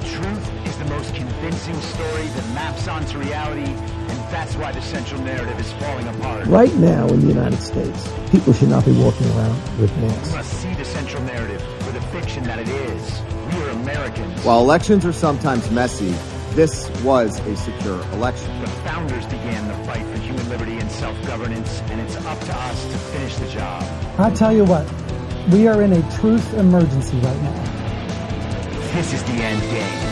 truth is the most convincing story that maps onto reality, and that's why the central narrative is falling apart. Right now in the United States, people should not be walking around with masks. We must see the central narrative for the fiction that it is. We are Americans. While elections are sometimes messy, this was a secure election. The founders began the fight for human liberty and self-governance, and it's up to us to finish the job. I'll tell you what, we are in a truth emergency right now. This is the end game.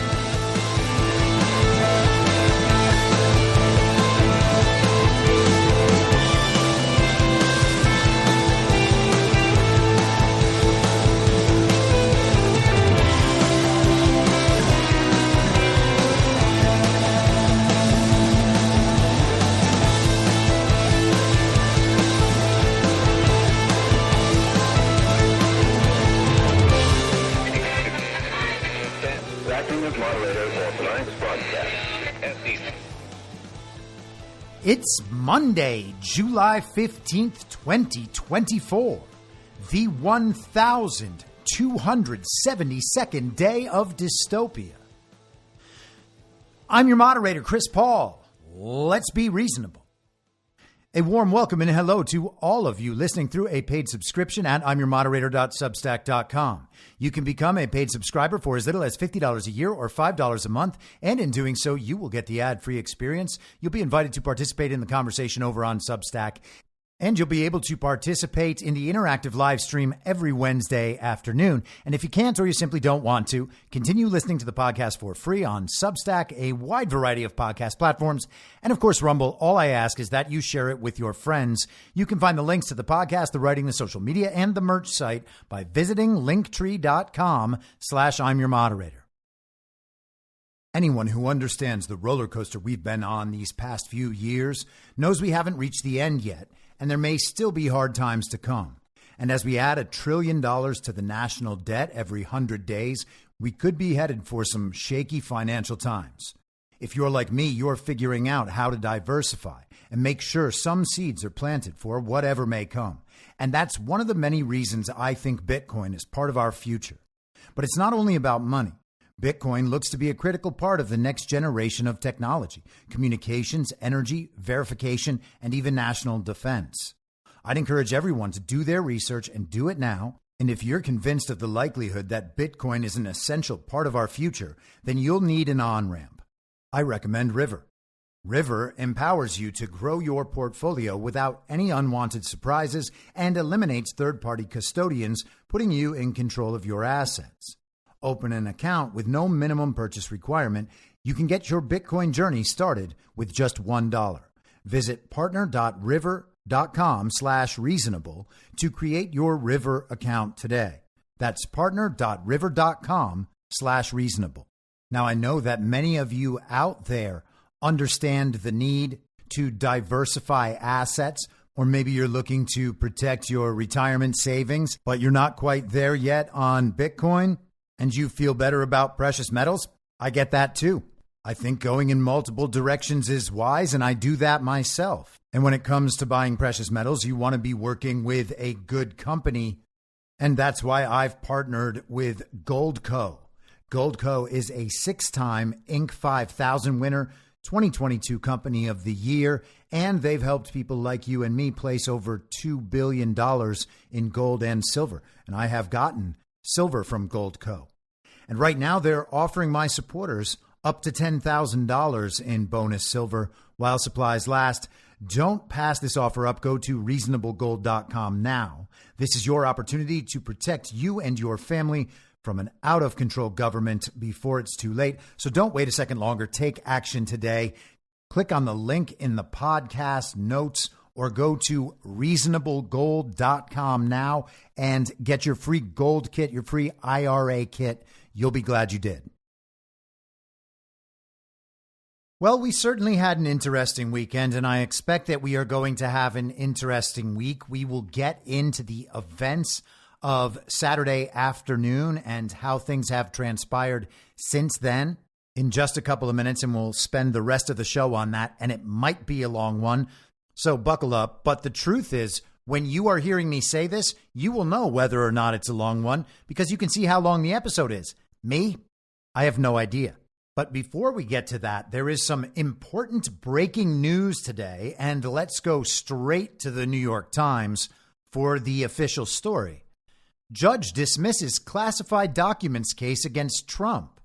It's Monday, July 15th, 2024, the 1,272nd day of dystopia. I'm your moderator, Chris Paul. Let's be reasonable. A warm welcome and hello to all of you listening through a paid subscription at I'mYourModerator.substack.com. You can become a paid subscriber for as little as $50 a year or $5 a month, and in doing so, you will get the ad-free experience. You'll be invited to participate in the conversation over on Substack, and you'll be able to participate in the interactive live stream every Wednesday afternoon. And if you can't or you simply don't want to, continue listening to the podcast for free on Substack, a wide variety of podcast platforms, and of course, Rumble. All I ask is that you share it with your friends. You can find the links to the podcast, the writing, the social media, and the merch site by visiting linktree.com/I'mYourModerator. Anyone who understands the roller coaster we've been on these past few years knows we haven't reached the end yet, and there may still be hard times to come. And as we add $1 trillion to the national debt every 100 days, we could be headed for some shaky financial times. If you're like me, you're figuring out how to diversify and make sure some seeds are planted for whatever may come. And that's one of the many reasons I think Bitcoin is part of our future. But it's not only about money. Bitcoin looks to be a critical part of the next generation of technology, communications, energy, verification, and even national defense. I'd encourage everyone to do their research and do it now. And if you're convinced of the likelihood that Bitcoin is an essential part of our future, then you'll need an on-ramp. I recommend River. River empowers you to grow your portfolio without any unwanted surprises and eliminates third-party custodians, putting you in control of your assets. Open an account with no minimum purchase requirement. You can get your Bitcoin journey started with just $1. Visit partner.river.com/reasonable to create your River account today. That's partner.river.com/reasonable. Now, I know that many of you out there understand the need to diversify assets, or maybe you're looking to protect your retirement savings, but you're not quite there yet on Bitcoin. And you feel better about precious metals? I get that too. I think going in multiple directions is wise, and I do that myself. And when it comes to buying precious metals, you want to be working with a good company. And that's why I've partnered with Goldco. Goldco is a 6-time Inc. 5000 winner, 2022 Company of the Year, and they've helped people like you and me place over $2 billion in gold and silver. And I have gotten silver from Goldco. And right now they're offering my supporters up to $10,000 in bonus silver while supplies last. Don't pass this offer up. Go to reasonablegold.com now. This is your opportunity to protect you and your family from an out-of-control government before it's too late. So don't wait a second longer. Take action today. Click on the link in the podcast notes or go to reasonablegold.com now and get your free gold kit, your free IRA kit. You'll be glad you did. Well, we certainly had an interesting weekend, and I expect that we are going to have an interesting week. We will get into the events of Saturday afternoon and how things have transpired since then in just a couple of minutes, and we'll spend the rest of the show on that, and it might be a long one. So buckle up. But the truth is, when you are hearing me say this, you will know whether or not it's a long one because you can see how long the episode is. Me, I have no idea. But before we get to that, there is some important breaking news today, and let's go straight to the New York Times for the official story. Judge dismisses classified documents case against Trump.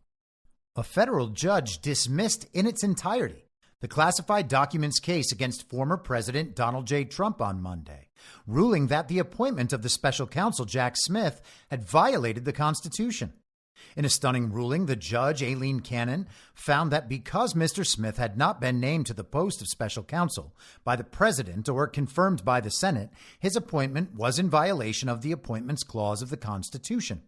A federal judge dismissed in its entirety the classified documents case against former President Donald J. Trump on Monday, ruling that the appointment of the special counsel Jack Smith had violated the Constitution. In a stunning ruling, the judge, Aileen Cannon, found that because Mr. Smith had not been named to the post of special counsel by the president or confirmed by the Senate, his appointment was in violation of the Appointments Clause of the Constitution.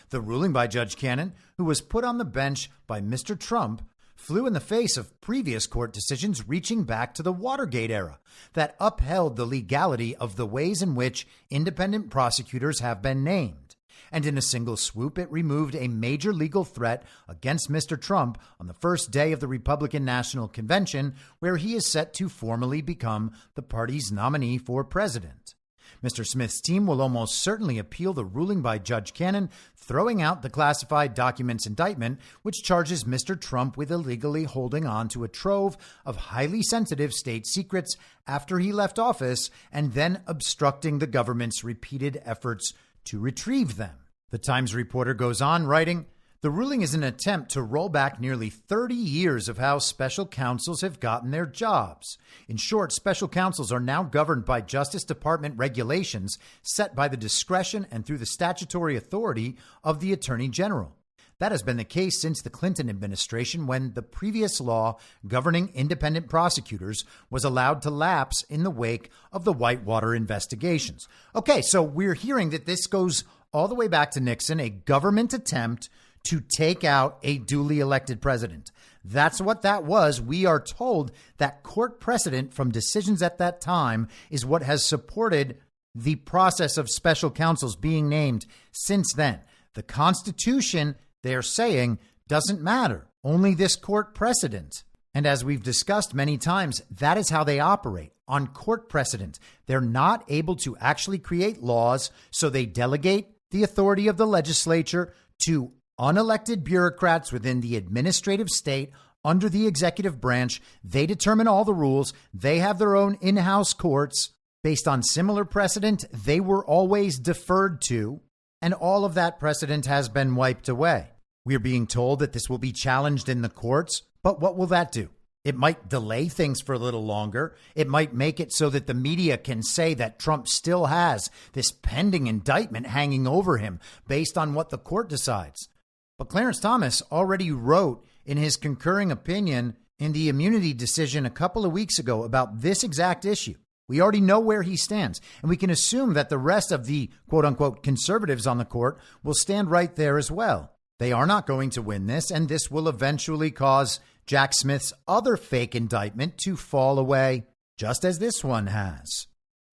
The ruling by Judge Cannon, who was put on the bench by Mr. Trump, flew in the face of previous court decisions reaching back to the Watergate era that upheld the legality of the ways in which independent prosecutors have been named. And in a single swoop, it removed a major legal threat against Mr. Trump on the first day of the Republican National Convention, where he is set to formally become the party's nominee for president. Mr. Smith's team will almost certainly appeal the ruling by Judge Cannon, throwing out the classified documents indictment, which charges Mr. Trump with illegally holding on to a trove of highly sensitive state secrets after he left office and then obstructing the government's repeated efforts to retrieve them. The Times reporter goes on writing, "The ruling is an attempt to roll back nearly 30 years of how special counsels have gotten their jobs. In short, special counsels are now governed by Justice Department regulations set by the discretion and through the statutory authority of the Attorney General. That has been the case since the Clinton administration, when the previous law governing independent prosecutors was allowed to lapse in the wake of the Whitewater investigations." Okay, so we're hearing that this goes all the way back to Nixon, a government attempt to take out a duly elected president. That's what that was. We are told that court precedent from decisions at that time is what has supported the process of special counsels being named since then. The Constitution, they're saying, doesn't matter. Only this court precedent. And as we've discussed many times, that is how they operate, on court precedent. They're not able to actually create laws, so they delegate the authority of the legislature to unelected bureaucrats within the administrative state under the executive branch. They determine all the rules. They have their own in-house courts. Based on similar precedent, they were always deferred to, and all of that precedent has been wiped away. We are being told that this will be challenged in the courts, but what will that do? It might delay things for a little longer. It might make it so that the media can say that Trump still has this pending indictment hanging over him based on what the court decides. But Clarence Thomas already wrote in his concurring opinion in the immunity decision a couple of weeks ago about this exact issue. We already know where he stands, and we can assume that the rest of the quote unquote conservatives on the court will stand right there as well. They are not going to win this, and this will eventually cause Jack Smith's other fake indictment to fall away, just as this one has.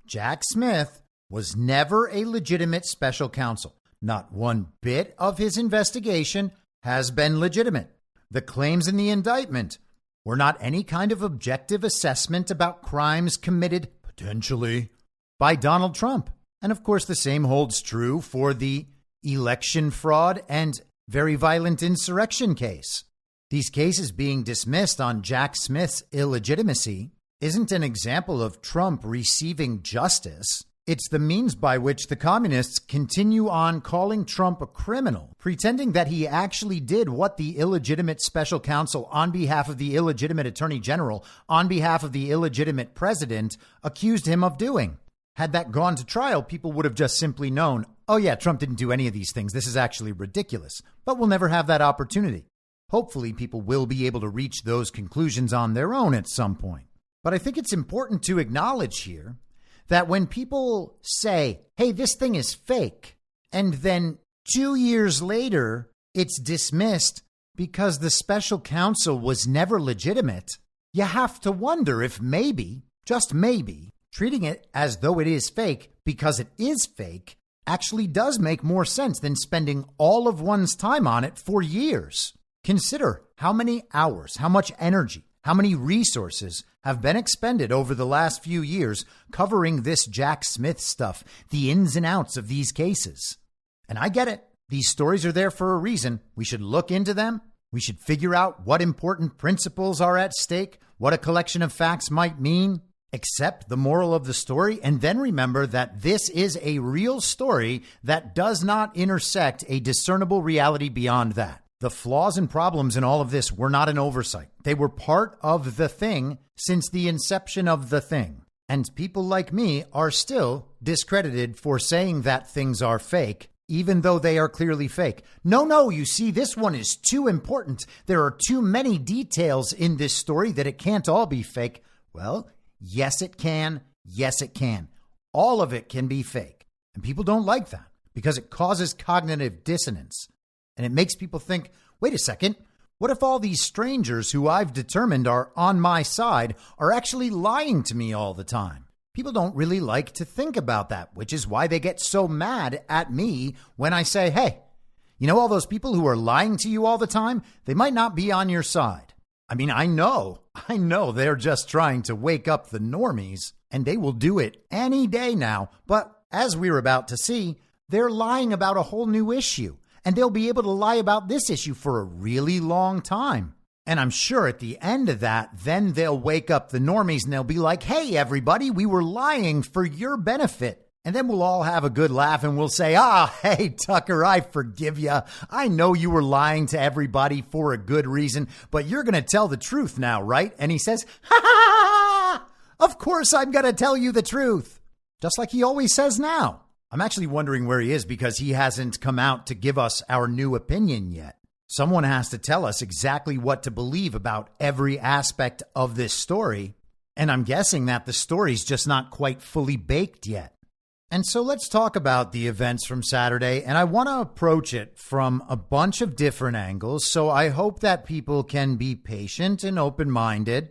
Jack Smith was never a legitimate special counsel. Not one bit of his investigation has been legitimate. The claims in the indictment were not any kind of objective assessment about crimes committed, potentially, by Donald Trump. And of course, the same holds true for the election fraud and very violent insurrection case. These cases being dismissed on Jack Smith's illegitimacy isn't an example of Trump receiving justice. It's the means by which the communists continue on calling Trump a criminal, pretending that he actually did what the illegitimate special counsel on behalf of the illegitimate attorney general, on behalf of the illegitimate president, accused him of doing. Had that gone to trial, people would have just simply known, oh yeah, Trump didn't do any of these things. This is actually ridiculous. But we'll never have that opportunity. Hopefully, people will be able to reach those conclusions on their own at some point. But I think it's important to acknowledge here that when people say, hey, this thing is fake, and then 2 years later, it's dismissed because the special counsel was never legitimate, you have to wonder if maybe, just maybe, treating it as though it is fake because it is fake actually does make more sense than spending all of one's time on it for years. Consider how many hours, how much energy, how many resources have been expended over the last few years covering this Jack Smith stuff, the ins and outs of these cases. And I get it. These stories are there for a reason. We should look into them. We should figure out what important principles are at stake, what a collection of facts might mean, accept the moral of the story, and then remember that this is a real story that does not intersect a discernible reality beyond that. The flaws and problems in all of this were not an oversight. They were part of the thing since the inception of the thing. And people like me are still discredited for saying that things are fake, even though they are clearly fake. No, you see, this one is too important. There are too many details in this story that it can't all be fake. Well, yes, it can. Yes, it can. All of it can be fake. And people don't like that because it causes cognitive dissonance. And it makes people think, wait a second, what if all these strangers who I've determined are on my side are actually lying to me all the time? People don't really like to think about that, which is why they get so mad at me when I say, hey, you know all those people who are lying to you all the time? They might not be on your side. I mean, I know they're just trying to wake up the normies, and they will do it any day now. But as we're about to see, they're lying about a whole new issue, and they'll be able to lie about this issue for a really long time. And I'm sure at the end of that, then they'll wake up the normies and they'll be like, hey, everybody, we were lying for your benefit. And then we'll all have a good laugh and we'll say, hey, Tucker, I forgive you. I know you were lying to everybody for a good reason, but you're going to tell the truth now, right? And he says, ha, of course I'm going to tell you the truth. Just like he always says now. I'm actually wondering where he is because he hasn't come out to give us our new opinion yet. Someone has to tell us exactly what to believe about every aspect of this story. And I'm guessing that the story's just not quite fully baked yet. And so let's talk about the events from Saturday, and I want to approach it from a bunch of different angles, so I hope that people can be patient and open-minded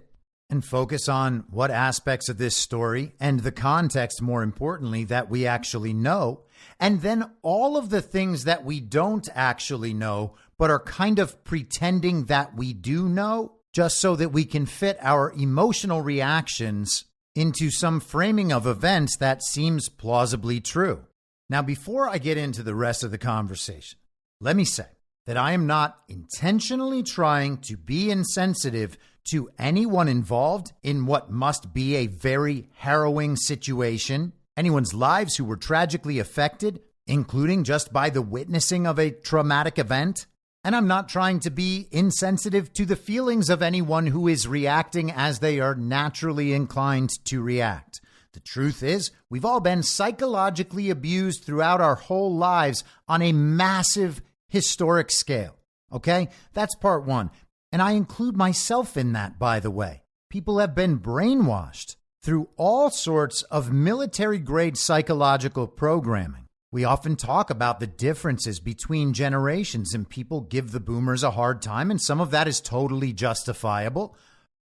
and focus on what aspects of this story and the context, more importantly, that we actually know, and then all of the things that we don't actually know but are kind of pretending that we do know, just so that we can fit our emotional reactions into some framing of events that seems plausibly true. Now, before I get into the rest of the conversation, let me say that I am not intentionally trying to be insensitive to anyone involved in what must be a very harrowing situation, anyone's lives who were tragically affected, including just by the witnessing of a traumatic event. And I'm not trying to be insensitive to the feelings of anyone who is reacting as they are naturally inclined to react. The truth is, we've all been psychologically abused throughout our whole lives on a massive historic scale. Okay? That's part one. And I include myself in that, by the way. People have been brainwashed through all sorts of military-grade psychological programming. We often talk about the differences between generations, and people give the boomers a hard time, and some of that is totally justifiable.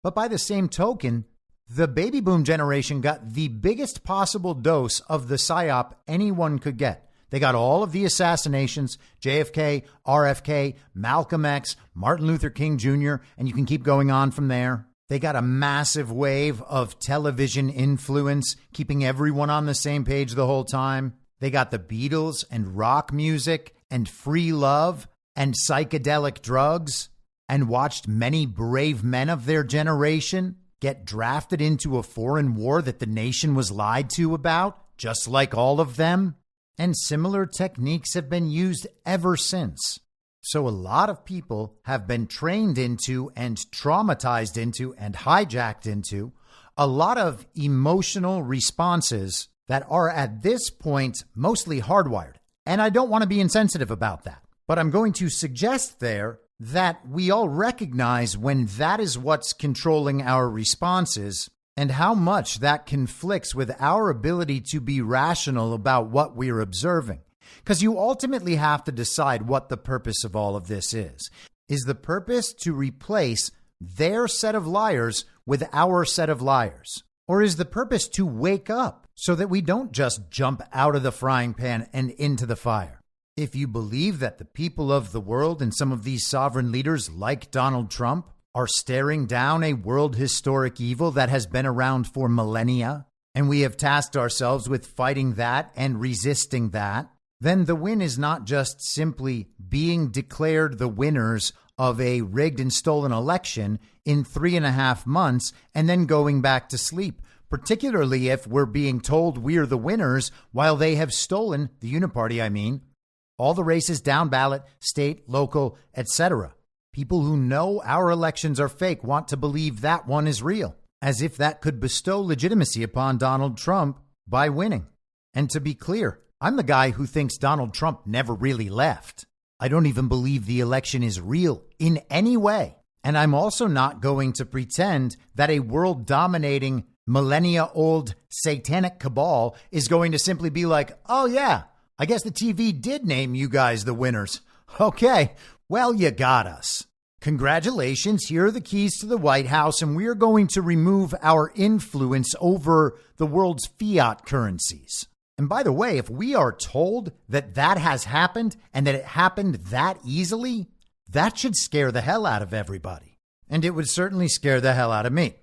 But by the same token, the baby boom generation got the biggest possible dose of the psyop anyone could get. They got all of the assassinations, JFK, RFK, Malcolm X, Martin Luther King Jr., and you can keep going on from there. They got a massive wave of television influence, keeping everyone on the same page the whole time. They got the Beatles and rock music and free love and psychedelic drugs, and watched many brave men of their generation get drafted into a foreign war that the nation was lied to about, just like all of them. And similar techniques have been used ever since. So a lot of people have been trained into and traumatized into and hijacked into a lot of emotional responses that are at this point mostly hardwired. And I don't want to be insensitive about that. But I'm going to suggest there that we all recognize when that is what's controlling our responses and how much that conflicts with our ability to be rational about what we're observing. Because you ultimately have to decide what the purpose of all of this is. Is the purpose to replace their set of liars with our set of liars? Or is the purpose to wake up so that we don't just jump out of the frying pan and into the fire? If you believe that the people of the world and some of these sovereign leaders like Donald Trump are staring down a world historic evil that has been around for millennia, and we have tasked ourselves with fighting that and resisting that, then the win is not just simply being declared the winners of a rigged and stolen election in 3.5 months and then going back to sleep, particularly if we're being told we're the winners while they have stolen, the uniparty, I mean, all the races down ballot, state, local, etc. People who know our elections are fake want to believe that one is real, as if that could bestow legitimacy upon Donald Trump by winning. And to be clear, I'm the guy who thinks Donald Trump never really left. I don't even believe the election is real in any way. And I'm also not going to pretend that a world-dominating, millennia-old satanic cabal is going to simply be like, oh yeah, I guess the TV did name you guys the winners. Okay, well, you got us. Congratulations, here are the keys to the White House, and we're going to remove our influence over the world's fiat currencies. And by the way, if we are told that that has happened and that it happened that easily, that should scare the hell out of everybody. And it would certainly scare the hell out of me.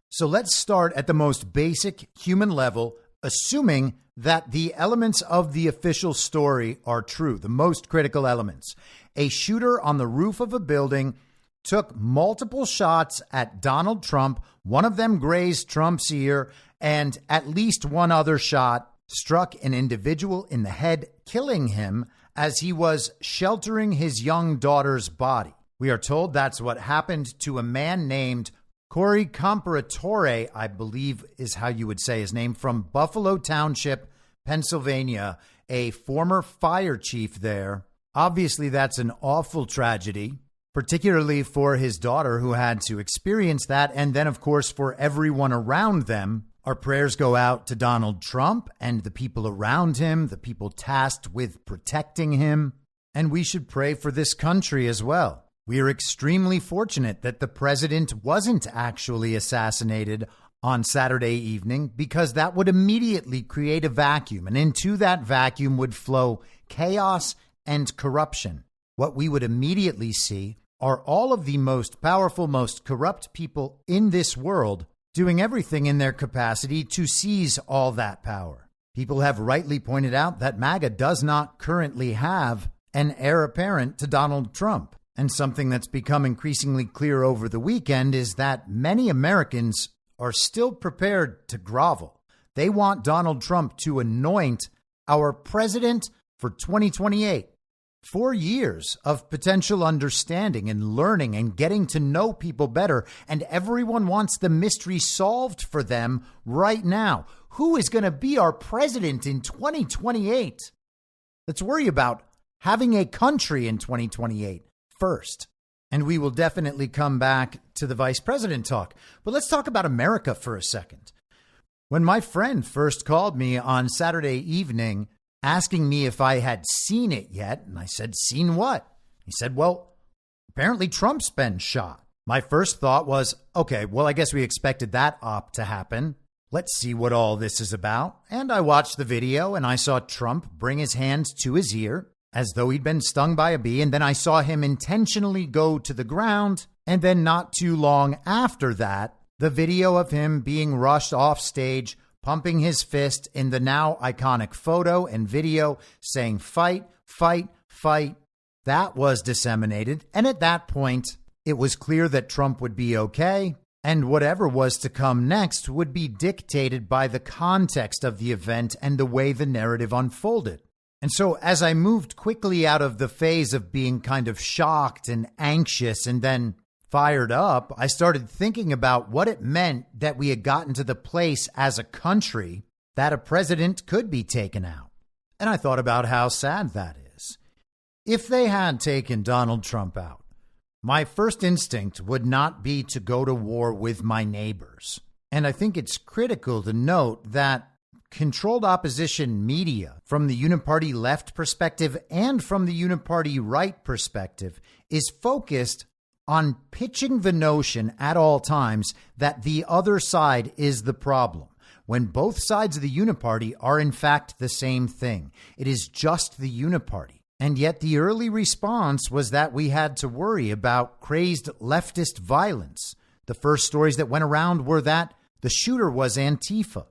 So let's start at the most basic human level, assuming that the elements of the official story are true, the most critical elements. A shooter on the roof of a building took multiple shots at Donald Trump. One of them grazed Trump's ear, and at least one other shot struck an individual in the head, killing him as he was sheltering his young daughter's body. We are told that's what happened to a man named Corey Comparatore, I believe is how you would say his name, from Buffalo Township, Pennsylvania, a former fire chief there. Obviously, that's an awful tragedy, particularly for his daughter who had to experience that. And then, of course, for everyone around them. Our prayers go out to Donald Trump and the people around him, the people tasked with protecting him. And we should pray for this country as well. We are extremely fortunate that the president wasn't actually assassinated on Saturday evening, because that would immediately create a vacuum. And into that vacuum would flow chaos and corruption. What we would immediately see are all of the most powerful, most corrupt people in this world doing everything in their capacity to seize all that power. People have rightly pointed out that MAGA does not currently have an heir apparent to Donald Trump. And something that's become increasingly clear over the weekend is that many Americans are still prepared to grovel. They want Donald Trump to anoint our president for 2028. 4 years of potential understanding and learning and getting to know people better. And everyone wants the mystery solved for them right now. Who is going to be our president in 2028? Let's worry about having a country in 2028 first. And we will definitely come back to the vice president talk. But let's talk about America for a second. When my friend first called me on Saturday evening, asking me if I had seen it yet. And I said, seen what? He said, well, apparently Trump's been shot. My first thought was, okay, well, I guess we expected that op to happen. Let's see what all this is about. And I watched the video and I saw Trump bring his hand to his ear as though he'd been stung by a bee. And then I saw him intentionally go to the ground. And then not too long after that, the video of him being rushed off stage, pumping his fist in the now iconic photo and video saying, fight, fight, fight. That was disseminated. And at that point, it was clear that Trump would be okay. And whatever was to come next would be dictated by the context of the event and the way the narrative unfolded. And so as I moved quickly out of the phase of being kind of shocked and anxious and then fired up, I started thinking about what it meant that we had gotten to the place as a country that a president could be taken out. And I thought about how sad that is. If they had taken Donald Trump out, my first instinct would not be to go to war with my neighbors. And I think it's critical to note that controlled opposition media, from the uniparty left perspective and from the uniparty right perspective, is focused on pitching the notion at all times that the other side is the problem, when both sides of the uniparty are in fact the same thing. It is just the uniparty. And yet the early response was that we had to worry about crazed leftist violence. The first stories that went around were that the shooter was Antifa.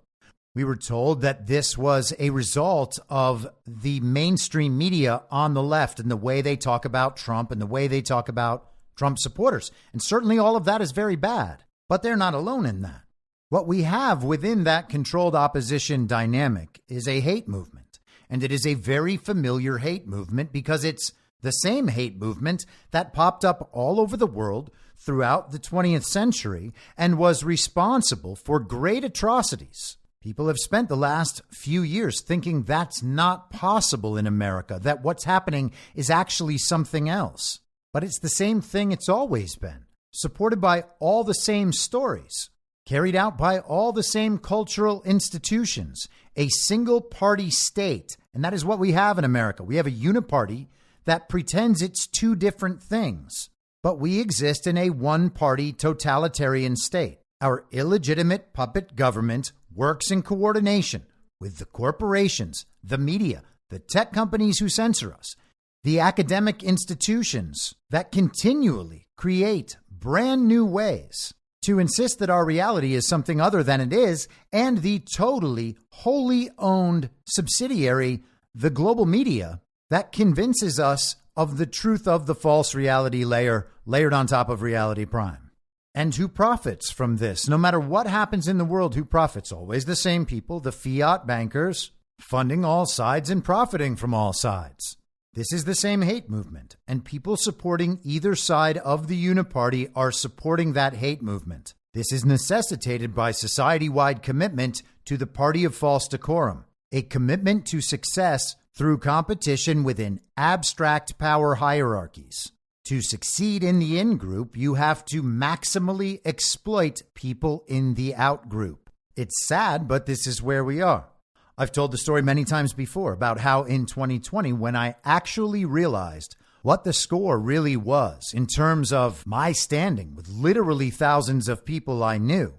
We were told that this was a result of the mainstream media on the left and the way they talk about Trump and the way they talk about Trump supporters. And certainly all of that is very bad, but they're not alone in that. What we have within that controlled opposition dynamic is a hate movement. And it is a very familiar hate movement because it's the same hate movement that popped up all over the world throughout the 20th century and was responsible for great atrocities. People have spent the last few years thinking that's not possible in America, that what's happening is actually something else. But it's the same thing it's always been, supported by all the same stories, carried out by all the same cultural institutions, a single party state. And that is what we have in America. We have a uniparty that pretends it's two different things, but we exist in a one-party totalitarian state. Our illegitimate puppet government works in coordination with the corporations, the media, the tech companies who censor us, the academic institutions that continually create brand new ways to insist that our reality is something other than it is, and the totally wholly owned subsidiary, the global media, that convinces us of the truth of the false reality layer layered on top of reality prime. And who profits from this? No matter what happens in the world, who profits? Always the same people, the fiat bankers, funding all sides and profiting from all sides. This is the same hate movement, and people supporting either side of the uniparty are supporting that hate movement. This is necessitated by society-wide commitment to the party of false decorum, a commitment to success through competition within abstract power hierarchies. To succeed in the in-group, you have to maximally exploit people in the out-group. It's sad, but this is where we are. I've told the story many times before about how in 2020, when I actually realized what the score really was in terms of my standing with literally thousands of people I knew,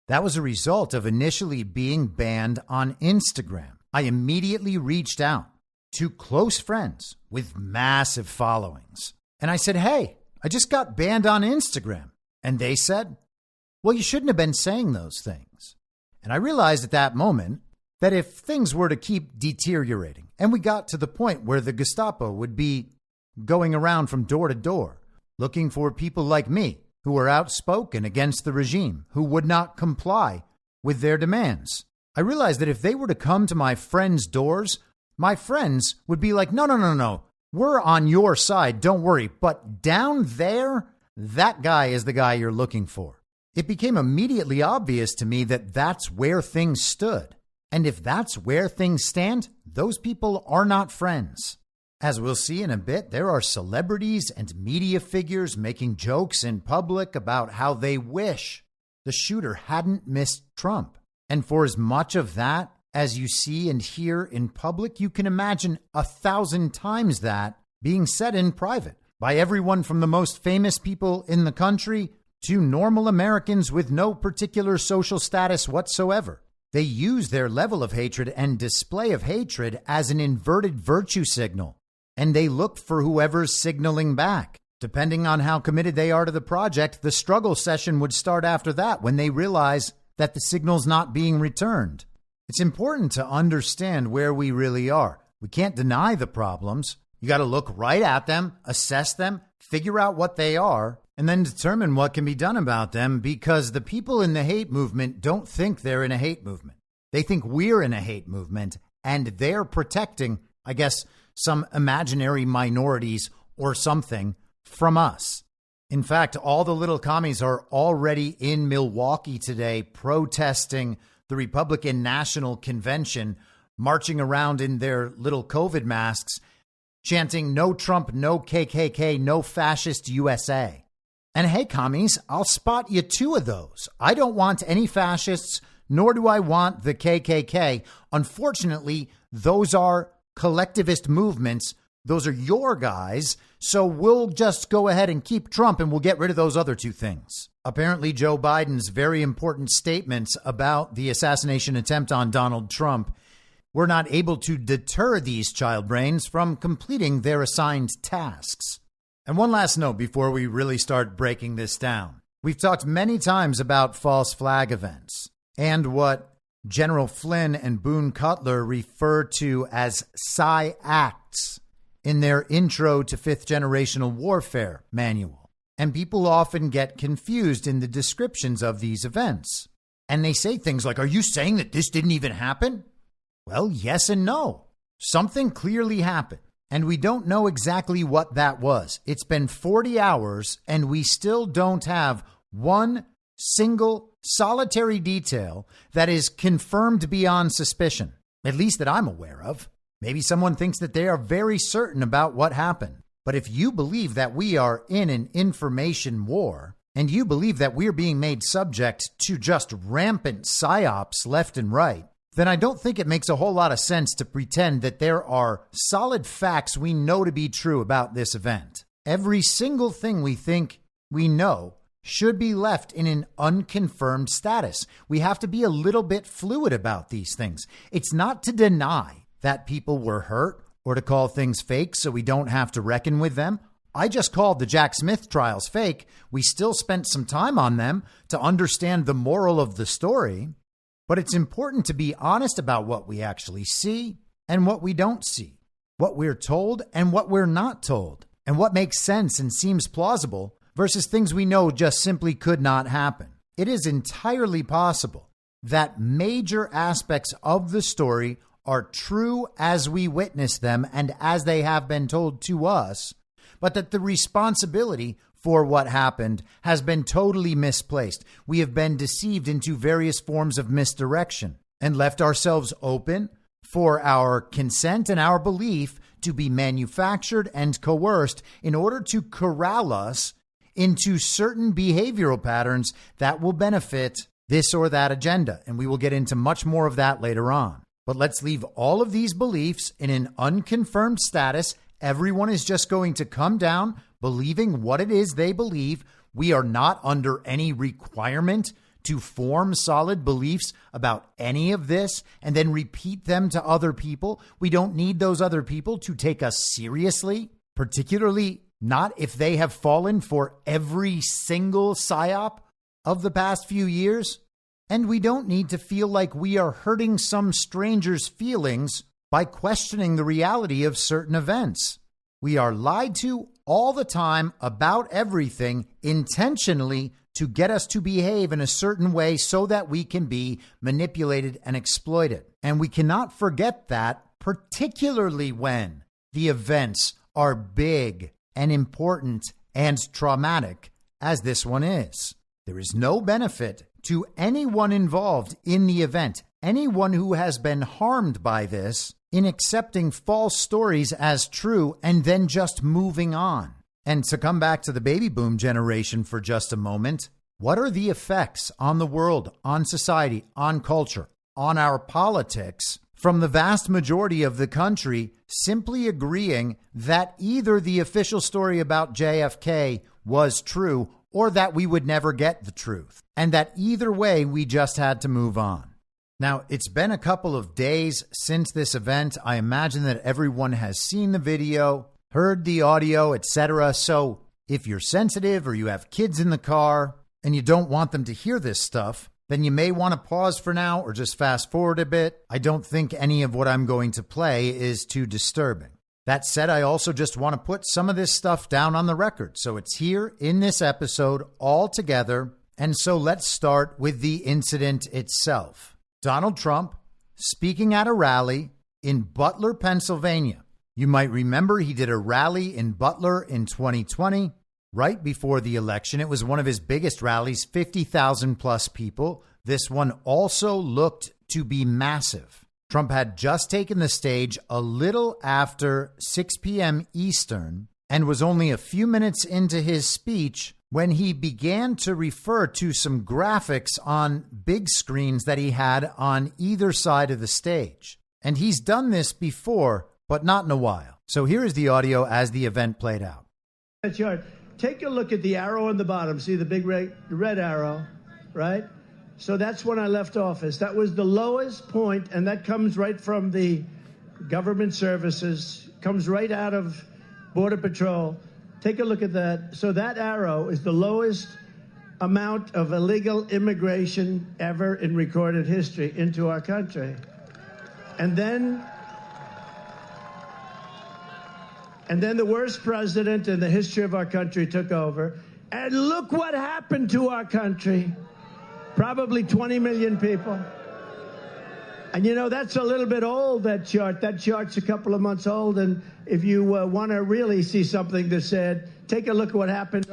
that was a result of initially being banned on Instagram. I immediately reached out to close friends with massive followings. And I said, hey, I just got banned on Instagram. And they said, well, you shouldn't have been saying those things. And I realized at that moment that if things were to keep deteriorating and we got to the point where the Gestapo would be going around from door to door looking for people like me who were outspoken against the regime, who would not comply with their demands, I realized that if they were to come to my friends' doors, my friends would be like, no. We're on your side, don't worry. But down there, that guy is the guy you're looking for. It became immediately obvious to me that that's where things stood. And if that's where things stand, those people are not friends. As we'll see in a bit, there are celebrities and media figures making jokes in public about how they wish the shooter hadn't missed Trump. And for as much of that as you see and hear in public, you can imagine 1,000 times that being said in private by everyone from the most famous people in the country to normal Americans with no particular social status whatsoever. They use their level of hatred and display of hatred as an inverted virtue signal, and they look for whoever's signaling back. Depending on how committed they are to the project, the struggle session would start after that when they realize that the signal's not being returned. It's important to understand where we really are. We can't deny the problems. You got to look right at them, assess them, figure out what they are, and then determine what can be done about them, because the people in the hate movement don't think they're in a hate movement. They think we're in a hate movement, and they're protecting, I guess, some imaginary minorities or something from us. In fact, all the little commies are already in Milwaukee today protesting the Republican National Convention, marching around in their little COVID masks, chanting, "No Trump, no KKK, no fascist USA." And hey, commies, I'll spot you two of those. I don't want any fascists, nor do I want the KKK. Unfortunately, those are collectivist movements. Those are your guys. So we'll just go ahead and keep Trump and we'll get rid of those other two things. Apparently, Joe Biden's very important statements about the assassination attempt on Donald Trump were not able to deter these child brains from completing their assigned tasks. And one last note before we really start breaking this down. We've talked many times about false flag events and what General Flynn and Boone Cutler refer to as Psi Acts in their Intro to Fifth Generational Warfare manual. And people often get confused in the descriptions of these events. And they say things like, are you saying that this didn't even happen? Well, yes and no. Something clearly happened, and we don't know exactly what that was. It's been 40 hours, and we still don't have one single solitary detail that is confirmed beyond suspicion, at least that I'm aware of. Maybe someone thinks that they are very certain about what happened. But if you believe that we are in an information war, and you believe that we're being made subject to just rampant psyops left and right, then I don't think it makes a whole lot of sense to pretend that there are solid facts we know to be true about this event. Every single thing we think we know should be left in an unconfirmed status. We have to be a little bit fluid about these things. It's not to deny that people were hurt or to call things fake so we don't have to reckon with them. I just called the Jack Smith trials fake. We still spent some time on them to understand the moral of the story. But it's important to be honest about what we actually see and what we don't see, what we're told and what we're not told, and what makes sense and seems plausible versus things we know just simply could not happen. It is entirely possible that major aspects of the story are true as we witness them and as they have been told to us, but that the responsibility for what happened has been totally misplaced. We have been deceived into various forms of misdirection and left ourselves open for our consent and our belief to be manufactured and coerced in order to corral us into certain behavioral patterns that will benefit this or that agenda. And we will get into much more of that later on. But let's leave all of these beliefs in an unconfirmed status. Everyone is just going to come down believing what it is they believe. We are not under any requirement to form solid beliefs about any of this and then repeat them to other people. We don't need those other people to take us seriously, particularly not if they have fallen for every single psyop of the past few years. And we don't need to feel like we are hurting some stranger's feelings by questioning the reality of certain events. We are lied to all the time about everything intentionally to get us to behave in a certain way so that we can be manipulated and exploited. And we cannot forget that, particularly when the events are big and important and traumatic as this one is. There is no benefit to anyone involved in the event, anyone who has been harmed by this, in accepting false stories as true and then just moving on. And to come back to the baby boom generation for just a moment, what are the effects on the world, on society, on culture, on our politics from the vast majority of the country simply agreeing that either the official story about JFK was true or that we would never get the truth, and that either way we just had to move on? Now, it's been a couple of days since this event. I imagine that everyone has seen the video, heard the audio, etc. So if you're sensitive or you have kids in the car and you don't want them to hear this stuff, then you may want to pause for now or just fast forward a bit. I don't think any of what I'm going to play is too disturbing. That said, I also just want to put some of this stuff down on the record. So it's here in this episode all together. And so let's start with the incident itself. Donald Trump speaking at a rally in Butler, Pennsylvania. You might remember he did a rally in Butler in 2020, right before the election. It was one of his biggest rallies, 50,000 plus people. This one also looked to be massive. Trump had just taken the stage a little after 6 p.m. Eastern and was only a few minutes into his speech when he began to refer to some graphics on big screens that he had on either side of the stage. And he's done this before, but not in a while. So here is the audio as the event played out. That's your, take a look at the arrow on the bottom. See the big red arrow, right? So that's when I left office. That was the lowest point, and that comes right from the government services, comes right out of Border Patrol. Take a look at that. So that arrow is the lowest amount of illegal immigration ever in recorded history into our country. And then the worst president in the history of our country took over. And look what happened to our country. Probably 20 million people. And you know, that's a little bit old, that chart. That chart's a couple of months old. And if you want to really see something that's said, take a look at what happened.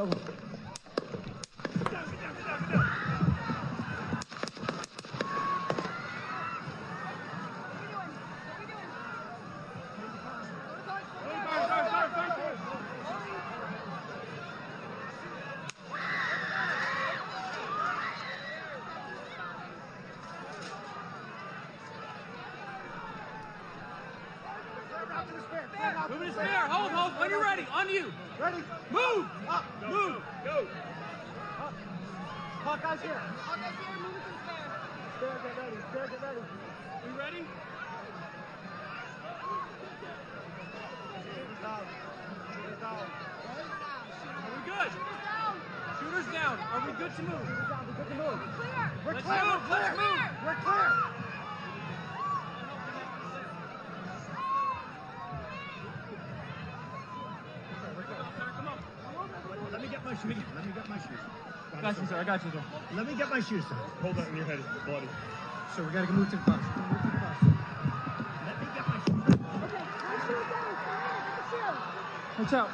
Move it spare. Hold. When you're ready. On you. Ready. Move. Up. Move. Go. Up. Hawkeye's here. Hawkeye's here. Move it to the spare. Spare, get ready. Spare, get ready. We ready? Are we good? Shooters down. Are we good to move? We're good to move. Clear. Let's move. Let's move. We're clear. Let me get my shoes. I got you, sir. Let me get my shoes on. Hold that in your head. It's bloody. So we got to move to the bus. Let me get my shoes on. Okay, my shoes down. Get the shoe. Watch out.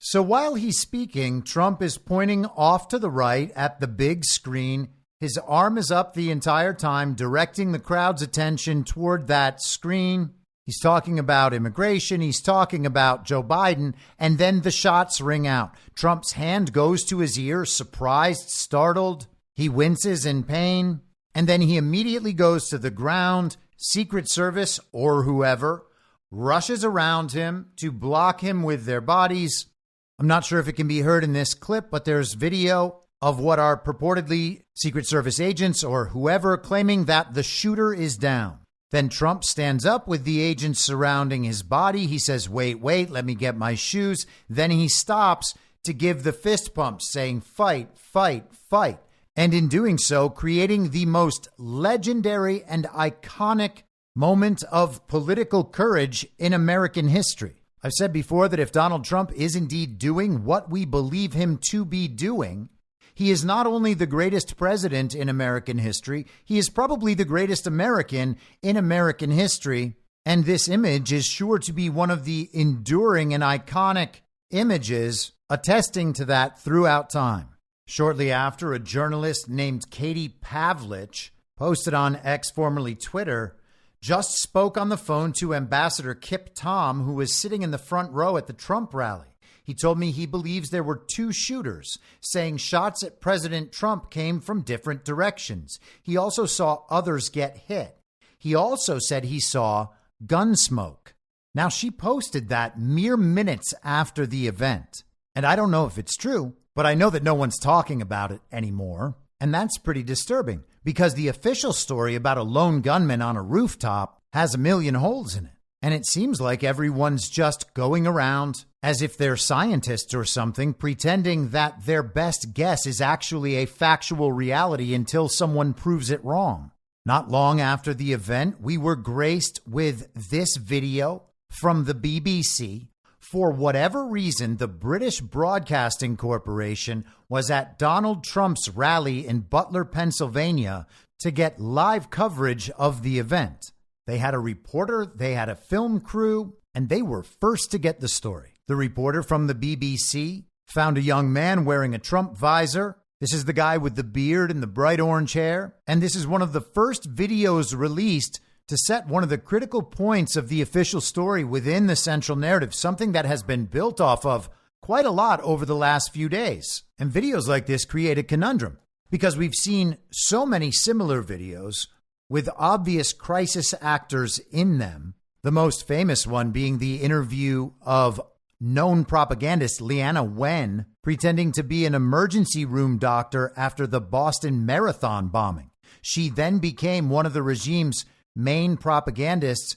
So while he's speaking, Trump is pointing off to the right at the big screen. His arm is up the entire time, directing the crowd's attention toward that screen. He's talking about immigration. He's talking about Joe Biden. And then the shots ring out. Trump's hand goes to his ear, surprised, startled. He winces in pain. And then he immediately goes to the ground. Secret Service or whoever rushes around him to block him with their bodies. I'm not sure if it can be heard in this clip, but there's video of what are purportedly Secret Service agents or whoever claiming that the shooter is down. Then Trump stands up with the agents surrounding his body. He says, wait, let me get my shoes. Then he stops to give the fist pumps, saying, fight. And in doing so, creating the most legendary and iconic moment of political courage in American history. I've said before that if Donald Trump is indeed doing what we believe him to be doing, he is not only the greatest president in American history, he is probably the greatest American in American history. And this image is sure to be one of the enduring and iconic images attesting to that throughout time. Shortly after, a journalist named Katie Pavlich posted on X, formerly Twitter, just spoke on the phone to Ambassador Kip Tom, who was sitting in the front row at the Trump rally. He told me he believes there were two shooters, saying shots at President Trump came from different directions. He also saw others get hit. He also said he saw gun smoke. Now, she posted that mere minutes after the event. And I don't know if it's true, but I know that no one's talking about it anymore. And that's pretty disturbing because the official story about a lone gunman on a rooftop has a million holes in it. And it seems like everyone's just going around as if they're scientists or something, pretending that their best guess is actually a factual reality until someone proves it wrong. Not long after the event, we were graced with this video from the BBC. For whatever reason, the British Broadcasting Corporation was at Donald Trump's rally in Butler, Pennsylvania, to get live coverage of the event. They had a reporter, they had a film crew, and they were first to get the story. The reporter from the BBC found a young man wearing a Trump visor. This is the guy with the beard and the bright orange hair. And this is one of the first videos released to set one of the critical points of the official story within the central narrative, something that has been built off of quite a lot over the last few days. And videos like this create a conundrum because we've seen so many similar videos with obvious crisis actors in them. The most famous one being the interview of known propagandist Leanna Wen pretending to be an emergency room doctor after the Boston Marathon bombing. She then became one of the regime's main propagandists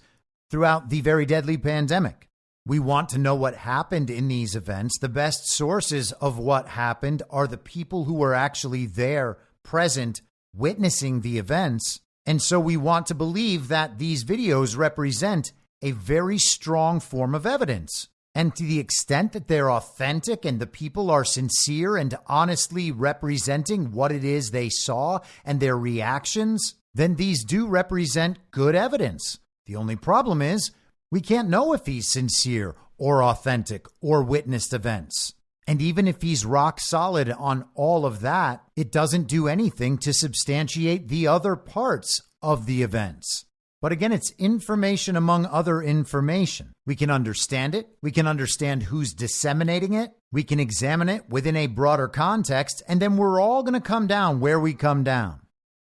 throughout the very deadly pandemic. We want to know what happened in these events. The best sources of what happened are the people who were actually there, present, witnessing the events. And so we want to believe that these videos represent a very strong form of evidence. And to the extent that they're authentic and the people are sincere and honestly representing what it is they saw and their reactions, then these do represent good evidence. The only problem is we can't know if he's sincere or authentic or witnessed events. And even if he's rock solid on all of that, it doesn't do anything to substantiate the other parts of the events. But again, it's information among other information. We can understand it. We can understand who's disseminating it. We can examine it within a broader context. And then we're all going to come down where we come down.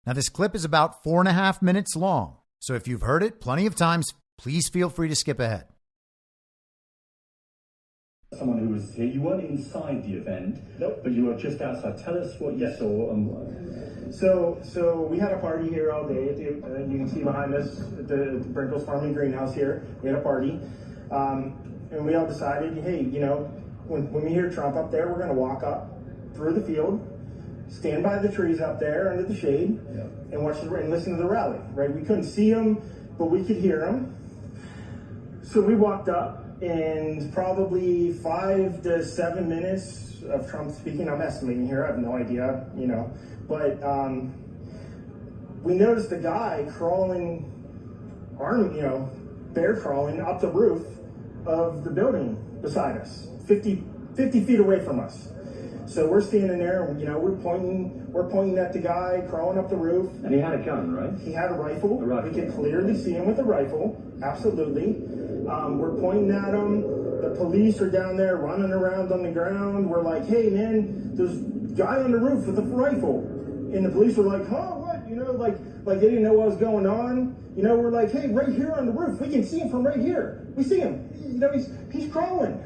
Now, this clip is about 4.5 minutes long. So if you've heard it plenty of times, please feel free to skip ahead. Someone who was here, you weren't inside the event, nope, but you were just outside. Tell us what you saw. So we had a party here all day. You can see behind us at the Brinkles Farming Greenhouse here. We had a party, and we all decided, hey, you know, when we hear Trump up there, we're going to walk up through the field, stand by the trees up there under the shade, and watch and listen to the rally. Right? We couldn't see him, but we could hear him. So we walked up. And probably 5 to 7 minutes of Trump speaking, I'm estimating here, I have no idea, you know, but we noticed a guy crawling, bear crawling up the roof of the building beside us, 50 feet away from us. So we're standing there, and, you know, we're pointing at the guy crawling up the roof. And he had a gun, right? He had a rifle. We could clearly see him with a rifle, absolutely. We're pointing at him. The police are down there running around on the ground. We're like, hey, man, there's a guy on the roof with a rifle. And the police are like, huh, what? You know, like they didn't know what was going on. You know, we're like, hey, right here on the roof. We can see him from right here. We see him. You know, he's crawling.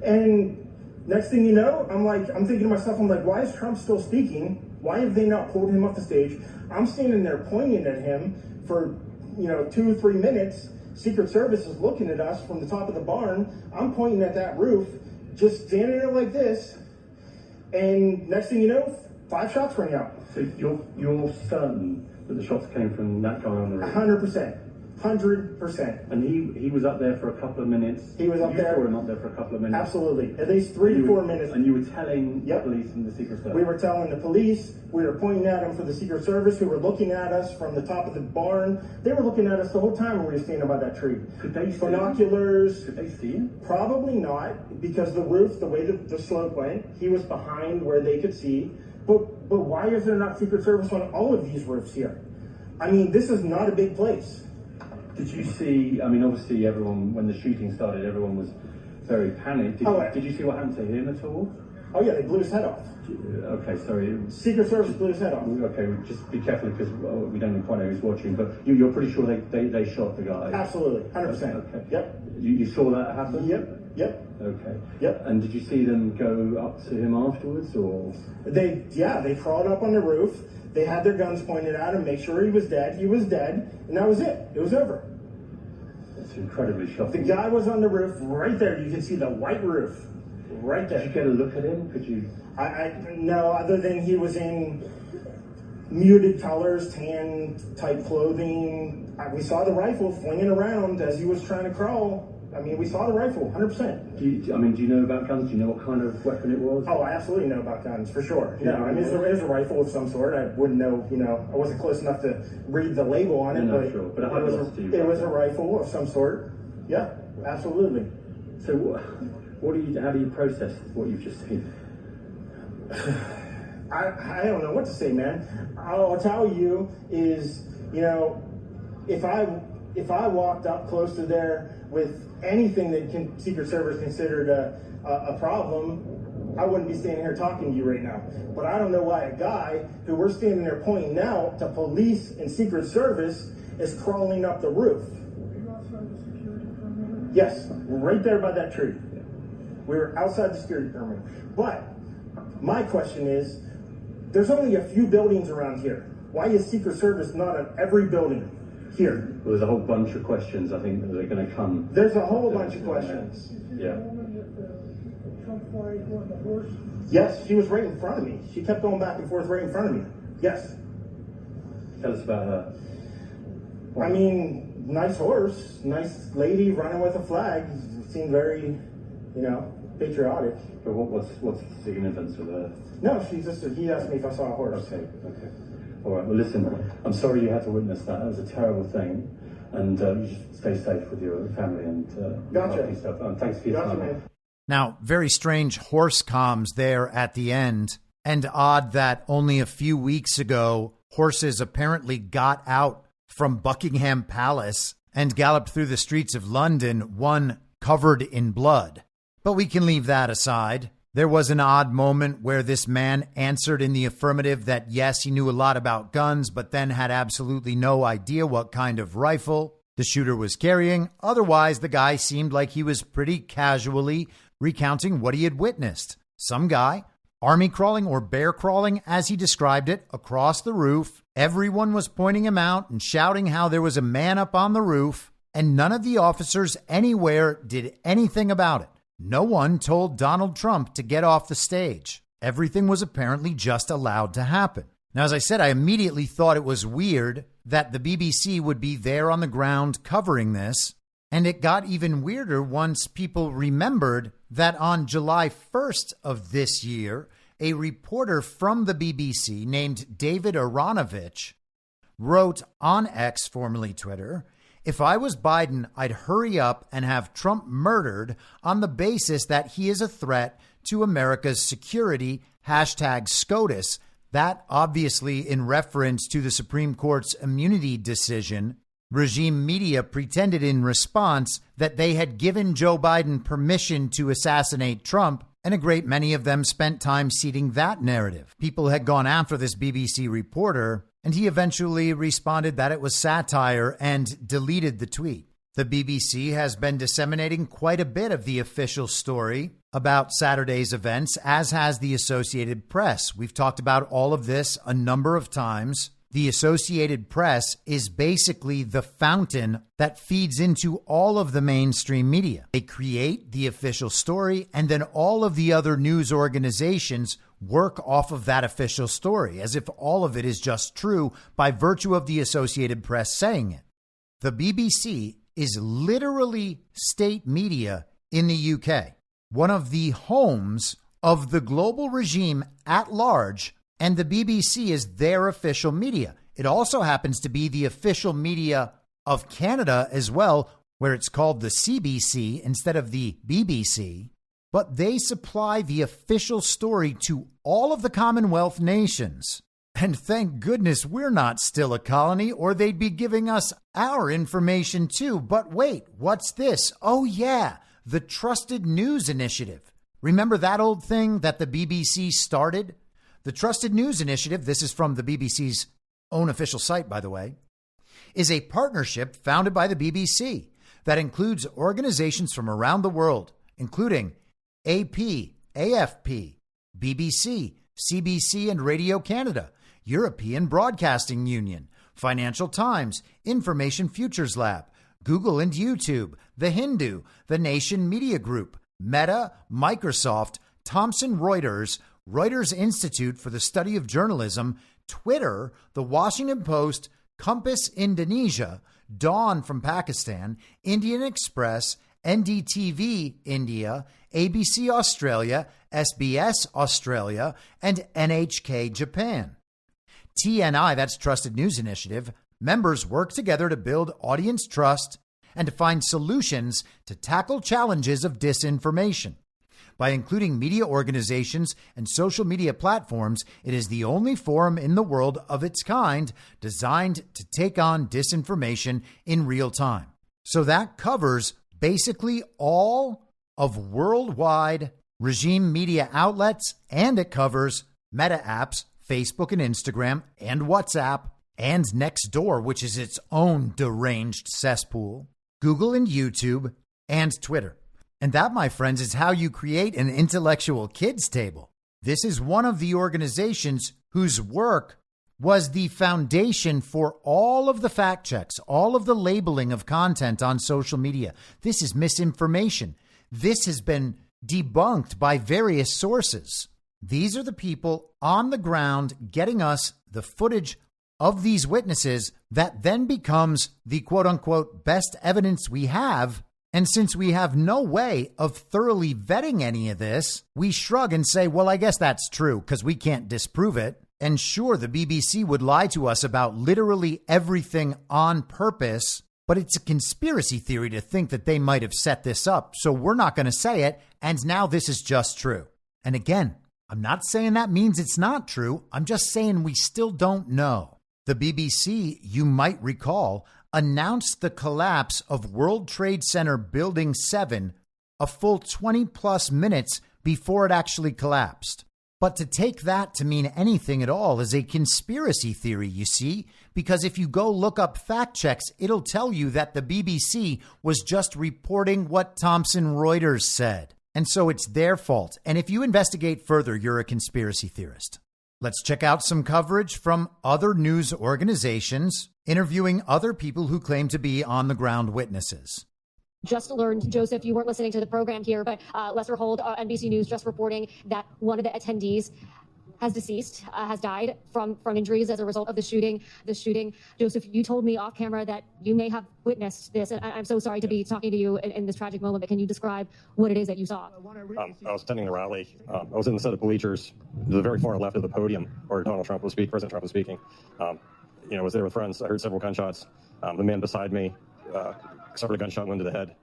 And next thing you know, I'm thinking to myself, I'm like, why is Trump still speaking? Why have they not pulled him off the stage? I'm standing there pointing at him for, 2 or 3 minutes. Secret Service is looking at us from the top of the barn. I'm pointing at that roof, just standing there like this. And next thing you know, 5 shots rang out. So you're certain that the shots came from that guy on the roof? 100%. 100%. And he was up there for a couple of minutes? He was up there. You saw him up there for a couple of minutes? Absolutely. At least 3 to 4 minutes. And you were telling the police and the Secret Service? We were telling the police. We were pointing at them for the Secret Service, who were looking at us from the top of the barn. They were looking at us the whole time when we were standing by that tree. Could they see binoculars? Could they see him? Probably not, because the roof, the way the slope went, he was behind where they could see. But why is there not Secret Service on all of these roofs here? I mean, this is not a big place. Did you see, obviously everyone, when the shooting started, everyone was very panicked. Did you see what happened to him at all? Oh yeah, they blew his head off. Okay, sorry. Secret Service blew his head off. Okay, just be careful because we don't quite know who's watching, but you're pretty sure they shot the guy? Absolutely, 100%. Okay. Yep. You saw that happen? Yep. Okay. Yep. And did you see them go up to him afterwards, or? They crawled up on the roof. They had their guns pointed at him, make sure he was dead. He was dead, and that was it. It was over. It's incredibly shocking. The guy was on the roof right there. You can see the white roof right there. Did you get a look at him? Could you? No, other than he was in muted colors, tan type clothing. We saw the rifle flinging around as he was trying to crawl. I mean, we saw the rifle, 100%. Do you know about guns? Do you know what kind of weapon it was? Oh, I absolutely know about guns, for sure. No, I mean, it was a rifle of some sort. I wouldn't know, I wasn't close enough to read the label on it, but it was a rifle of some sort. Yeah, absolutely. So how do you process what you've just seen? I don't know what to say, man. All I'll tell you is, if I if I walked up close to there with anything that Secret Service considered a problem, I wouldn't be standing here talking to you right now. But I don't know why a guy who we're standing there pointing out to police and Secret Service is crawling up the roof. Are you outside the security perimeter? Yes, right there by that tree. We were outside the security perimeter. But my question is, there's only a few buildings around here. Why is Secret Service not at every building here? Well, there's a whole bunch of questions I think that are going to come. There's a whole bunch of questions. Yeah. Trump flag on the horse? Yes, she was right in front of me. She kept going back and forth right in front of me. Yes. Tell us about her. I mean, nice horse, nice lady running with a flag. Seemed very, patriotic. But what's the significance of her? No, he asked me if I saw a horse. Okay. All right, well, listen, I'm sorry you had to witness that. That was a terrible thing. And you should stay safe with your family and Gotcha. Stuff. Thanks for your time. Man. Now, very strange horse comms there at the end, and odd that only a few weeks ago, horses apparently got out from Buckingham Palace and galloped through the streets of London, one covered in blood. But we can leave that aside. There was an odd moment where this man answered in the affirmative that, yes, he knew a lot about guns, but then had absolutely no idea what kind of rifle the shooter was carrying. Otherwise, the guy seemed like he was pretty casually recounting what he had witnessed. Some guy, army crawling or bear crawling, as he described it, across the roof. Everyone was pointing him out and shouting how there was a man up on the roof, and none of the officers anywhere did anything about it. No one told Donald Trump to get off the stage. Everything was apparently just allowed to happen. Now, as I said, I immediately thought it was weird that the BBC would be there on the ground covering this. And it got even weirder once people remembered that on July 1st of this year, a reporter from the BBC named David Aronovich wrote on X, formerly Twitter, "If I was Biden, I'd hurry up and have Trump murdered on the basis that he is a threat to America's security, #SCOTUS." That obviously in reference to the Supreme Court's immunity decision. Regime media pretended in response that they had given Joe Biden permission to assassinate Trump, and a great many of them spent time seeding that narrative. People had gone after this BBC reporter, and he eventually responded that it was satire and deleted the tweet. The BBC has been disseminating quite a bit of the official story about Saturday's events, as has the Associated Press. We've talked about all of this a number of times. The Associated Press is basically the fountain that feeds into all of the mainstream media. They create the official story, and then all of the other news organizations work off of that official story, as if all of it is just true by virtue of the Associated Press saying it. The BBC is literally state media in the UK, one of the homes of the global regime at large, and the BBC is their official media. It also happens to be the official media of Canada as well, where it's called the CBC instead of the BBC. But they supply the official story to all of the Commonwealth nations. And thank goodness we're not still a colony, or they'd be giving us our information too. But wait, what's this? Oh yeah, the Trusted News Initiative. Remember that old thing that the BBC started? The Trusted News Initiative, this is from the BBC's own official site, by the way, is a partnership founded by the BBC that includes organizations from around the world, including AP, AFP, BBC, CBC and Radio Canada, European Broadcasting Union, Financial Times, Information Futures Lab, Google and YouTube, The Hindu, The Nation Media Group, Meta, Microsoft, Thomson Reuters, Reuters Institute for the Study of Journalism, Twitter, The Washington Post, Compass Indonesia, Dawn from Pakistan, Indian Express, NDTV India, ABC Australia, SBS Australia, and NHK Japan. TNI, that's Trusted News Initiative, members work together to build audience trust and to find solutions to tackle challenges of disinformation. By including media organizations and social media platforms, it is the only forum in the world of its kind designed to take on disinformation in real time. So that covers basically all of worldwide regime media outlets, and it covers Meta apps, Facebook and Instagram, and WhatsApp, and Nextdoor, which is its own deranged cesspool, Google and YouTube, and Twitter. And that, my friends, is how you create an intellectual kids table. This is one of the organizations whose work was the foundation for all of the fact checks, all of the labeling of content on social media. This is misinformation. This has been debunked by various sources. These are the people on the ground getting us the footage of these witnesses that then becomes the quote unquote best evidence we have. And since we have no way of thoroughly vetting any of this, we shrug and say, well, I guess that's true because we can't disprove it. And sure, the BBC would lie to us about literally everything on purpose, but it's a conspiracy theory to think that they might have set this up. So we're not going to say it. And now this is just true. And again, I'm not saying that means it's not true. I'm just saying we still don't know. The BBC, you might recall, announced the collapse of World Trade Center Building 7 a full 20 plus minutes before it actually collapsed. But to take that to mean anything at all is a conspiracy theory, you see, because if you go look up fact checks, it'll tell you that the BBC was just reporting what Thomson Reuters said. And so it's their fault. And if you investigate further, you're a conspiracy theorist. Let's check out some coverage from other news organizations interviewing other people who claim to be on-the-ground witnesses. Just learned, Joseph, you weren't listening to the program here, but Lesser Hold, NBC News, just reporting that one of the attendees has deceased, has died from injuries as a result of the shooting. Joseph, you told me off camera that you may have witnessed this, and I'm so sorry to be talking to you in this tragic moment, but can you describe what it is that you saw? I was attending the rally. I was in the set of bleachers to the very far left of the podium where President Trump was speaking. I was there with friends. I heard several gunshots. The man beside me suffered a gunshot wound to the head,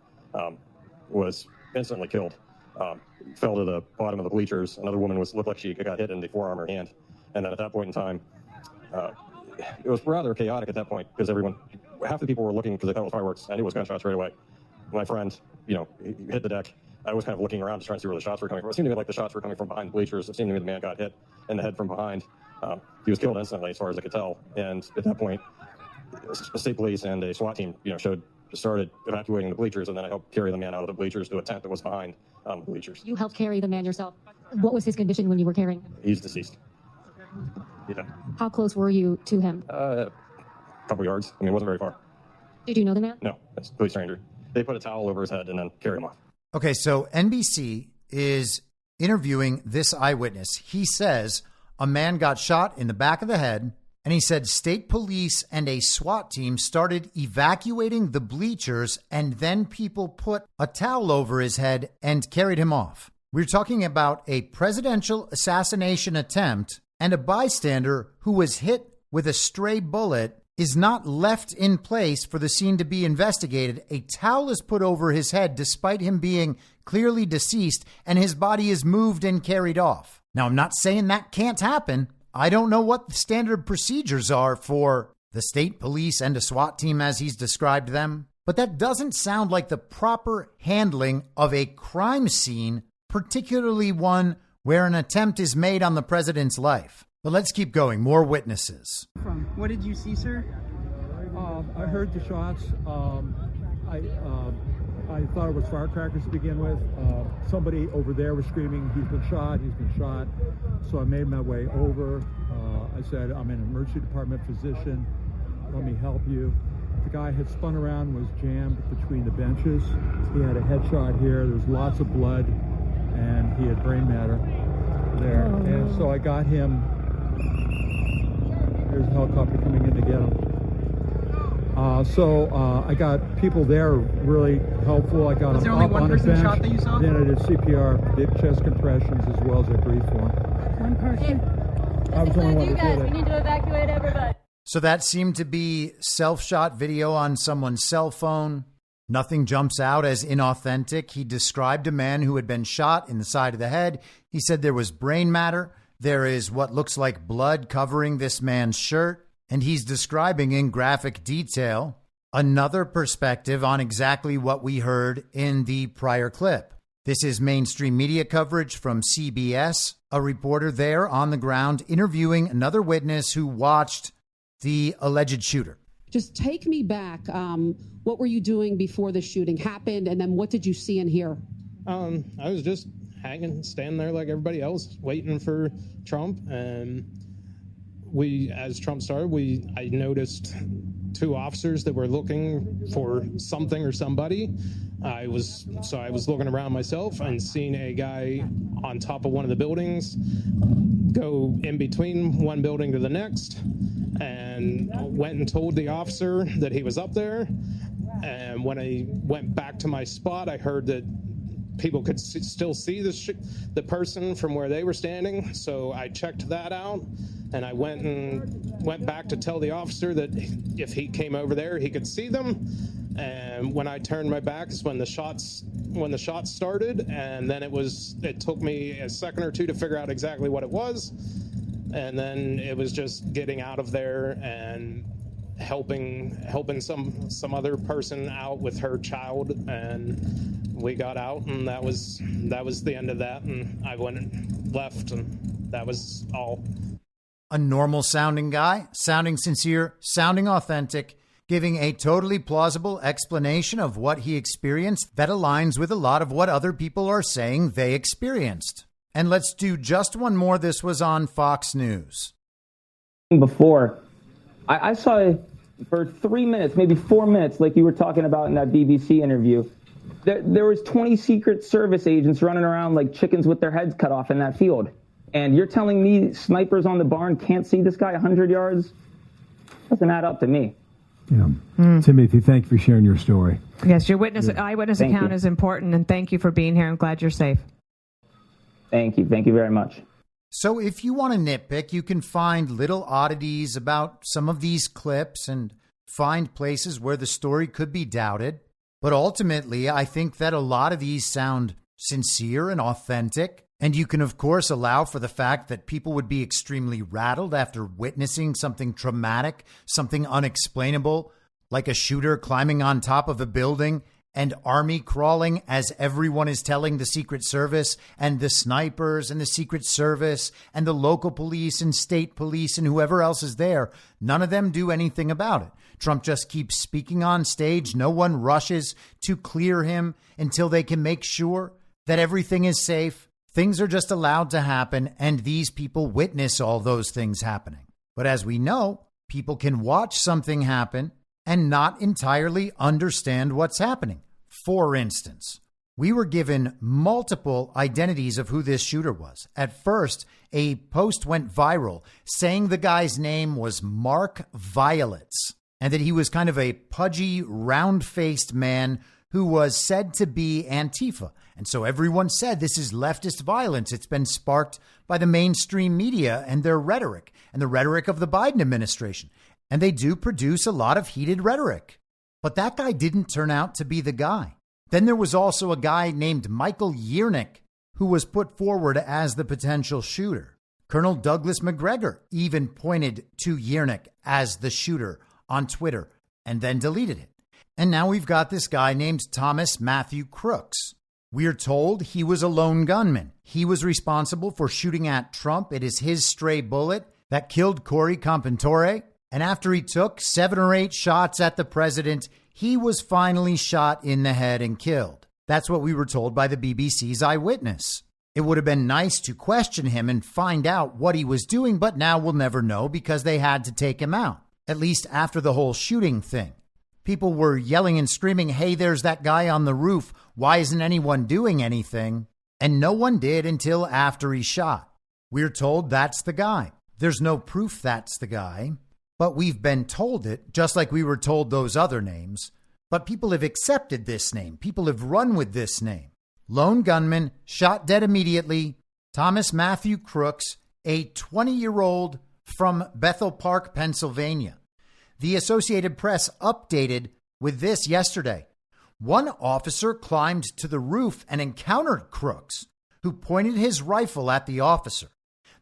was instantly killed. Fell to the bottom of the bleachers. Another woman looked like she got hit in the forearm or hand. And then at that point in time, it was rather chaotic at that point because half the people were looking because they thought it was fireworks. I knew it was gunshots right away. My friend, he hit the deck. I was kind of looking around to try and see where the shots were coming from. It seemed to me like the shots were coming from behind the bleachers. It seemed to me the man got hit in the head from behind. He was killed instantly, as far as I could tell. And at that point, state police and a SWAT team, started evacuating the bleachers, and then I helped carry the man out of the bleachers to a tent that was behind the bleachers. You helped carry the man yourself. What was his condition when you were carrying him? He's deceased. Yeah. How close were you to him? A couple yards. It wasn't very far. Did you know the man? No, it's a complete stranger. They put a towel over his head and then carried him off. Okay, so NBC is interviewing this eyewitness. He says a man got shot in the back of the head, and he said state police and a SWAT team started evacuating the bleachers, and then people put a towel over his head and carried him off. We're talking about a presidential assassination attempt, and a bystander who was hit with a stray bullet is not left in place for the scene to be investigated. A towel is put over his head despite him being clearly deceased, and his body is moved and carried off. Now, I'm not saying that can't happen. I don't know what the standard procedures are for the state police and a SWAT team as he's described them, but that doesn't sound like the proper handling of a crime scene, particularly one where an attempt is made on the president's life. But let's keep going. More witnesses. What did you see, sir? I heard the shots. I thought it was firecrackers to begin with. Somebody over there was screaming, he's been shot. So I made my way over. I said, I'm an emergency department physician. Let me help you. The guy had spun around, was jammed between the benches. He had a headshot here. There was lots of blood, and he had brain matter there. Oh, and so I got him. There's a helicopter coming in to get him. I got people there really helpful. I got him up on a bench. Shot that you saw? Then I did CPR, did chest compressions as well as I breathed for him. One person. I was the only one you that guys, did it. we need to evacuate everybody. So that seemed to be self-shot video on someone's cell phone. Nothing jumps out as inauthentic. He described a man who had been shot in the side of the head. He said there was brain matter. There is what looks like blood covering this man's shirt. And he's describing in graphic detail another perspective on exactly what we heard in the prior clip. This is mainstream media coverage from CBS, a reporter there on the ground interviewing another witness who watched the alleged shooter. Just take me back. What were you doing before the shooting happened? And then what did you see and hear? I was just standing there like everybody else, waiting for Trump. And as Trump started, I noticed two officers that were looking for something or somebody. I was looking around myself and seeing a guy on top of one of the buildings go in between one building to the next, and went and told the officer that he was up there. And when I went back to my spot, I heard that people could still see the person from where they were standing. So I checked that out, and I went back to tell the officer that if he came over there, he could see them. And when I turned my back is when the shots started, and then it took me a second or two to figure out exactly what it was. And then it was just getting out of there and helping some other person out with her child, and we got out, and that was the end of that. And I went and left, and that was all. A normal sounding guy, sounding sincere, sounding authentic, giving a totally plausible explanation of what he experienced that aligns with a lot of what other people are saying they experienced. And let's do just one more. This was on Fox News. Before, I saw for 3 minutes, maybe 4 minutes, like you were talking about in that BBC interview, there was 20 Secret Service agents running around like chickens with their heads cut off in that field. And you're telling me snipers on the barn can't see this guy 100 yards? Doesn't add up to me. Yeah. Timothy, thank you for sharing your story. Yes, your eyewitness account is important, and thank you for being here. I'm glad you're safe. Thank you. Thank you very much. So if you want to nitpick, you can find little oddities about some of these clips and find places where the story could be doubted. But ultimately, I think that a lot of these sound sincere and authentic. And you can, of course, allow for the fact that people would be extremely rattled after witnessing something traumatic, something unexplainable, like a shooter climbing on top of a building and army crawling as everyone is telling the Secret Service and the snipers and the Secret Service and the local police and state police and whoever else is there. None of them do anything about it. Trump just keeps speaking on stage. No one rushes to clear him until they can make sure that everything is safe. Things are just allowed to happen, and these people witness all those things happening. But as we know, people can watch something happen and not entirely understand what's happening. For instance, we were given multiple identities of who this shooter was. At first, a post went viral saying the guy's name was Mark Violets and that he was kind of a pudgy, round-faced man who was said to be Antifa. And so everyone said this is leftist violence. It's been sparked by the mainstream media and their rhetoric and the rhetoric of the Biden administration. And they do produce a lot of heated rhetoric. But that guy didn't turn out to be the guy. Then there was also a guy named Michael Yernick who was put forward as the potential shooter. Colonel Douglas McGregor even pointed to Yernick as the shooter on Twitter and then deleted it. And now we've got this guy named Thomas Matthew Crooks. We're told he was a lone gunman. He was responsible for shooting at Trump. It is his stray bullet that killed Corey Compantore. And after he took 7 or 8 shots at the president, he was finally shot in the head and killed. That's what we were told by the BBC's eyewitness. It would have been nice to question him and find out what he was doing, but now we'll never know because they had to take him out, at least after the whole shooting thing. People were yelling and screaming, hey, there's that guy on the roof. Why isn't anyone doing anything? And no one did until after he shot. We're told that's the guy. There's no proof that's the guy, but we've been told it, just like we were told those other names. But people have accepted this name. People have run with this name. Lone gunman, shot dead immediately. Thomas Matthew Crooks, a 20-year-old from Bethel Park, Pennsylvania. The Associated Press updated with this yesterday. One officer climbed to the roof and encountered Crooks, who pointed his rifle at the officer.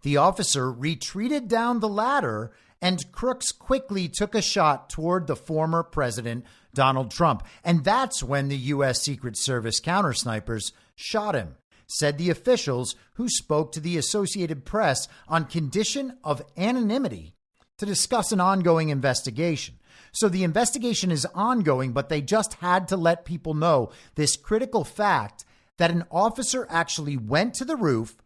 The officer retreated down the ladder, and Crooks quickly took a shot toward the former president, Donald Trump. And that's when the U.S. Secret Service countersnipers shot him, said the officials who spoke to the Associated Press on condition of anonymity to discuss an ongoing investigation. So the investigation is ongoing, but they just had to let people know this critical fact that an officer actually went to the roof,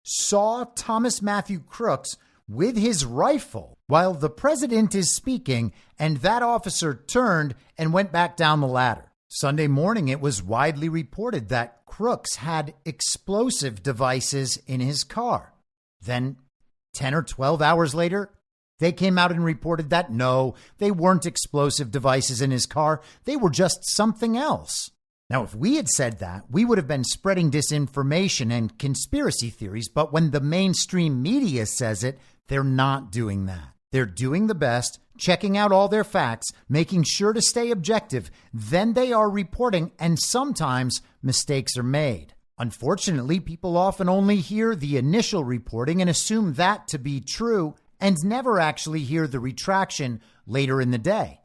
saw Thomas Matthew Crooks with his rifle while the president is speaking, and that officer turned and went back down the ladder. Sunday morning, it was widely reported that Crooks had explosive devices in his car. Then 10 or 12 hours later, they came out and reported that no, they weren't explosive devices in his car. They were just something else. Now, if we had said that, we would have been spreading disinformation and conspiracy theories. But when the mainstream media says it, they're not doing that. They're doing the best, checking out all their facts, making sure to stay objective. Then they are reporting, and sometimes mistakes are made. Unfortunately, people often only hear the initial reporting and assume that to be true and never actually hear the retraction later in the day.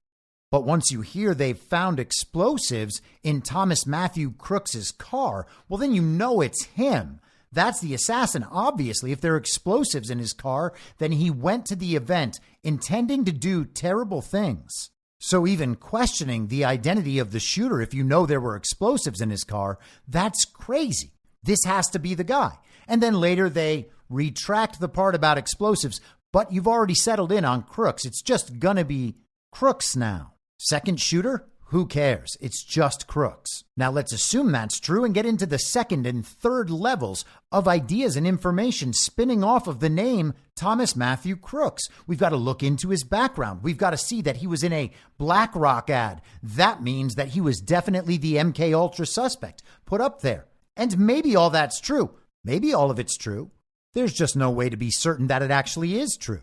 But once you hear they've found explosives in Thomas Matthew Crooks's car, well, then you know it's him. That's the assassin. Obviously, if there are explosives in his car, then he went to the event intending to do terrible things. So even questioning the identity of the shooter, if you know there were explosives in his car, that's crazy. This has to be the guy. And then later they retract the part about explosives, but you've already settled in on Crooks. It's just gonna be Crooks now. Second shooter? Who cares? It's just Crooks. Now let's assume that's true and get into the second and third levels of ideas and information spinning off of the name Thomas Matthew Crooks. We've got to look into his background. We've got to see that he was in a BlackRock ad. That means that he was definitely the MK Ultra suspect put up there. And maybe all that's true. Maybe all of it's true. There's just no way to be certain that it actually is true.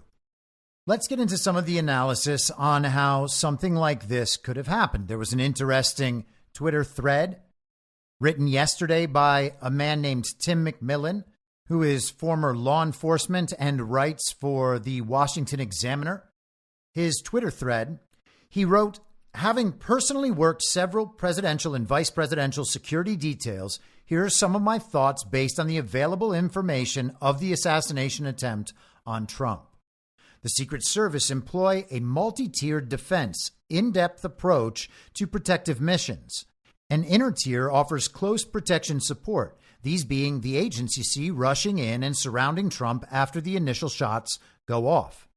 Let's get into some of the analysis on how something like this could have happened. There was an interesting Twitter thread written yesterday by a man named Tim McMillan, who is former law enforcement and writes for the Washington Examiner. His Twitter thread, he wrote, "Having personally worked several presidential and vice presidential security details, here are some of my thoughts based on the available information of the assassination attempt on Trump. The Secret Service employ a multi-tiered defense, in-depth approach to protective missions. An inner tier offers close protection support, these being the agents you see rushing in and surrounding Trump after the initial shots go off.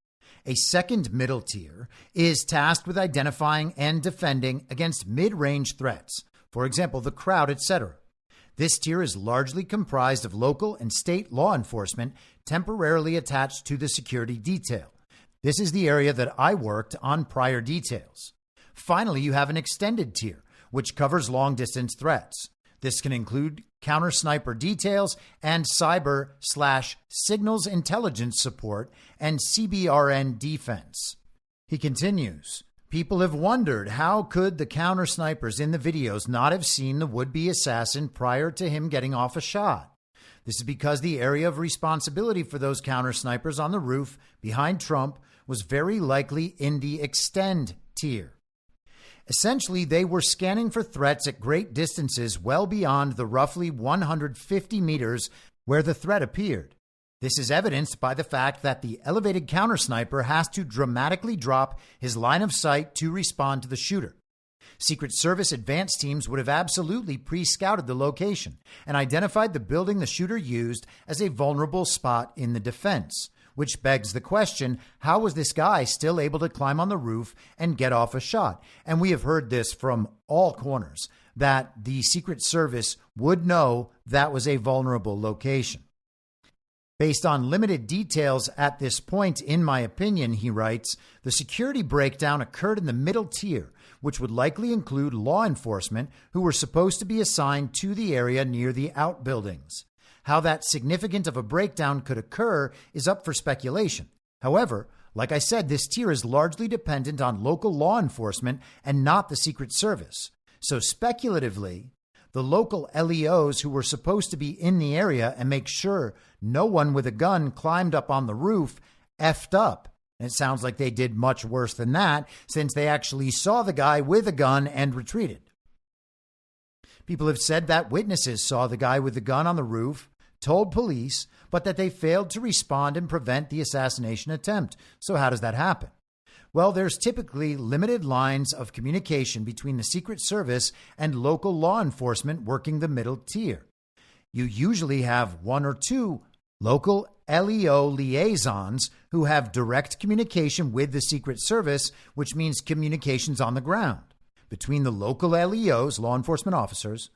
A second middle tier is tasked with identifying and defending against mid-range threats, for example, the crowd, etc. This tier is largely comprised of local and state law enforcement temporarily attached to the security detail. This is the area that I worked on prior details. Finally, you have an extended tier, which covers long-distance threats. This can include counter-sniper details and cyber/signals intelligence support and CBRN defense." He continues, "People have wondered how could the counter-snipers in the videos not have seen the would-be assassin prior to him getting off a shot. This is because the area of responsibility for those counter-snipers on the roof behind Trump was very likely in the extend tier. Essentially, they were scanning for threats at great distances well beyond the roughly 150 meters where the threat appeared. This is evidenced by the fact that the elevated counter-sniper has to dramatically drop his line of sight to respond to the shooter. Secret Service advanced teams would have absolutely pre-scouted the location and identified the building the shooter used as a vulnerable spot in the defense, which begs the question, how was this guy still able to climb on the roof and get off a shot? And we have heard this from all corners, that the Secret Service would know that was a vulnerable location. Based on limited details at this point, in my opinion," he writes, "the security breakdown occurred in the middle tier, which would likely include law enforcement who were supposed to be assigned to the area near the outbuildings. How that significant of a breakdown could occur is up for speculation. However, like I said, this tier is largely dependent on local law enforcement and not the Secret Service. So speculatively, the local LEOs who were supposed to be in the area and make sure no one with a gun climbed up on the roof effed up. And it sounds like they did much worse than that, since they actually saw the guy with a gun and retreated. People have said that witnesses saw the guy with the gun on the roof, told police, but that they failed to respond and prevent the assassination attempt. So how does that happen? Well, there's typically limited lines of communication between the Secret Service and local law enforcement working the middle tier. You usually have one or two local LEO liaisons who have direct communication with the Secret Service, which means communications on the ground between the local LEOs, law enforcement officers,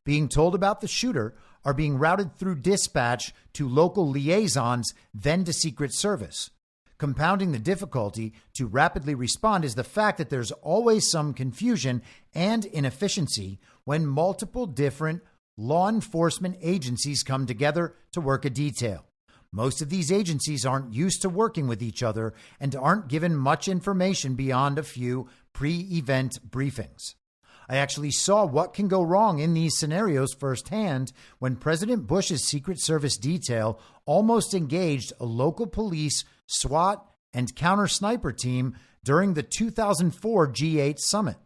being told about the shooter, are being routed through dispatch to local liaisons, then to Secret Service. Compounding the difficulty to rapidly respond is the fact that there's always some confusion and inefficiency when multiple different law enforcement agencies come together to work a detail. Most of these agencies aren't used to working with each other and aren't given much information beyond a few pre-event briefings. I actually saw what can go wrong in these scenarios firsthand when President Bush's Secret Service detail almost engaged a local police, SWAT, and counter-sniper team during the 2004 G8 summit.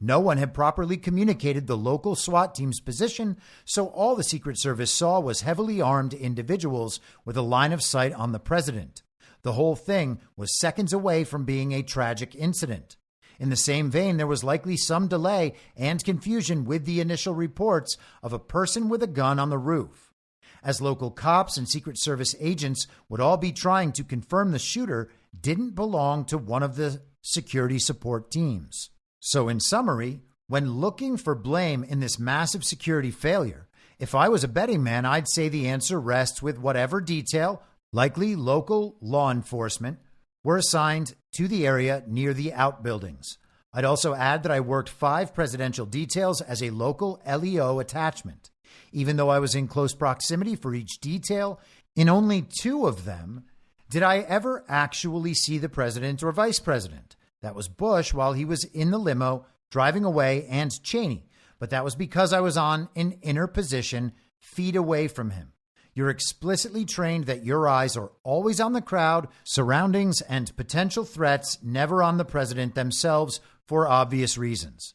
No one had properly communicated the local SWAT team's position, so all the Secret Service saw was heavily armed individuals with a line of sight on the president. The whole thing was seconds away from being a tragic incident. In the same vein, there was likely some delay and confusion with the initial reports of a person with a gun on the roof, as local cops and Secret Service agents would all be trying to confirm the shooter didn't belong to one of the security support teams. So in summary, when looking for blame in this massive security failure, if I was a betting man, I'd say the answer rests with whatever detail, likely local law enforcement, were assigned to the area near the outbuildings. I'd also add that I worked 5 presidential details as a local LEO attachment. Even though I was in close proximity for each detail, in only 2 of them did I ever actually see the president or vice president. That was Bush while he was in the limo driving away, and Cheney, but that was because I was on an inner position feet away from him. You're explicitly trained that your eyes are always on the crowd, surroundings, and potential threats, never on the president themselves for obvious reasons.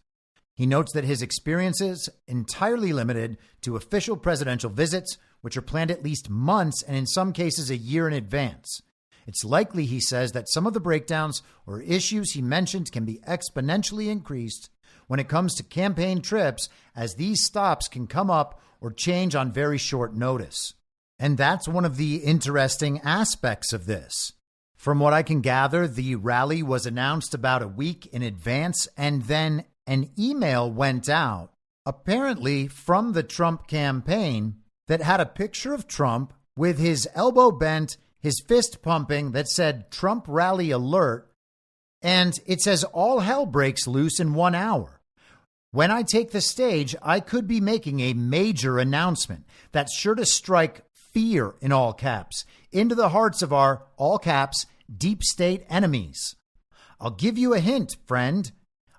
He notes that his experiences entirely limited to official presidential visits, which are planned at least months and in some cases a year in advance. It's likely, he says, that some of the breakdowns or issues he mentioned can be exponentially increased when it comes to campaign trips, as these stops can come up or change on very short notice. And that's one of the interesting aspects of this. From what I can gather, the rally was announced about a week in advance, and then an email went out, apparently from the Trump campaign, that had a picture of Trump with his elbow bent, his fist pumping, that said Trump rally alert. And it says all hell breaks loose in 1 hour. When I take the stage, I could be making a major announcement that's sure to strike fear, in all caps, into the hearts of our, all caps, deep state enemies. I'll give you a hint, friend.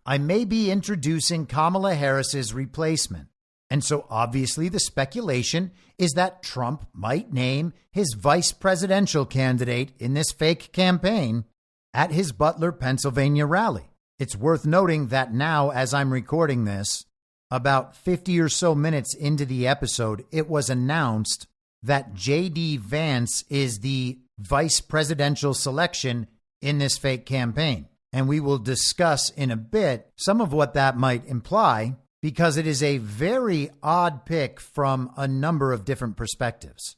I may be introducing Kamala Harris's replacement. And so obviously the speculation is that Trump might name his vice presidential candidate in this fake campaign at his Butler, Pennsylvania rally. It's worth noting that now, as I'm recording this, about 50 or so minutes into the episode, it was announced that J.D. Vance is the vice presidential selection in this fake campaign. And we will discuss in a bit some of what that might imply, because it is a very odd pick from a number of different perspectives.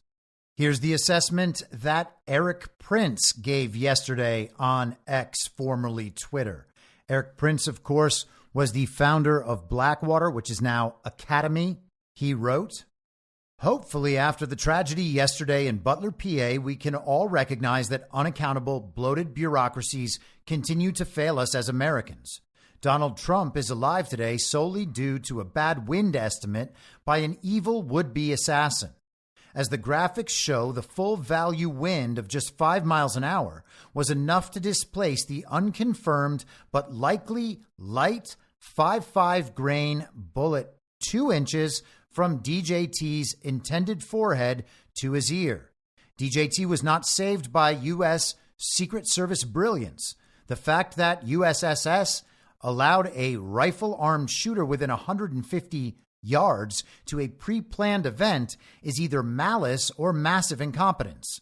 Here's the assessment that Eric Prince gave yesterday on X, formerly Twitter. Eric Prince, of course, was the founder of Blackwater, which is now Academy. He wrote, "Hopefully, after the tragedy yesterday in Butler, PA, we can all recognize that unaccountable, bloated bureaucracies continue to fail us as Americans. Donald Trump is alive today solely due to a bad wind estimate by an evil would-be assassin. As the graphics show, the full value wind of just 5 miles an hour was enough to displace the unconfirmed but likely light .55 grain bullet 2 inches from DJT's intended forehead to his ear. DJT was not saved by U.S. Secret Service brilliance. The fact that USSS allowed a rifle-armed shooter within 150 yards to a pre-planned event is either malice or massive incompetence.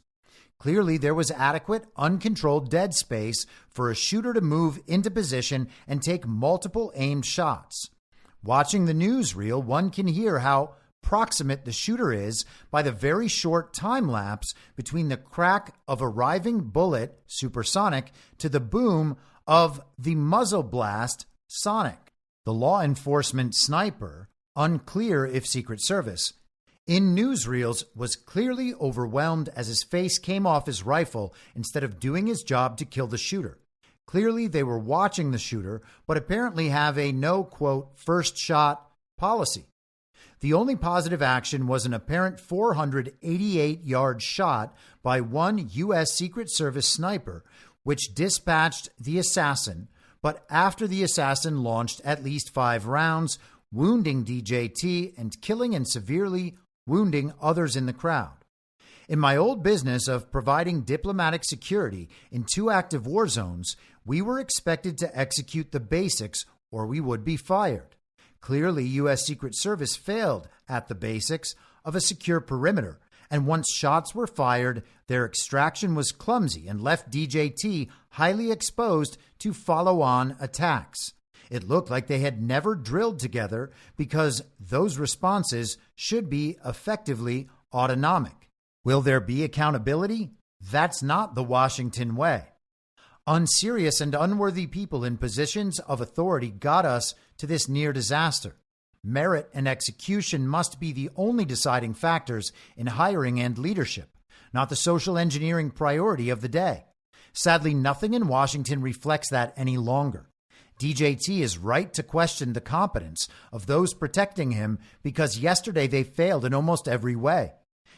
Clearly, there was adequate, uncontrolled dead space for a shooter to move into position and take multiple aimed shots. Watching the newsreel, one can hear how proximate the shooter is by the very short time lapse between the crack of a riving bullet, supersonic, to the boom of the muzzle blast, sonic. The law enforcement sniper, unclear if Secret Service, in newsreels was clearly overwhelmed as his face came off his rifle instead of doing his job to kill the shooter. Clearly, they were watching the shooter, but apparently have a no, quote, first shot policy. The only positive action was an apparent 488-yard shot by one U.S. Secret Service sniper, which dispatched the assassin, but after the assassin launched at least 5 rounds, wounding DJT and killing and severely wounding others in the crowd. In my old business of providing diplomatic security in 2 active war zones, we were expected to execute the basics or we would be fired. Clearly, U.S. Secret Service failed at the basics of a secure perimeter, and once shots were fired, their extraction was clumsy and left DJT highly exposed to follow-on attacks. It looked like they had never drilled together because those responses should be effectively autonomic. Will there be accountability? That's not the Washington way. Unserious and unworthy people in positions of authority got us to this near disaster. Merit and execution must be the only deciding factors in hiring and leadership, not the social engineering priority of the day. Sadly, nothing in Washington reflects that any longer. DJT is right to question the competence of those protecting him because yesterday they failed in almost every way.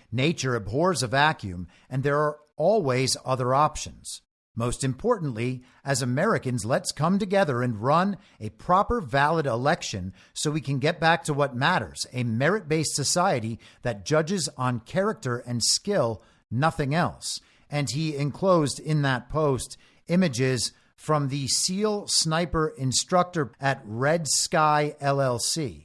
Nature abhors a vacuum, and there are always other options. Most importantly, as Americans, let's come together and run a proper, valid election so we can get back to what matters, a merit-based society that judges on character and skill, nothing else. And he enclosed in that post images from the SEAL sniper instructor at Red Sky LLC.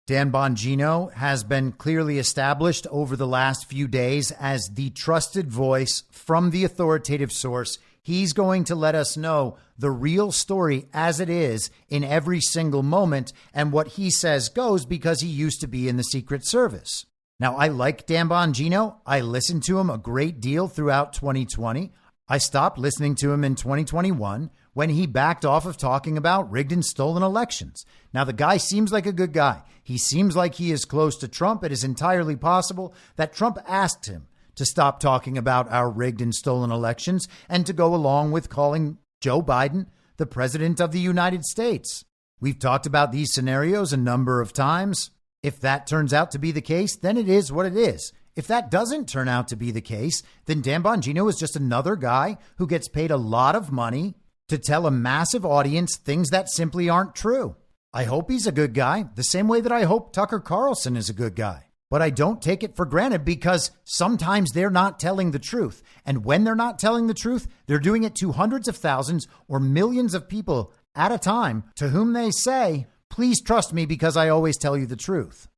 Dan Bongino has been clearly established over the last few days as the trusted voice from the authoritative source. He's going to let us know the real story as it is in every single moment, and what he says goes because he used to be in the Secret Service. Now, I like Dan Bongino. I listened to him a great deal throughout 2020. I stopped listening to him in 2021 when he backed off of talking about rigged and stolen elections. Now, the guy seems like a good guy. He seems like he is close to Trump. It is entirely possible that Trump asked him to stop talking about our rigged and stolen elections and to go along with calling Joe Biden the president of the United States. We've talked about these scenarios a number of times. If that turns out to be the case, then it is what it is. If that doesn't turn out to be the case, then Dan Bongino is just another guy who gets paid a lot of money to tell a massive audience things that simply aren't true. I hope he's a good guy, the same way that I hope Tucker Carlson is a good guy. But I don't take it for granted because sometimes they're not telling the truth. And when they're not telling the truth, they're doing it to hundreds of thousands or millions of people at a time to whom they say, please trust me because I always tell you the truth.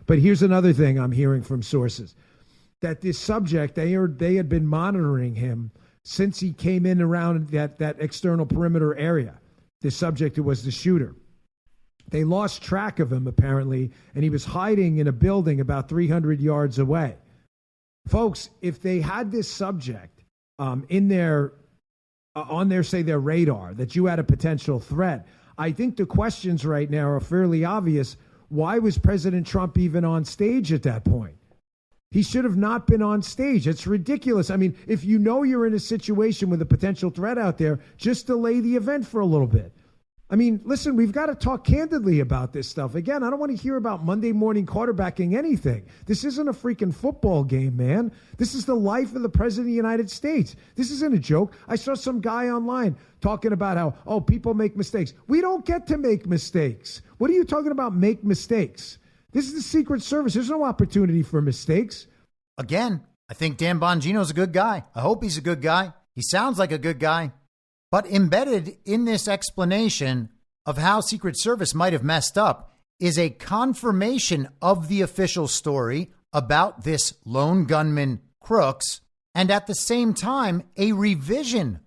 But here's another thing I'm hearing from sources, that this subject, they had been monitoring him since he came in around that external perimeter area. The subject who was the shooter. They lost track of him, apparently, and he was hiding in a building about 300 yards away. Folks, if they had this subject in their on their, say, their radar, that you had a potential threat, I think the questions right now are fairly obvious. Why was President Trump even on stage at that point? He should have not been on stage. It's ridiculous. I mean, if you know you're in a situation with a potential threat out there, just delay the event for a little bit. I mean, listen, we've got to talk candidly about this stuff. Again, I don't want to hear about Monday morning quarterbacking anything. This isn't a freaking football game, man. This is the life of the President of the United States. This isn't a joke. I saw some guy online talking about how, oh, people make mistakes. We don't get to make mistakes. What are you talking about, make mistakes? This is the Secret Service. There's no opportunity for mistakes. Again, I think Dan Bongino's a good guy. I hope he's a good guy. He sounds like a good guy. But embedded in this explanation of how Secret Service might have messed up is a confirmation of the official story about this lone gunman Crooks, and at the same time, a revision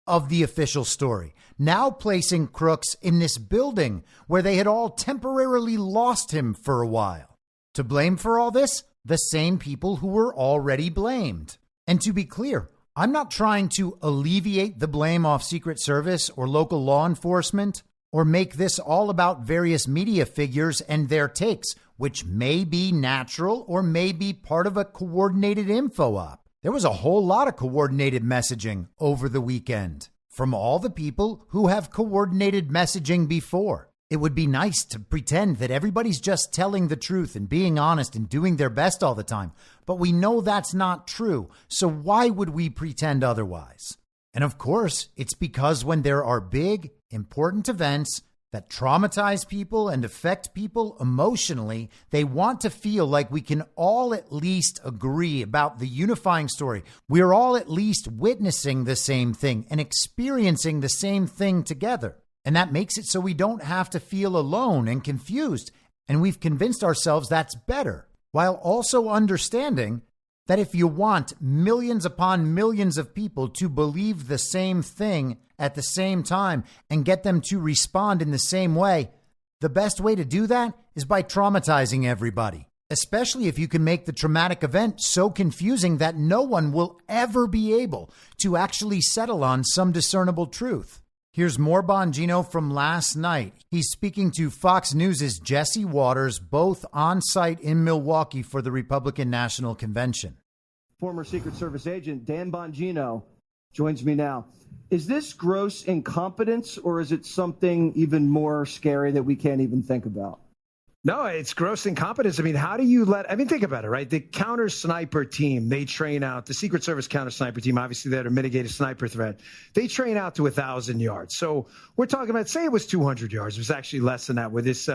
of the official story, now placing Crooks in this building where they had all temporarily lost him for a while. To blame for all this? The same people who were already blamed. And to be clear, I'm not trying to alleviate the blame off Secret Service or local law enforcement or make this all about various media figures and their takes, which may be natural or may be part of a coordinated info op. There was a whole lot of coordinated messaging over the weekend from all the people who have coordinated messaging before. It would be nice to pretend that everybody's just telling the truth and being honest and doing their best all the time. But we know that's not true. So why would we pretend otherwise? And of course, it's because when there are big, important events that traumatize people and affect people emotionally, they want to feel like we can all at least agree about the unifying story. We're all at least witnessing the same thing and experiencing the same thing together. And that makes it so we don't have to feel alone and confused. And we've convinced ourselves that's better, while also understanding that if you want millions upon millions of people to believe the same thing at the same time and get them to respond in the same way, the best way to do that is by traumatizing everybody, especially if you can make the traumatic event so confusing that no one will ever be able to actually settle on some discernible truth. Here's more Bongino from last night. He's speaking to Fox News' Jesse Waters, both on site in Milwaukee for the Republican National Convention. Former Secret Service agent Dan Bongino joins me now. Is this gross incompetence, or is it something even more scary that we can't even think about? No, it's gross incompetence. I mean, how do you think about it, right? The counter sniper team, they train out, the Secret Service counter sniper team, obviously there to mitigate a sniper threat. They train out to 1,000 yards. So we're talking about, say it was 200 yards. It was actually less than that where this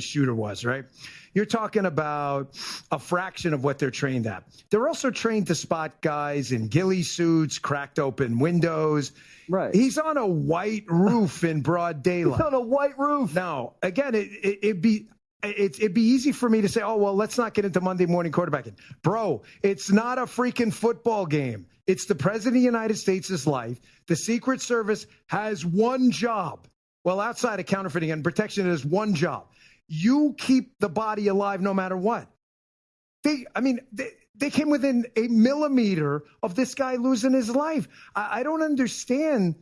shooter was, right? You're talking about a fraction of what they're trained at. They're also trained to spot guys in ghillie suits, cracked open windows. Right. He's on a white roof in broad daylight. He's on a white roof. Now, again, it'd be easy for me to say, oh, well, let's not get into Monday morning quarterbacking. Bro, it's not a freaking football game. It's the President of the United States' life. The Secret Service has one job. Well, outside of counterfeiting and protection, it is one job. You keep the body alive no matter what. They came within a millimeter of this guy losing his life. I don't understand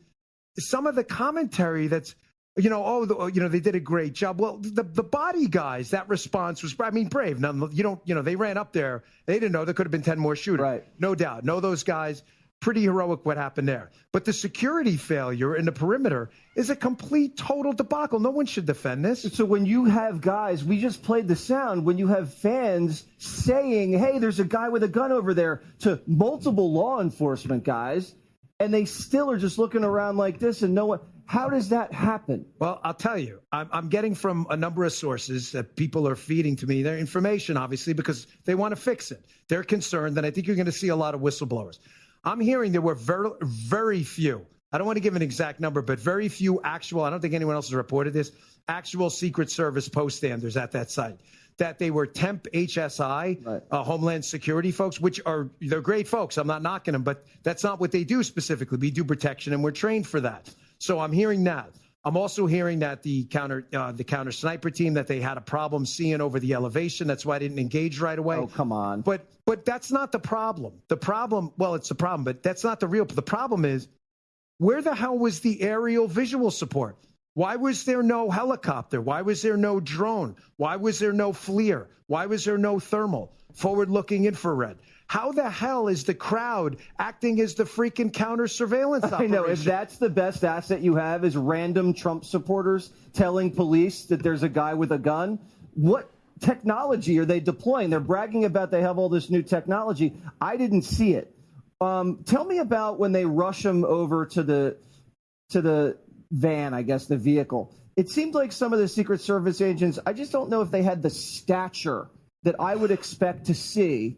some of the commentary that's, they did a great job. Well, the body guys, that response was, brave. They ran up there. They didn't know there could have been 10 more shooters. Right. No doubt. Know those guys. Pretty heroic what happened there. But the security failure in the perimeter is a complete, total debacle. No one should defend this. So when you have guys, we just played the sound, when you have fans saying, hey, there's a guy with a gun over there to multiple law enforcement guys, and they still are just looking around like this and no one. How does that happen? Well, I'll tell you, I'm getting from a number of sources that people are feeding to me their information, obviously, because they want to fix it. They're concerned, and I think you're going to see a lot of whistleblowers. I'm hearing there were very, very few. I don't want to give an exact number, but very few actual, I don't think anyone else has reported this, actual Secret Service poststanders at that site. That they were temp HSI, right. Homeland Security folks, they're great folks. I'm not knocking them, but that's not what they do specifically. We do protection, and we're trained for that. So I'm hearing that. I'm also hearing that the counter sniper team, that they had a problem seeing over the elevation. That's why I didn't engage right away. Oh, come on. But that's not the problem. The problem, well, it's a problem, but that's not the real. The problem is, where the hell was the aerial visual support? Why was there no helicopter? Why was there no drone? Why was there no FLIR? Why was there no thermal, forward-looking infrared? How the hell is the crowd acting as the freaking counter surveillance operation? I know, if that's the best asset you have is random Trump supporters telling police that there's a guy with a gun, what technology are they deploying? They're bragging about they have all this new technology. I didn't see it. Tell me about when they rush him over to the van, I guess, the vehicle. It seemed like some of the Secret Service agents, I just don't know if they had the stature that I would expect to see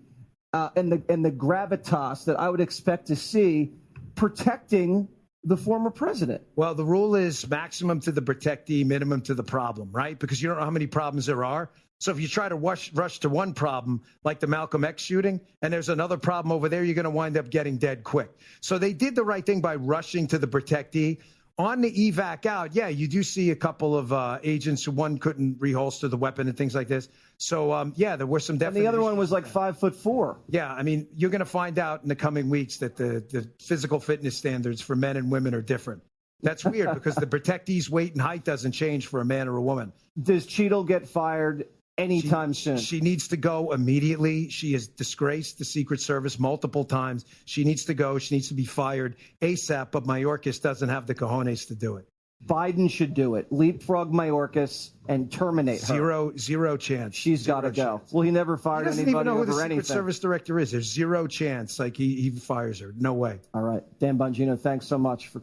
and the gravitas that I would expect to see protecting the former president. Well, the rule is maximum to the protectee, minimum to the problem, right? Because you don't know how many problems there are. So if you try to rush to one problem, like the Malcolm X shooting, and there's another problem over there, you're going to wind up getting dead quick. So they did the right thing by rushing to the protectee. On the evac out, yeah, you do see a couple of agents who one couldn't reholster the weapon and things like this. So, yeah, there were some definite. And the other one was like 5'4". Yeah, I mean, you're going to find out in the coming weeks that the physical fitness standards for men and women are different. That's weird because the protectee's weight and height doesn't change for a man or a woman. Does Cheadle get fired anytime soon? She needs to go immediately. She has disgraced the Secret Service multiple times. She needs to go. She needs to be fired ASAP, but Mayorkas doesn't have the cojones to do it. Biden should do it. Leapfrog Mayorkas and terminate her. Zero chance. She's got to go. Well, he never fired anybody over anything. He doesn't even know who the Secret Service director is. There's zero chance. Like, he fires her. No way. All right. Dan Bongino, thanks so much for.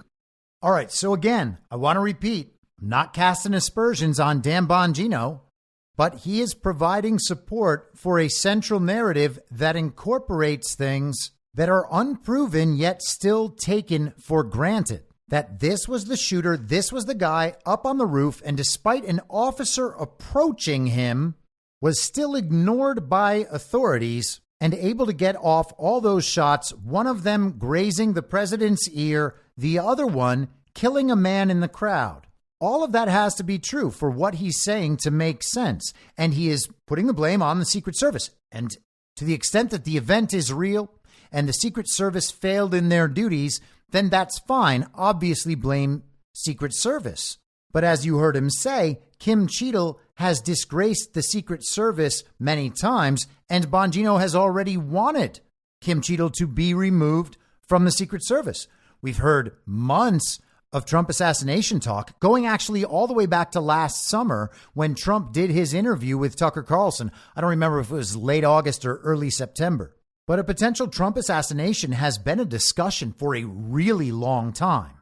All right. So again, I want to repeat, I'm not casting aspersions on Dan Bongino, but he is providing support for a central narrative that incorporates things that are unproven yet still taken for granted. That this was the shooter, this was the guy up on the roof, and despite an officer approaching him, was still ignored by authorities and able to get off all those shots, one of them grazing the president's ear, the other one killing a man in the crowd. All of that has to be true for what he's saying to make sense. And he is putting the blame on the Secret Service. And to the extent that the event is real and the Secret Service failed in their duties, then that's fine. Obviously blame Secret Service. But as you heard him say, Kim Cheadle has disgraced the Secret Service many times, and Bongino has already wanted Kim Cheadle to be removed from the Secret Service. We've heard months of Trump assassination talk, going actually all the way back to last summer when Trump did his interview with Tucker Carlson. I don't remember if it was late August or early September. But a potential Trump assassination has been a discussion for a really long time.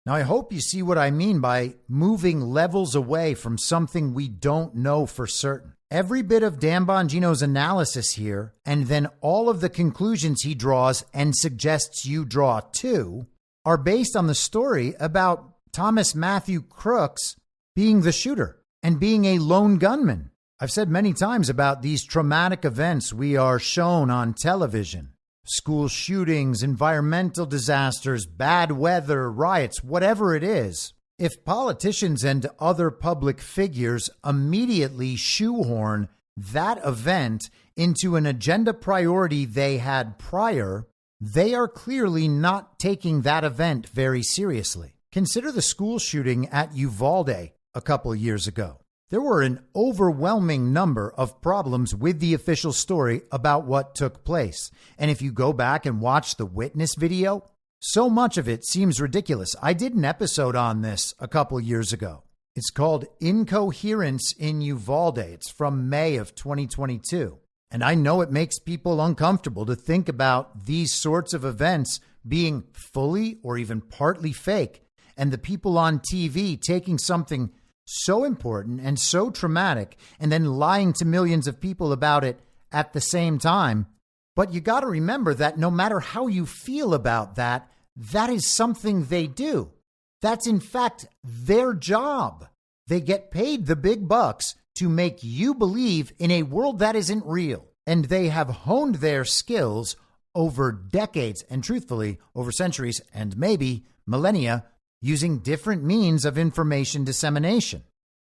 Now, I hope you see what I mean by moving levels away from something we don't know for certain. Every bit of Dan Bongino's analysis here, and then all of the conclusions he draws and suggests you draw too, are based on the story about Thomas Matthew Crooks being the shooter and being a lone gunman. I've said many times about these traumatic events we are shown on television. School shootings, environmental disasters, bad weather, riots, whatever it is. If politicians and other public figures immediately shoehorn that event into an agenda priority they had prior, they are clearly not taking that event very seriously. Consider the school shooting at Uvalde a couple of years ago. There were an overwhelming number of problems with the official story about what took place. And if you go back and watch the witness video, so much of it seems ridiculous. I did an episode on this a couple years ago. It's called Incoherence in Uvalde. It's from May of 2022. And I know it makes people uncomfortable to think about these sorts of events being fully or even partly fake, and the people on TV taking something so important and so traumatic and then lying to millions of people about it at the same time. But you got to remember that no matter how you feel about that, that is something they do. That's in fact their job. They get paid the big bucks to make you believe in a world that isn't real. And they have honed their skills over decades and truthfully over centuries and maybe millennia using different means of information dissemination.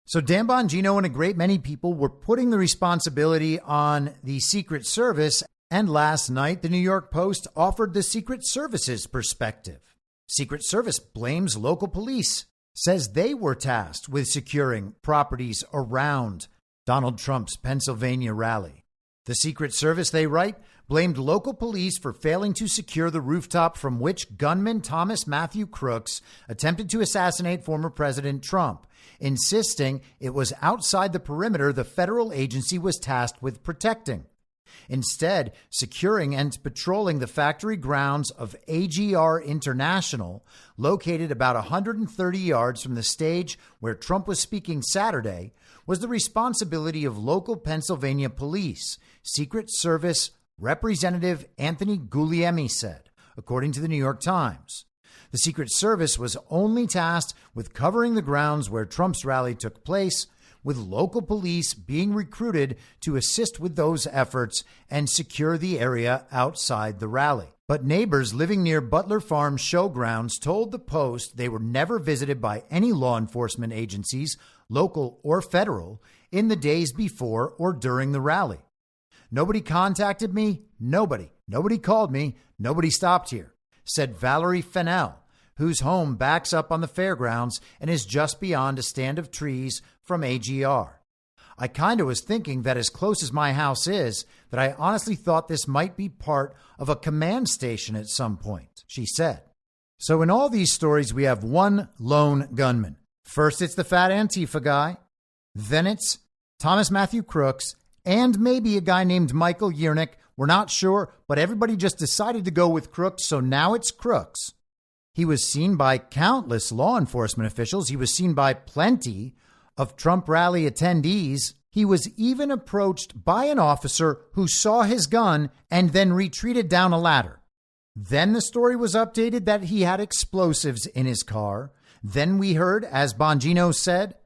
So Dan Bongino and a great many people were putting the responsibility on the Secret Service. And last night, the New York Post offered the Secret Service's perspective. Secret Service blames local police says they were tasked with securing properties around Donald Trump's Pennsylvania rally. The Secret Service, they write, blamed local police for failing to secure the rooftop from which gunman Thomas Matthew Crooks attempted to assassinate former President Trump, insisting it was outside the perimeter the federal agency was tasked with protecting. Instead, securing and patrolling the factory grounds of AGR International, located about 130 yards from the stage where Trump was speaking Saturday, was the responsibility of local Pennsylvania police, Secret Service Representative Anthony Guglielmi said, according to the New York Times. The Secret Service was only tasked with covering the grounds where Trump's rally took place, with local police being recruited to assist with those efforts and secure the area outside the rally. But neighbors living near Butler Farm showgrounds told the Post they were never visited by any law enforcement agencies, local or federal, in the days before or during the rally. Nobody contacted me. Nobody called me. Nobody stopped here, said Valerie Fennell, whose home backs up on the fairgrounds and is just beyond a stand of trees from AGR. I kind of was thinking that as close as my house is, that I honestly thought this might be part of a command station at some point, she said. So in all these stories, we have one lone gunman. First, it's the fat Antifa guy. Then it's Thomas Matthew Crooks and maybe a guy named Michael Yernick. We're not sure, but everybody just decided to go with Crooks, so now it's Crooks. He was seen by countless law enforcement officials. He was seen by plenty of Trump rally attendees. He was even approached by an officer who saw his gun and then retreated down a ladder. Then the story was updated that he had explosives in his car. Then we heard, as Bongino said,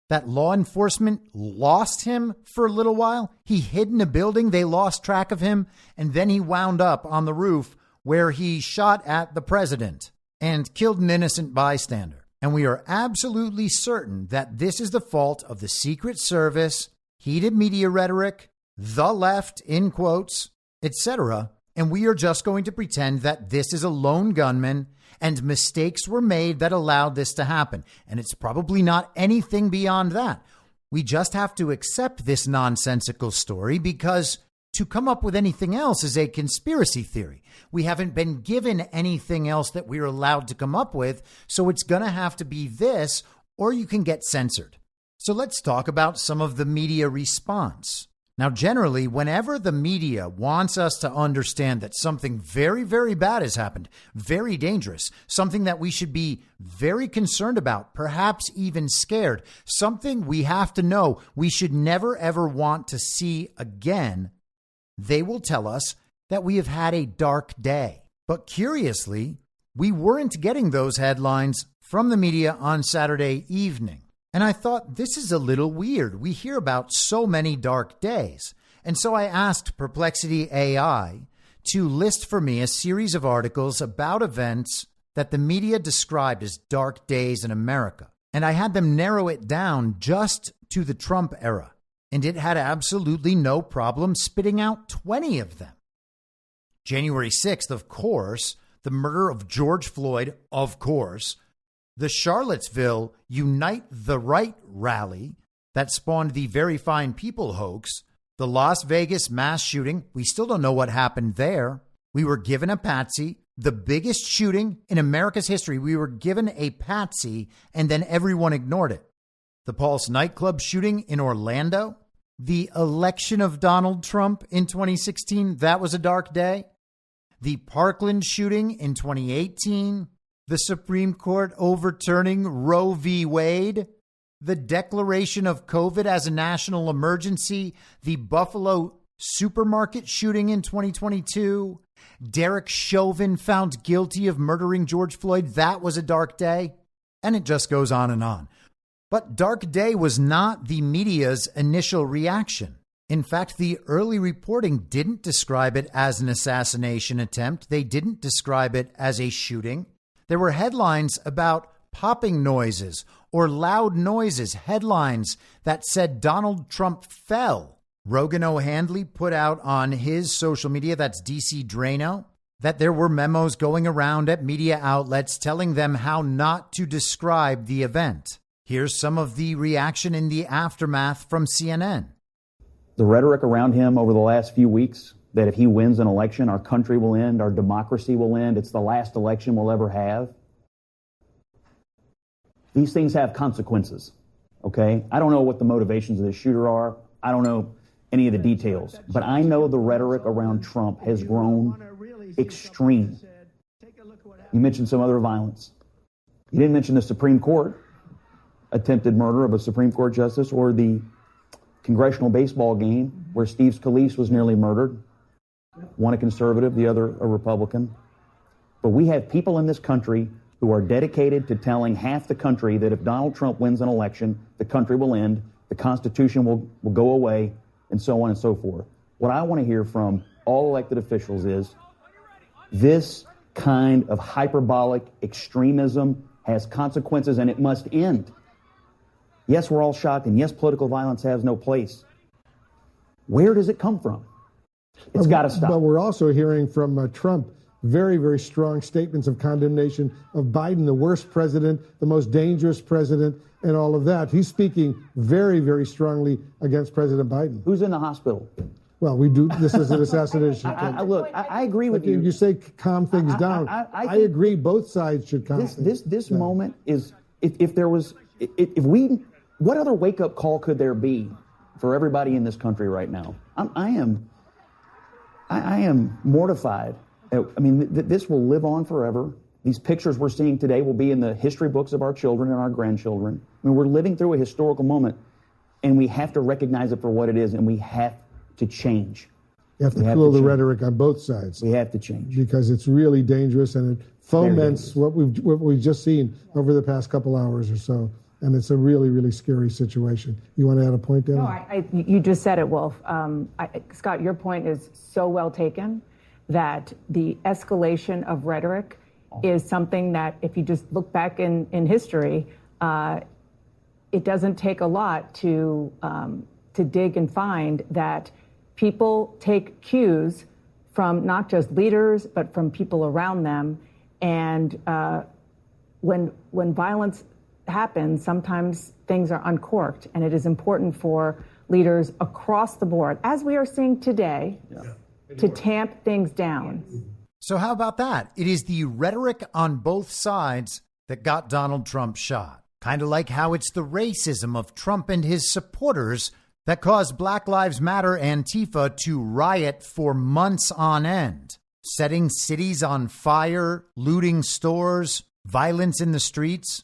that law enforcement lost him for a little while. He hid in a building. They lost track of him. And then he wound up on the roof where he shot at the president and killed an innocent bystander. And we are absolutely certain that this is the fault of the Secret Service, heated media rhetoric, the left, in quotes, etc. And we are just going to pretend that this is a lone gunman and mistakes were made that allowed this to happen. And it's probably not anything beyond that. We just have to accept this nonsensical story because to come up with anything else is a conspiracy theory. We haven't been given anything else that we're allowed to come up with, so it's going to have to be this, or you can get censored. So let's talk about some of the media response. Now, generally, whenever the media wants us to understand that something very, very bad has happened, very dangerous, something that we should be very concerned about, perhaps even scared, something we have to know we should never, ever want to see again, they will tell us that we have had a dark day. But curiously, we weren't getting those headlines from the media on Saturday evening. And I thought, this is a little weird. We hear about so many dark days. And so I asked Perplexity AI to list for me a series of articles about events that the media described as dark days in America. And I had them narrow it down just to the Trump era. And it had absolutely no problem spitting out 20 of them. January 6th, of course, the murder of George Floyd, of course, the Charlottesville Unite the Right rally that spawned the Very Fine People hoax, the Las Vegas mass shooting, we still don't know what happened there. We were given a patsy, the biggest shooting in America's history. We were given a patsy and then everyone ignored it. The Pulse nightclub shooting in Orlando, the election of Donald Trump in 2016, that was a dark day. The Parkland shooting in 2018, the Supreme Court overturning Roe v. Wade, the declaration of COVID as a national emergency, the Buffalo supermarket shooting in 2022, Derek Chauvin found guilty of murdering George Floyd. That was a dark day. And it just goes on and on. But dark day was not the media's initial reaction. In fact, the early reporting didn't describe it as an assassination attempt. They didn't describe it as a shooting. There were headlines about popping noises or loud noises, headlines that said Donald Trump fell. Rogan O'Handley put out on his social media, that's DC Drano, that there were memos going around at media outlets telling them how not to describe the event. Here's some of the reaction in the aftermath from CNN. The rhetoric around him over the last few weeks, that if he wins an election, our country will end, our democracy will end, it's the last election we'll ever have. These things have consequences, okay? I don't know what the motivations of the shooter are. I don't know any of the details, but I know the rhetoric around Trump has grown extreme. You mentioned some other violence. You didn't mention the Supreme Court, attempted murder of a Supreme Court justice, or the congressional baseball game where Steve Scalise was nearly murdered. One a conservative, the other a Republican. But we have people in this country who are dedicated to telling half the country that if Donald Trump wins an election, the country will end, the Constitution will go away, and so on and so forth. What I want to hear from all elected officials is this kind of hyperbolic extremism has consequences and it must end. Yes, we're all shocked, and yes, political violence has no place. Where does it come from? It's got to stop. But we're also hearing from Trump very, very strong statements of condemnation of Biden, the worst president, the most dangerous president, and all of that. He's speaking very, very strongly against President Biden. Who's in the hospital? Well, we do. This is an assassination. I agree with you. You say calm things down. I agree. Both sides should calm things down. This moment is, if there was, if we, what other wake-up call could there be for everybody in this country right now? I am mortified. I mean, this will live on forever. These pictures we're seeing today will be in the history books of our children and our grandchildren. I mean, we're living through a historical moment, and we have to recognize it for what it is, and we have to change. You have to cool the rhetoric on both sides. We have to change. Because it's really dangerous, and it foments what we've just seen over the past couple hours or so. And it's a really, really scary situation. You want to add a point there? No, you just said it, Wolf. Scott, your point is so well taken that the escalation of rhetoric is something that, if you just look back in history, it doesn't take a lot to dig and find that people take cues from not just leaders, but from people around them. And when violence happens, sometimes things are uncorked, and it is important for leaders across the board, as we are seeing today, to tamp things down. So how about that? It is the rhetoric on both sides that got Donald Trump shot. Kind of like how it's the racism of Trump and his supporters that caused Black Lives Matter Antifa to riot for months on end, setting cities on fire, looting stores, violence in the streets.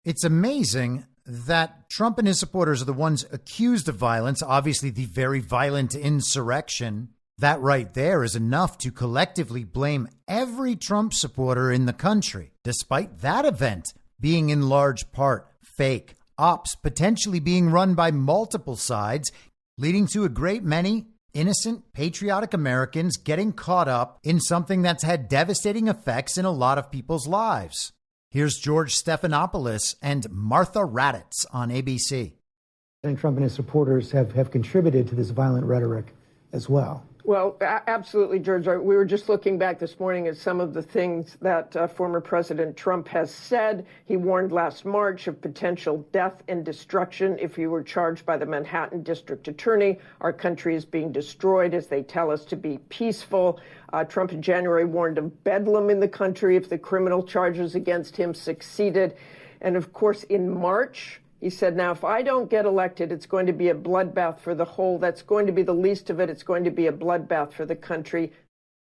It's amazing that Trump and his supporters are the ones accused of violence, obviously the very violent insurrection. That right there is enough to collectively blame every Trump supporter in the country, despite that event being in large part fake, ops potentially being run by multiple sides, leading to a great many innocent, patriotic Americans getting caught up in something that's had devastating effects in a lot of people's lives. Here's George Stephanopoulos and Martha Raddatz on ABC. I think Trump and his supporters have contributed to this violent rhetoric as well. Well, absolutely, George. We were just looking back this morning at some of the things that former President Trump has said. He warned last March of potential death and destruction if he were charged by the Manhattan District Attorney. Our country is being destroyed as they tell us to be peaceful. Trump in January warned of bedlam in the country if the criminal charges against him succeeded. And of course, in March, he said, now, if I don't get elected, it's going to be a bloodbath for the whole. That's going to be the least of it. It's going to be a bloodbath for the country.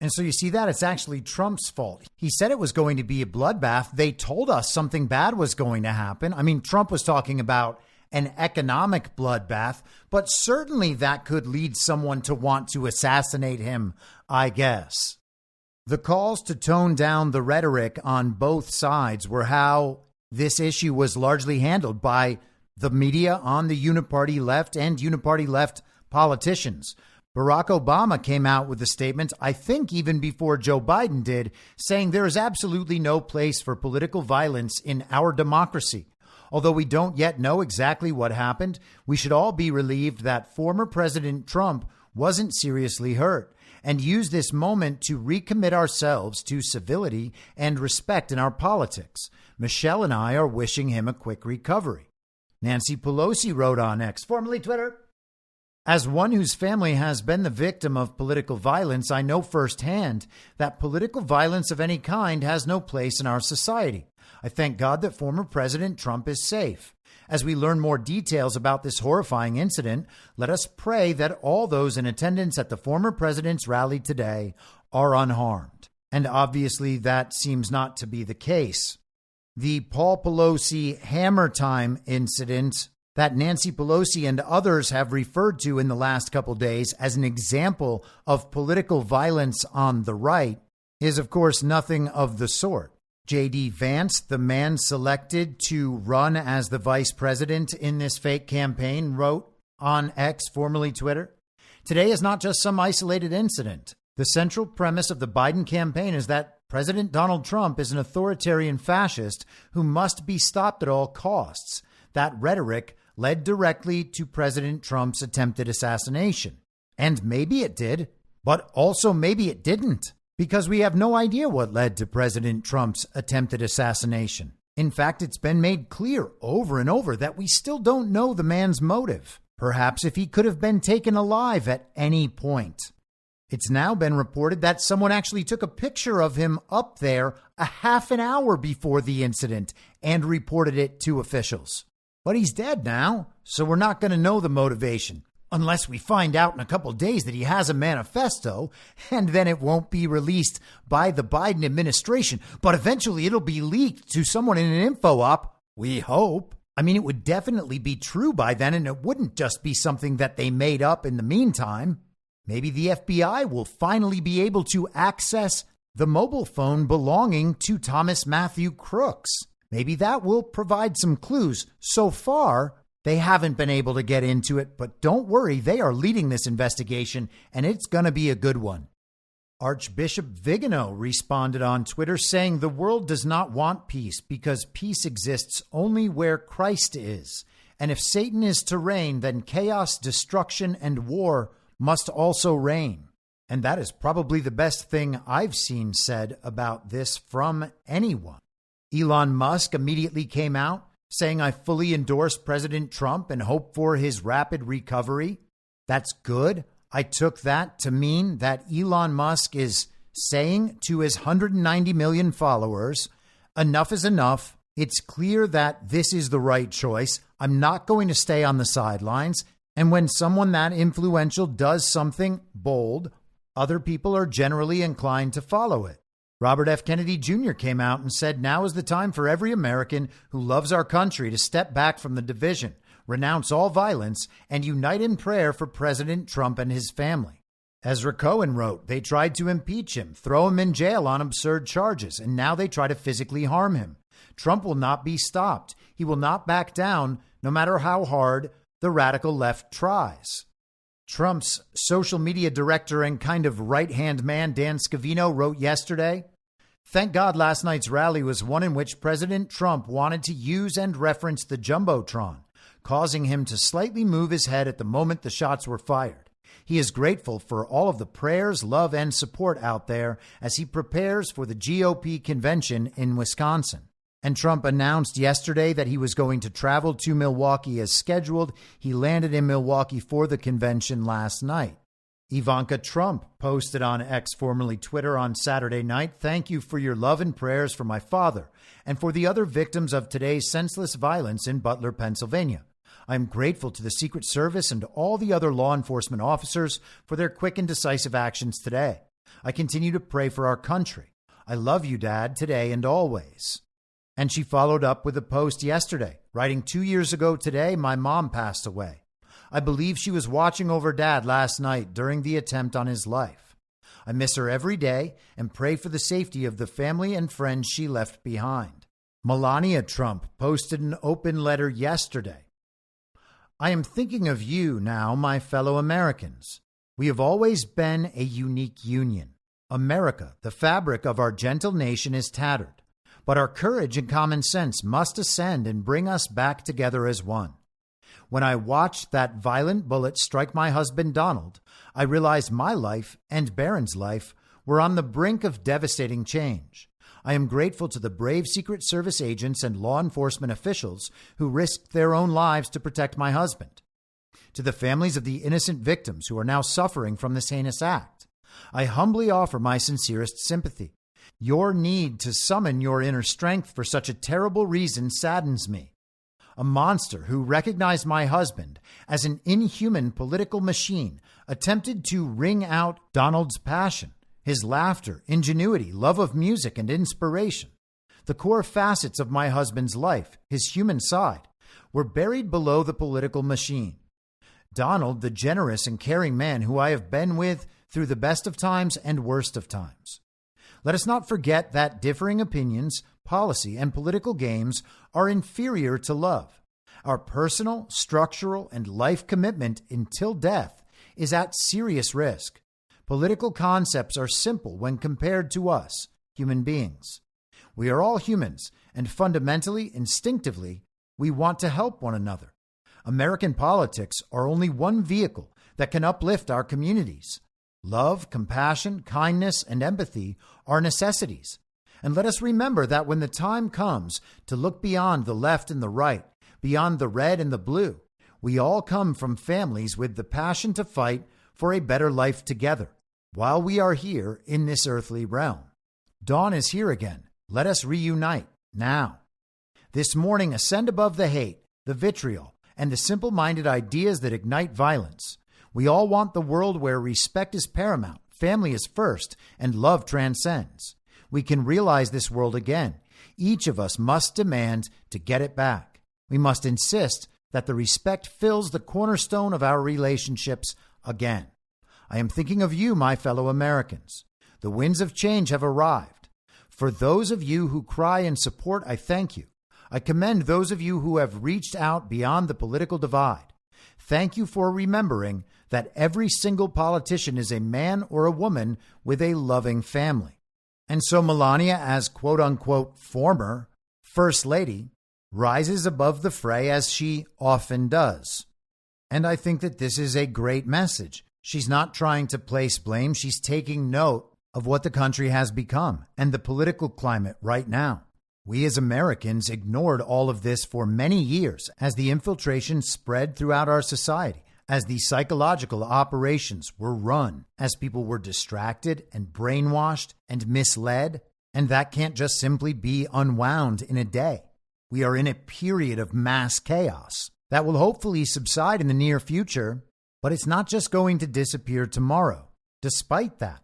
And so you see that it's actually Trump's fault. He said it was going to be a bloodbath. They told us something bad was going to happen. I mean, Trump was talking about an economic bloodbath, but certainly that could lead someone to want to assassinate him, I guess. The calls to tone down the rhetoric on both sides were how this issue was largely handled by the media on the uniparty left and uniparty left politicians. Barack Obama came out with a statement, I think even before Joe Biden did, saying there is absolutely no place for political violence in our democracy. Although we don't yet know exactly what happened, we should all be relieved that former President Trump wasn't seriously hurt. and use this moment to recommit ourselves to civility and respect in our politics. Michelle and I are wishing him a quick recovery. Nancy Pelosi wrote on X, formerly Twitter, as one whose family has been the victim of political violence, I know firsthand that political violence of any kind has no place in our society. I thank God that former President Trump is safe. As we learn more details about this horrifying incident, let us pray that all those in attendance at the former president's rally today are unharmed. And obviously that seems not to be the case. The Paul Pelosi hammer time incident that Nancy Pelosi and others have referred to in the last couple days as an example of political violence on the right is, of course, nothing of the sort. J.D. Vance, the man selected to run as the vice president in this fake campaign, wrote on X, formerly Twitter, today is not just some isolated incident. The central premise of the Biden campaign is that President Donald Trump is an authoritarian fascist who must be stopped at all costs. That rhetoric led directly to President Trump's attempted assassination. And maybe it did, but also maybe it didn't, because we have no idea what led to President Trump's attempted assassination. In fact, it's been made clear over and over that we still don't know the man's motive, perhaps if he could have been taken alive at any point. It's now been reported that someone actually took a picture of him up there a half an hour before the incident and reported it to officials. But he's dead now, so we're not going to know the motivation unless we find out in a couple days that he has a manifesto, and then it won't be released by the Biden administration. But eventually it'll be leaked to someone in an info op, we hope. I mean, it would definitely be true by then, and it wouldn't just be something that they made up in the meantime. Maybe the FBI will finally be able to access the mobile phone belonging to Thomas Matthew Crooks. Maybe that will provide some clues. So far, they haven't been able to get into it, but don't worry, they are leading this investigation, and it's going to be a good one. Archbishop Vigano responded on Twitter saying the world does not want peace because peace exists only where Christ is. And if Satan is to reign, then chaos, destruction, and war must also reign. And that is probably the best thing I've seen said about this from anyone. Elon Musk immediately came out saying, I fully endorse President Trump and hope for his rapid recovery. That's good. I took that to mean that Elon Musk is saying to his 190 million followers, enough is enough. It's clear that this is the right choice. I'm not going to stay on the sidelines. And when someone that influential does something bold, other people are generally inclined to follow it. Robert F. Kennedy Jr. came out and said, now is the time for every American who loves our country to step back from the division, renounce all violence, and unite in prayer for President Trump and his family. Ezra Cohen wrote, they tried to impeach him, throw him in jail on absurd charges, and now they try to physically harm him. Trump will not be stopped. He will not back down, no matter how hard the radical left tries. Trump's social media director and kind of right-hand man, Dan Scavino, wrote yesterday, thank God last night's rally was one in which President Trump wanted to use and reference the Jumbotron, causing him to slightly move his head at the moment the shots were fired. He is grateful for all of the prayers, love, and support out there as he prepares for the GOP convention in Wisconsin. And Trump announced yesterday that he was going to travel to Milwaukee as scheduled. He landed in Milwaukee for the convention last night. Ivanka Trump posted on X, formerly Twitter, on Saturday night, thank you for your love and prayers for my father and for the other victims of today's senseless violence in Butler, Pennsylvania. I am grateful to the Secret Service and all the other law enforcement officers for their quick and decisive actions today. I continue to pray for our country. I love you, Dad, today and always. And she followed up with a post yesterday, writing, 2 years ago today, my mom passed away. I believe she was watching over Dad last night during the attempt on his life. I miss her every day and pray for the safety of the family and friends she left behind. Melania Trump posted an open letter yesterday. I am thinking of you now, my fellow Americans. We have always been a unique union. America, the fabric of our gentle nation, is tattered. But our courage and common sense must ascend and bring us back together as one. When I watched that violent bullet strike my husband, Donald, I realized my life and Barron's life were on the brink of devastating change. I am grateful to the brave Secret Service agents and law enforcement officials who risked their own lives to protect my husband. To the families of the innocent victims who are now suffering from this heinous act, I humbly offer my sincerest sympathy. Your need to summon your inner strength for such a terrible reason saddens me. A monster who recognized my husband as an inhuman political machine attempted to wring out Donald's passion, his laughter, ingenuity, love of music, and inspiration. The core facets of my husband's life, his human side, were buried below the political machine. Donald, the generous and caring man who I have been with through the best of times and worst of times. Let us not forget that differing opinions, policy, and political games are inferior to love. Our personal, structural, and life commitment until death is at serious risk. Political concepts are simple when compared to us, human beings. We are all humans, and fundamentally, instinctively, we want to help one another. American politics are only one vehicle that can uplift our communities. Love, compassion, kindness, and empathy are necessities. And let us remember that when the time comes to look beyond the left and the right, beyond the red and the blue, we all come from families with the passion to fight for a better life together while we are here in this earthly realm. Dawn is here again. Let us reunite now. This morning, ascend above the hate, the vitriol, and the simple-minded ideas that ignite violence. We all want the world where respect is paramount, family is first, and love transcends. We can realize this world again. Each of us must demand to get it back. We must insist that the respect fills the cornerstone of our relationships again. I am thinking of you, my fellow Americans. The winds of change have arrived. For those of you who cry in support, I thank you. I commend those of you who have reached out beyond the political divide. Thank you for remembering that every single politician is a man or a woman with a loving family. And so Melania, as quote-unquote former First Lady, rises above the fray as she often does. And I think that this is a great message. She's not trying to place blame. She's taking note of what the country has become and the political climate right now. We as Americans ignored all of this for many years as the infiltration spread throughout our society, as the psychological operations were run, as people were distracted and brainwashed and misled, and that can't just simply be unwound in a day. We are in a period of mass chaos that will hopefully subside in the near future, but it's not just going to disappear tomorrow. Despite that,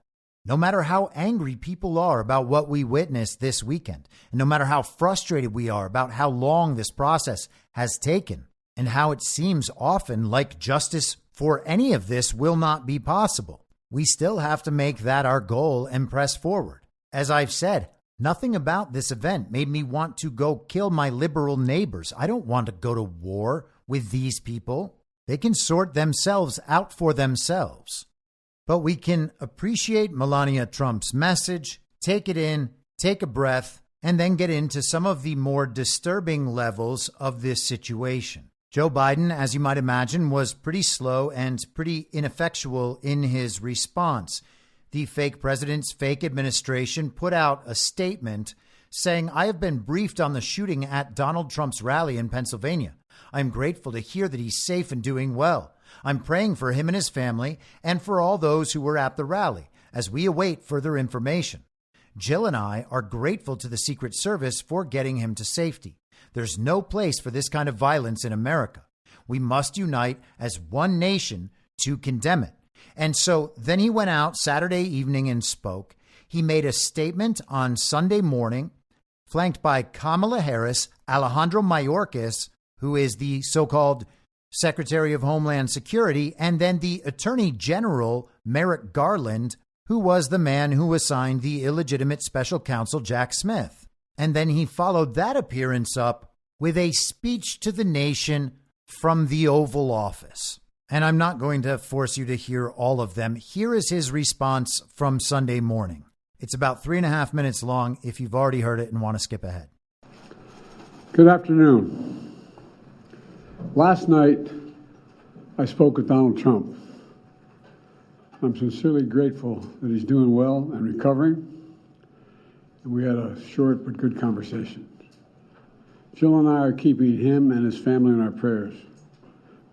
no matter how angry people are about what we witnessed this weekend, and no matter how frustrated we are about how long this process has taken, and how it seems often like justice for any of this will not be possible, we still have to make that our goal and press forward. As I've said, nothing about this event made me want to go kill my liberal neighbors. I don't want to go to war with these people. They can sort themselves out for themselves. But we can appreciate Melania Trump's message, take it in, take a breath, and then get into some of the more disturbing levels of this situation. Joe Biden, as you might imagine, was pretty slow and pretty ineffectual in his response. The fake president's fake administration put out a statement saying, "I have been briefed on the shooting at Donald Trump's rally in Pennsylvania. I'm grateful to hear that he's safe and doing well. I'm praying for him and his family and for all those who were at the rally as we await further information. Jill and I are grateful to the Secret Service for getting him to safety. There's no place for this kind of violence in America. We must unite as one nation to condemn it." And so then he went out Saturday evening and spoke. He made a statement on Sunday morning, flanked by Kamala Harris, Alejandro Mayorkas, who is the so-called Secretary of Homeland Security, and then the Attorney General, Merrick Garland, who was the man who assigned the illegitimate special counsel, Jack Smith. And then he followed that appearance up with a speech to the nation from the Oval Office. And I'm not going to force you to hear all of them. Here is his response from Sunday morning. It's about 3.5 minutes long if you've already heard it and want to skip ahead. Good afternoon. Last night, I spoke with Donald Trump. I'm sincerely grateful that he's doing well and recovering, and we had a short but good conversation. Jill and I are keeping him and his family in our prayers.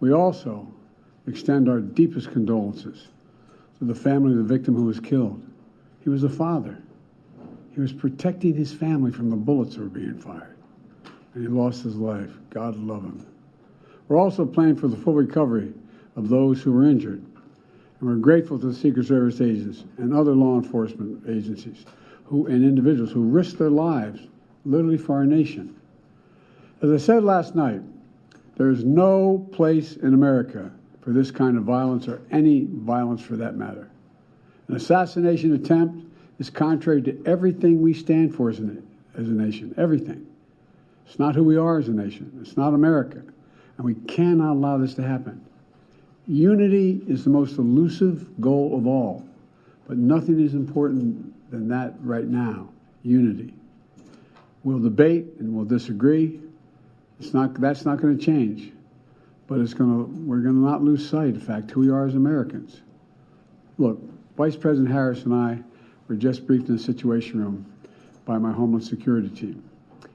We also extend our deepest condolences to the family of the victim who was killed. He was a father. He was protecting his family from the bullets that were being fired, and he lost his life. God love him. We're also praying for the full recovery of those who were injured, and we're grateful to the Secret Service agents and other law enforcement agencies and individuals who risked their lives literally for our nation. As I said last night, there is no place in America for this kind of violence, or any violence for that matter. An assassination attempt is contrary to everything we stand for as a nation, everything. It's not who we are as a nation. It's not America. And we cannot allow this to happen. Unity is the most elusive goal of all, but nothing is important than that right now, unity. We'll debate and we'll disagree. That's not going to change, but we're going to not lose sight of the fact who we are as Americans. Look, Vice President Harris and I were just briefed in the Situation Room by my Homeland Security team,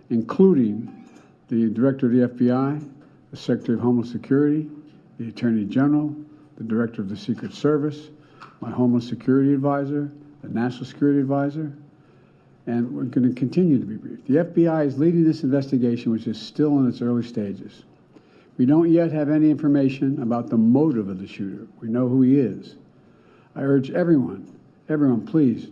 including the Director of the FBI, the Secretary of Homeland Security, the Attorney General, the Director of the Secret Service, my Homeland Security Advisor, the National Security Advisor, and we're going to continue to be briefed. The FBI is leading this investigation, which is still in its early stages. We don't yet have any information about the motive of the shooter. We know who he is. I urge everyone, please,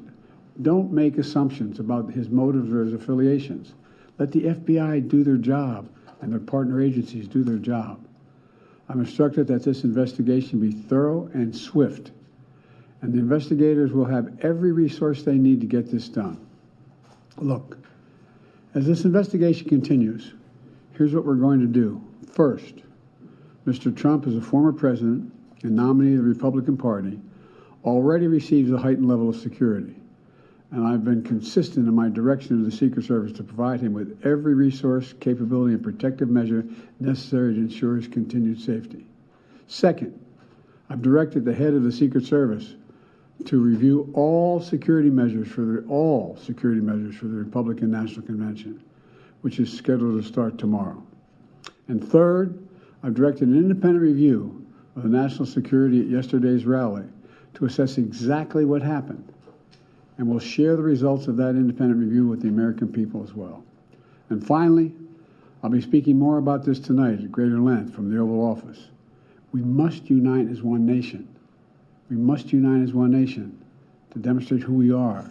don't make assumptions about his motives or his affiliations. Let the FBI do their job and their partner agencies do their job. I'm instructed that this investigation be thorough and swift, and the investigators will have every resource they need to get this done. Look, as this investigation continues, here's what we're going to do. First, Mr. Trump, as a former president and nominee of the Republican Party, already receives a heightened level of security, and I've been consistent in my direction of the Secret Service to provide him with every resource, capability, and protective measure necessary to ensure his continued safety. Second, I've directed the head of the Secret Service to review all security measures for the Republican National Convention, which is scheduled to start tomorrow. And third, I've directed an independent review of the national security at yesterday's rally to assess exactly what happened, and we'll share the results of that independent review with the American people as well. And finally, I'll be speaking more about this tonight at greater length from the Oval Office. We must unite as one nation. We must unite as one nation to demonstrate who we are.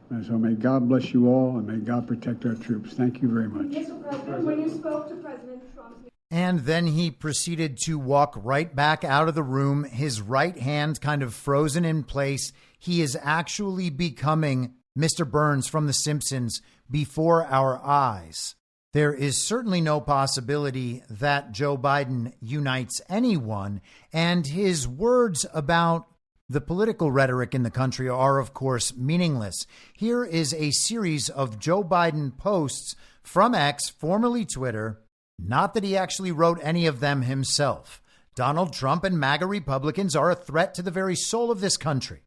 And so may God bless you all, and may God protect our troops. Thank you very much. Mr. President, when you spoke to President Trump... And then he proceeded to walk right back out of the room, his right hand kind of frozen in place. He is actually becoming Mr. Burns from The Simpsons before our eyes. There is certainly no possibility that Joe Biden unites anyone, and his words about the political rhetoric in the country are, of course, meaningless. Here is a series of Joe Biden posts from X, formerly Twitter. Not that he actually wrote any of them himself. Donald Trump and MAGA Republicans are a threat to the very soul of this country.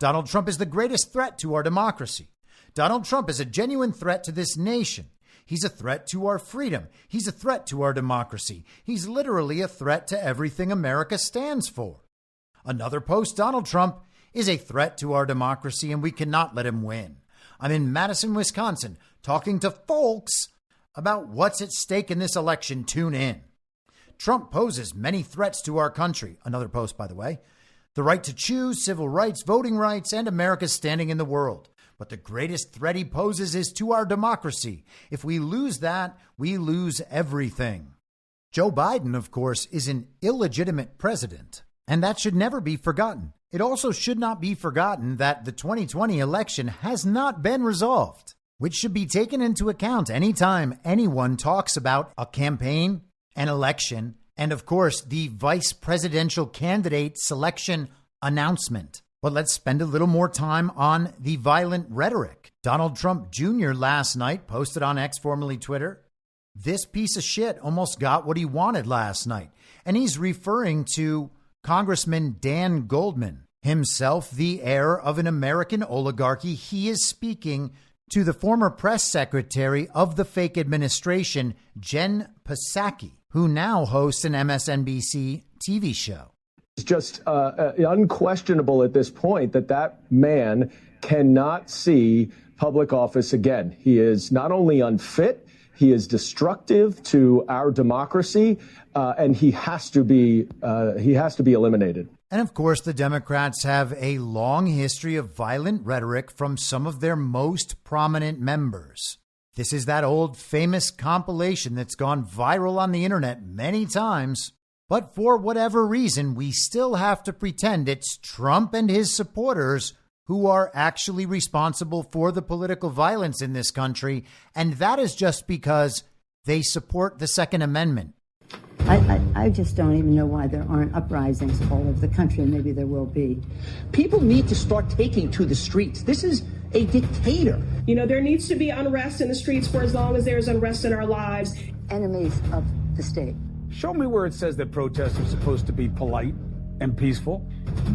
Donald Trump is the greatest threat to our democracy. Donald Trump is a genuine threat to this nation. He's a threat to our freedom. He's a threat to our democracy. He's literally a threat to everything America stands for. Another post, Donald Trump is a threat to our democracy, and we cannot let him win. I'm in Madison, Wisconsin, talking to folks about what's at stake in this election. Tune in. Trump poses many threats to our country. Another post, by the way. The right to choose, civil rights, voting rights, and America's standing in the world. But the greatest threat he poses is to our democracy. If we lose that, we lose everything. Joe Biden, of course, is an illegitimate president, and that should never be forgotten. It also should not be forgotten that the 2020 election has not been resolved, which should be taken into account anytime anyone talks about a campaign, an election, and of course, the vice presidential candidate selection announcement. But let's spend a little more time on the violent rhetoric. Donald Trump Jr. last night posted on X, formerly Twitter, "This piece of shit almost got what he wanted last night." And he's referring to Congressman Dan Goldman. Himself the heir of an American oligarchy, he is speaking to the former press secretary of the fake administration, Jen Psaki, who now hosts an MSNBC TV show. It's just unquestionable at this point that man cannot see public office again. He is not only unfit, he is destructive to our democracy, and he has to be eliminated. And of course, the Democrats have a long history of violent rhetoric from some of their most prominent members. This is that old famous compilation that's gone viral on the internet many times. But for whatever reason, we still have to pretend it's Trump and his supporters who are actually responsible for the political violence in this country. And that is just because they support the Second Amendment. I just don't even know why there aren't uprisings all over the country, and maybe there will be. People need to start taking to the streets. This is a dictator. You know, there needs to be unrest in the streets for as long as there's unrest in our lives. Enemies of the state. Show me where it says that protests are supposed to be polite and peaceful.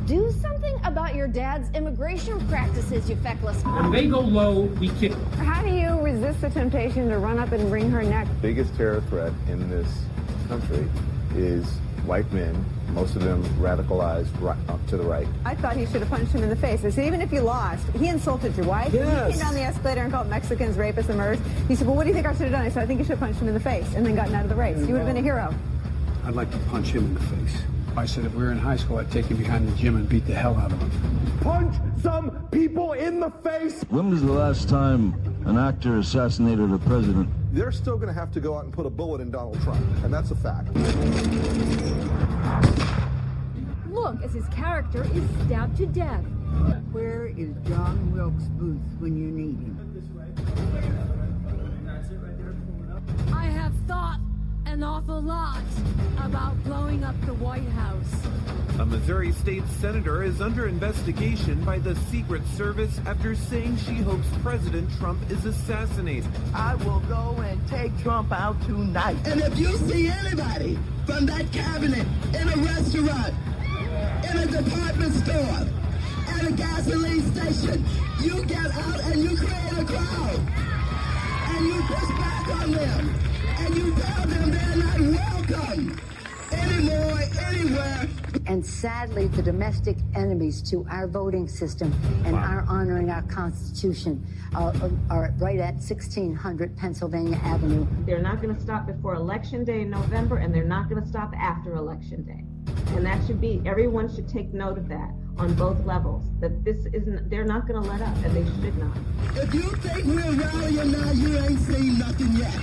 Do something about your dad's immigration practices, you feckless. When they go low, we kick them. How do you resist the temptation to run up and wring her neck? The biggest terror threat in this country is white men, most of them radicalized right up to the right. I thought he should have punched him in the face. I said, even if you lost, he insulted your wife. Yes. He came down the escalator and called Mexicans rapists and murderers. He said, well, what do you think I should have done? I said, I think you should have punched him in the face and then gotten out of the race. You would have been a hero. I'd like to punch him in the face. I said if we were in high school, I'd take him behind the gym and beat the hell out of him. Punch some people in the face! When was the last time an actor assassinated a president? They're still going to have to go out and put a bullet in Donald Trump, and that's a fact. Look, as his character is stabbed to death. Where is John Wilkes Booth when you need him? I have thought an awful lot about blowing up the White House. A Missouri state senator is under investigation by the Secret Service after saying she hopes President Trump is assassinated. I will go and take Trump out tonight. And if you see anybody from that cabinet in a restaurant, in a department store, at a gasoline station, you get out and you create a crowd. And you push back on them. And you tell them they're not welcome anymore, anywhere. And sadly, the domestic enemies to our voting system and our honoring our Constitution are right at 1600 Pennsylvania Avenue. They're not going to stop before Election Day in November, and they're not going to stop after Election Day. And that should be, everyone should take note of that on both levels, that this isn't, they're not going to let up, and they should not. If you think we're rallying now, you ain't seen nothing yet.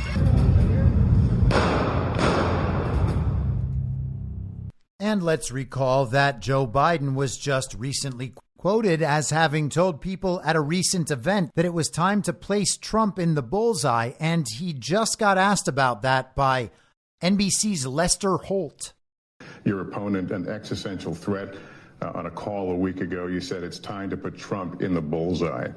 And let's recall that Joe Biden was just recently quoted as having told people at a recent event that it was time to place Trump in the bullseye, and he just got asked about that by NBC's Lester Holt. Your opponent, an existential threat. On a call a week ago, you said it's time to put Trump in the bullseye.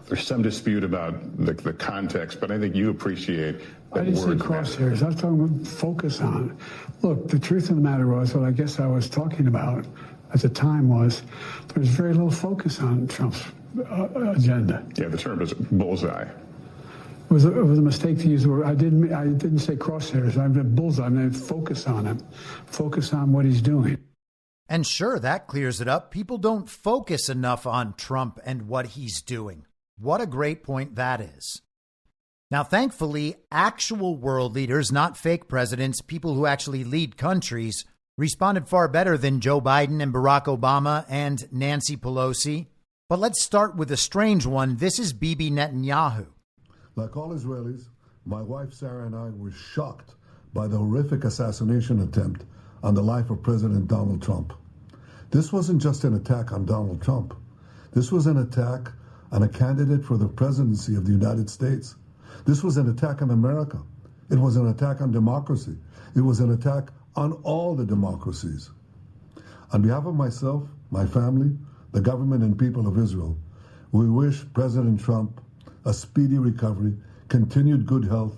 There's some dispute about the context, but I think you appreciate that. I didn't say crosshairs. I was talking about focus on it. Look, the truth of the matter was, what I guess I was talking about at the time was there was very little focus on Trump's agenda. Yeah, the term is bullseye. It was a mistake to use the word. I didn't say crosshairs. I meant bullseye. I meant focus on him. Focus on what he's doing. And sure, that clears it up. People don't focus enough on Trump and what he's doing. What a great point that is. Now, thankfully, actual world leaders, not fake presidents, people who actually lead countries, responded far better than Joe Biden and Barack Obama and Nancy Pelosi. But let's start with a strange one. This is Bibi Netanyahu. Like all Israelis, my wife Sarah and I were shocked by the horrific assassination attempt on the life of President Donald Trump. This wasn't just an attack on Donald Trump. This was an attack on a candidate for the presidency of the United States. This was an attack on America. It was an attack on democracy. It was an attack on all the democracies. On behalf of myself, my family, the government and people of Israel, we wish President Trump a speedy recovery, continued good health,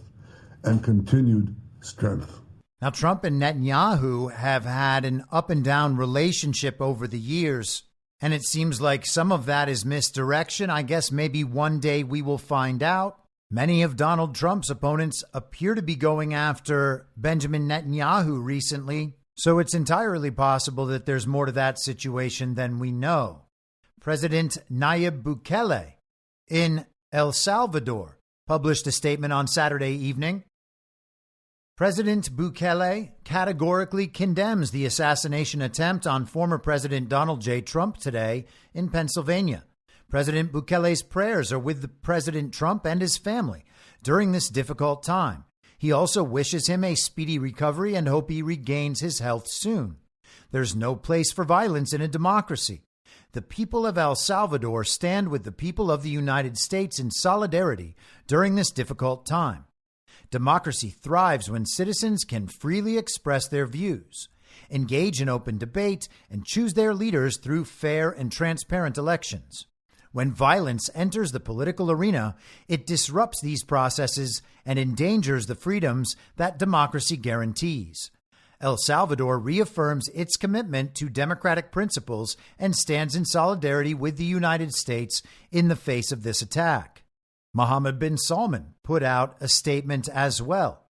and continued strength. Now, Trump and Netanyahu have had an up and down relationship over the years. And it seems like some of that is misdirection. I guess maybe one day we will find out. Many of Donald Trump's opponents appear to be going after Benjamin Netanyahu recently, so it's entirely possible that there's more to that situation than we know. President Nayib Bukele in El Salvador published a statement on Saturday evening. President Bukele categorically condemns the assassination attempt on former President Donald J. Trump today in Pennsylvania. President Bukele's prayers are with President Trump and his family during this difficult time. He also wishes him a speedy recovery and hope he regains his health soon. There's no place for violence in a democracy. The people of El Salvador stand with the people of the United States in solidarity during this difficult time. Democracy thrives when citizens can freely express their views, engage in open debate, and choose their leaders through fair and transparent elections. When violence enters the political arena, it disrupts these processes and endangers the freedoms that democracy guarantees. El Salvador reaffirms its commitment to democratic principles and stands in solidarity with the United States in the face of this attack. Mohammed bin Salman put out a statement as well.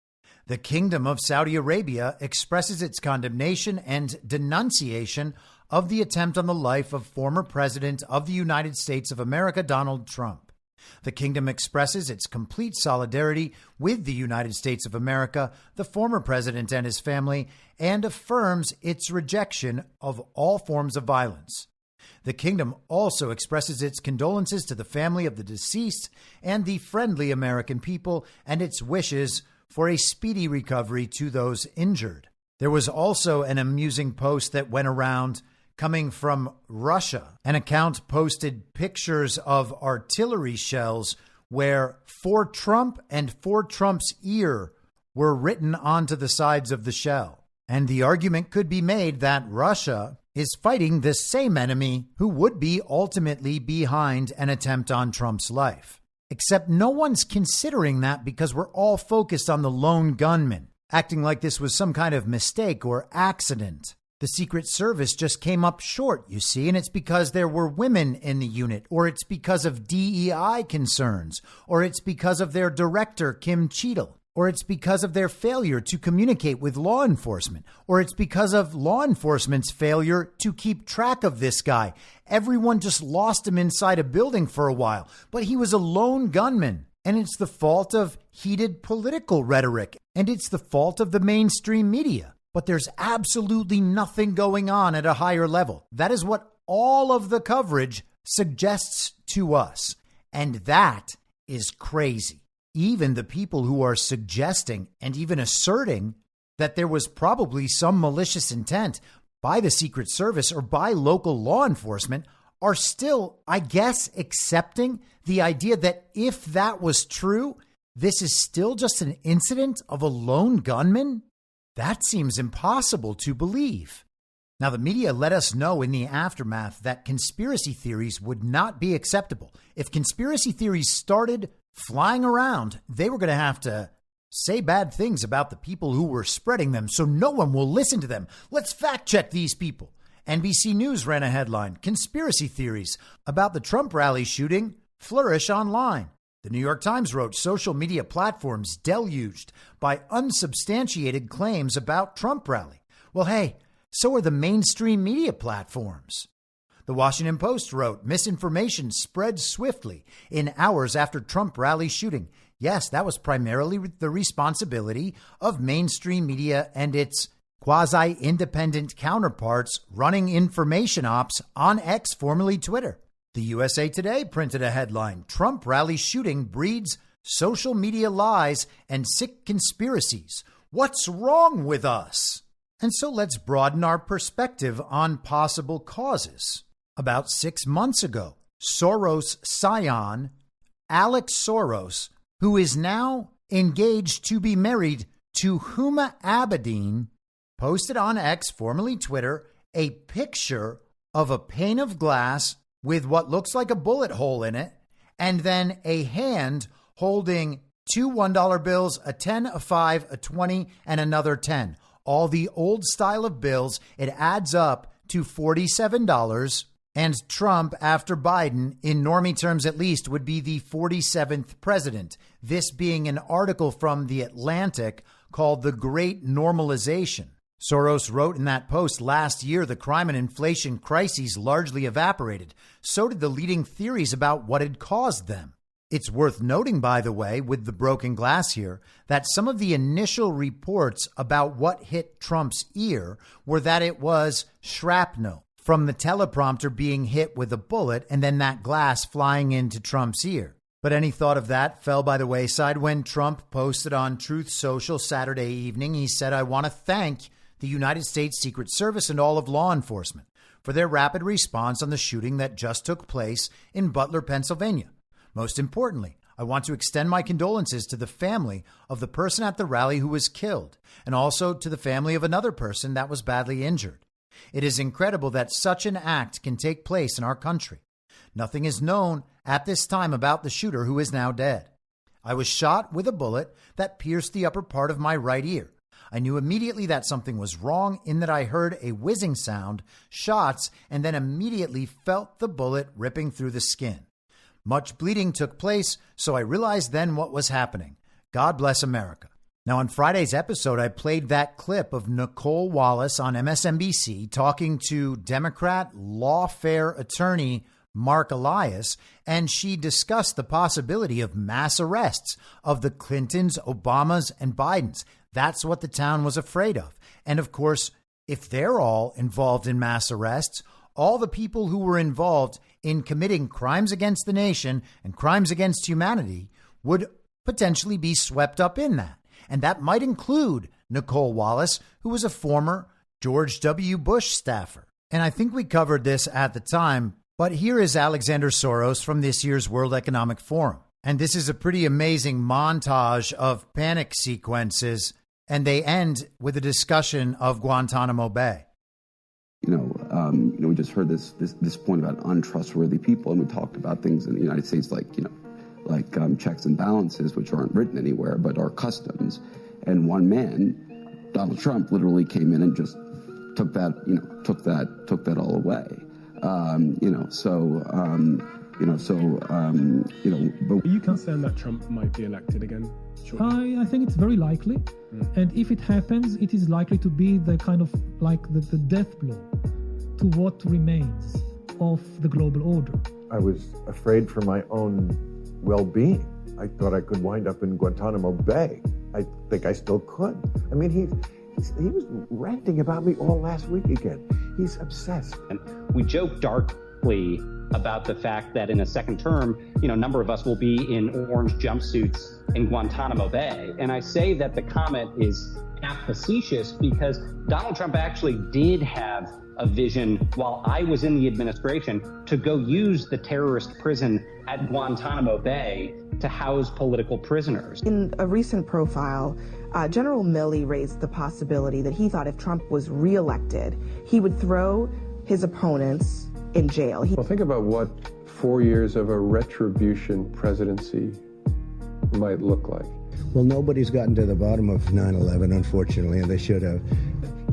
The Kingdom of Saudi Arabia expresses its condemnation and denunciation of the attempt on the life of former President of the United States of America, Donald Trump. The kingdom expresses its complete solidarity with the United States of America, the former president and his family, and affirms its rejection of all forms of violence. The kingdom also expresses its condolences to the family of the deceased and the friendly American people and its wishes for a speedy recovery to those injured. There was also an amusing post that went around coming from Russia. An account posted pictures of artillery shells where "For Trump" and "For Trump's ear" were written onto the sides of the shell. And the argument could be made that Russia is fighting the same enemy who would be ultimately behind an attempt on Trump's life. Except no one's considering that because we're all focused on the lone gunman, acting like this was some kind of mistake or accident. The Secret Service just came up short, you see, and it's because there were women in the unit, or it's because of DEI concerns, or it's because of their director, Kim Cheadle, or it's because of their failure to communicate with law enforcement, or it's because of law enforcement's failure to keep track of this guy. Everyone just lost him inside a building for a while, but he was a lone gunman. And it's the fault of heated political rhetoric, and it's the fault of the mainstream media. But there's absolutely nothing going on at a higher level. That is what all of the coverage suggests to us. And that is crazy. Even the people who are suggesting and even asserting that there was probably some malicious intent by the Secret Service or by local law enforcement are still, I guess, accepting the idea that if that was true, this is still just an incident of a lone gunman? That seems impossible to believe. Now, the media let us know in the aftermath that conspiracy theories would not be acceptable. If conspiracy theories started flying around, they were going to have to say bad things about the people who were spreading them, so no one will listen to them. Let's fact check these people. NBC News ran a headline: conspiracy theories about the Trump rally shooting flourish online. The New York Times wrote social media platforms deluged by unsubstantiated claims about Trump rally. Well, hey, so are the mainstream media platforms. The Washington Post wrote misinformation spread swiftly in hours after Trump rally shooting. Yes, that was primarily the responsibility of mainstream media and its quasi-independent counterparts running information ops on X, formerly Twitter. The USA Today printed a headline: Trump rally shooting breeds social media lies and sick conspiracies. What's wrong with us? And so let's broaden our perspective on possible causes. About 6 months ago, Soros' scion, Alex Soros, who is now engaged to be married to Huma Abedin, posted on X, formerly Twitter, a picture of a pane of glass with what looks like a bullet hole in it, and then a hand holding two $1 bills, a 10, a 5, a 20, and another 10. All the old style of bills. It adds up to $47.50. And Trump, after Biden, in normie terms at least, would be the 47th president. This being an article from The Atlantic called The Great Normalization. Soros wrote in that post, last year, the crime and inflation crises largely evaporated. So did the leading theories about what had caused them. It's worth noting, by the way, with the broken glass here, that some of the initial reports about what hit Trump's ear were that it was shrapnel from the teleprompter being hit with a bullet and then that glass flying into Trump's ear. But any thought of that fell by the wayside when Trump posted on Truth Social Saturday evening. He said, "I want to thank the United States Secret Service and all of law enforcement for their rapid response on the shooting that just took place in Butler, Pennsylvania. Most importantly, I want to extend my condolences to the family of the person at the rally who was killed, and also to the family of another person that was badly injured. It is incredible that such an act can take place in our country. Nothing is known at this time about the shooter, who is now dead. I was shot with a bullet that pierced the upper part of my right ear. I knew immediately that something was wrong in that I heard a whizzing sound, shots, and then immediately felt the bullet ripping through the skin. Much bleeding took place, so I realized then what was happening. God bless America." Now, on Friday's episode, I played that clip of Nicole Wallace on MSNBC talking to Democrat lawfare attorney Mark Elias, and she discussed the possibility of mass arrests of the Clintons, Obamas, and Bidens. That's what the town was afraid of. And of course, if they're all involved in mass arrests, all the people who were involved in committing crimes against the nation and crimes against humanity would potentially be swept up in that. And that might include Nicole Wallace, who was a former George W. Bush staffer. And I think we covered this at the time, but here is Alexander Soros from this year's World Economic Forum. And this is a pretty amazing montage of panic sequences, and they end with a discussion of Guantanamo Bay. We just heard this point about untrustworthy people, and we talked about things in the United States like checks and balances, which aren't written anywhere but are customs. And one man, Donald Trump, literally came in and just took that all away. Are you concerned that Trump might be elected again? Sure. I think it's very likely. And if it happens, it is likely to be the kind of like the death blow to what remains of the global order. I was afraid for my own well-being. I thought I could wind up in Guantanamo Bay. I think I still could. I mean, he was ranting about me all last week again. He's obsessed. And we joke darkly about the fact that in a second term, a number of us will be in orange jumpsuits in Guantanamo Bay. And I say that the comment is half facetious because Donald Trump actually did have a vision while I was in the administration to go use the terrorist prison at Guantanamo Bay to house political prisoners. In a recent profile, General Milley raised the possibility that he thought if Trump was reelected, he would throw his opponents in jail. Well, think about what 4 years of a retribution presidency might look like. Well, nobody's gotten to the bottom of 9/11, unfortunately, and they should have.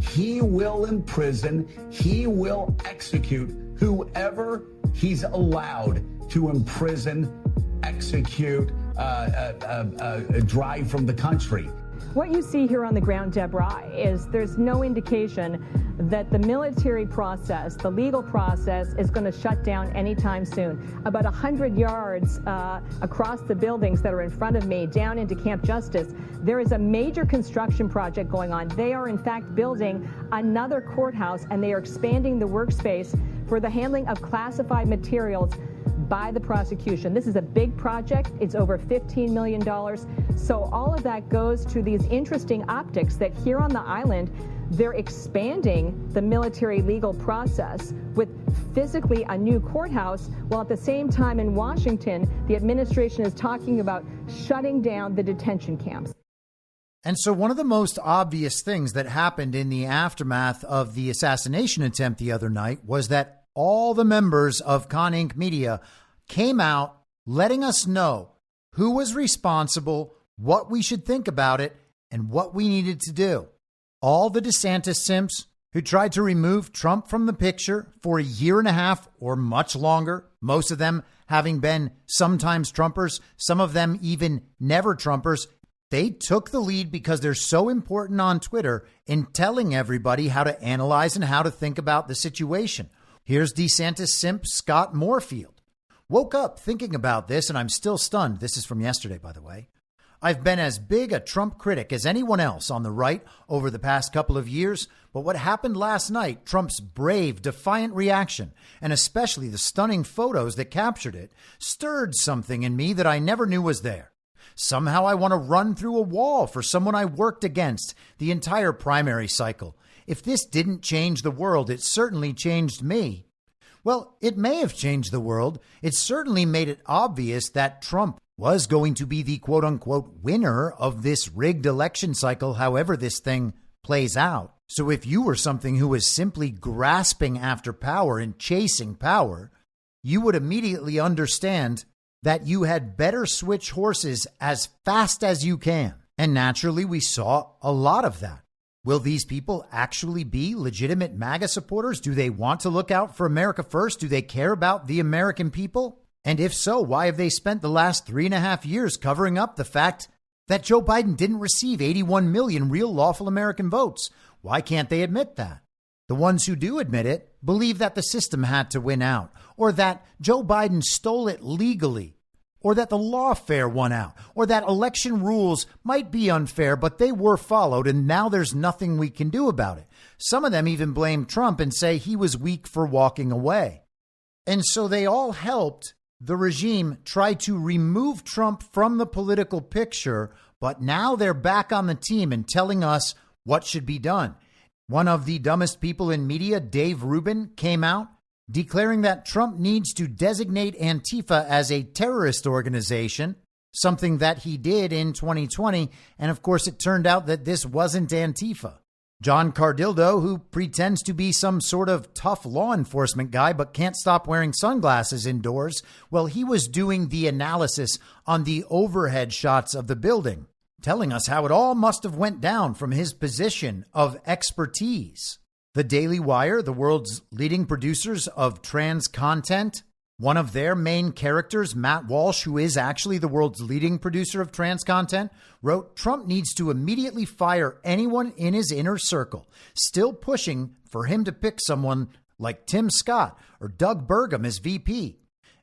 He will imprison, he will execute whoever he's allowed to imprison, execute, drive from the country. What you see here on the ground, Deborah, is there's no indication that the military process, the legal process, is going to shut down anytime soon. About 100 yards across the buildings that are in front of me, down into Camp Justice, there is a major construction project going on. They are, in fact, building another courthouse, and they are expanding the workspace for the handling of classified materials by the prosecution. This is a big project. It's over $15 million. So all of that goes to these interesting optics that here on the island, they're expanding the military legal process with physically a new courthouse, while at the same time in Washington, the administration is talking about shutting down the detention camps. And so one of the most obvious things that happened in the aftermath of the assassination attempt the other night was that all the members of Con Inc. Media came out letting us know who was responsible, what we should think about it, and what we needed to do. All the DeSantis simps who tried to remove Trump from the picture for a year and a half or much longer, most of them having been sometimes Trumpers, some of them even never Trumpers. They took the lead because they're so important on Twitter in telling everybody how to analyze and how to think about the situation. Here's DeSantis simp Scott Moorfield. Woke up thinking about this and I'm still stunned. This is from yesterday, by the way. I've been as big a Trump critic as anyone else on the right over the past couple of years, but what happened last night, Trump's brave, defiant reaction, and especially the stunning photos that captured it, stirred something in me that I never knew was there. Somehow I want to run through a wall for someone I worked against the entire primary cycle. If this didn't change the world, it certainly changed me. Well, it may have changed the world. It certainly made it obvious that Trump was going to be the quote unquote winner of this rigged election cycle, however this thing plays out. So if you were something who was simply grasping after power and chasing power, you would immediately understand that you had better switch horses as fast as you can. And naturally, we saw a lot of that. Will these people actually be legitimate MAGA supporters? Do they want to look out for America first? Do they care about the American people? And if so, why have they spent the last 3.5 years covering up the fact that Joe Biden didn't receive 81 million real lawful American votes? Why can't they admit that? The ones who do admit it believe that the system had to win out, or that Joe Biden stole it legally, or that the lawfare won out, or that election rules might be unfair, but they were followed, and now there's nothing we can do about it. Some of them even blame Trump and say he was weak for walking away. And so they all helped the regime try to remove Trump from the political picture, but now they're back on the team and telling us what should be done. One of the dumbest people in media, Dave Rubin, came out declaring that Trump needs to designate Antifa as a terrorist organization, something that he did in 2020. And of course, it turned out that this wasn't Antifa. John Cardildo, who pretends to be some sort of tough law enforcement guy but can't stop wearing sunglasses indoors, well, he was doing the analysis on the overhead shots of the building, telling us how it all must have went down from his position of expertise. The Daily Wire, the world's leading producers of trans content, one of their main characters, Matt Walsh, who is actually the world's leading producer of trans content, wrote, Trump needs to immediately fire anyone in his inner circle, still pushing for him to pick someone like Tim Scott or Doug Burgum as VP.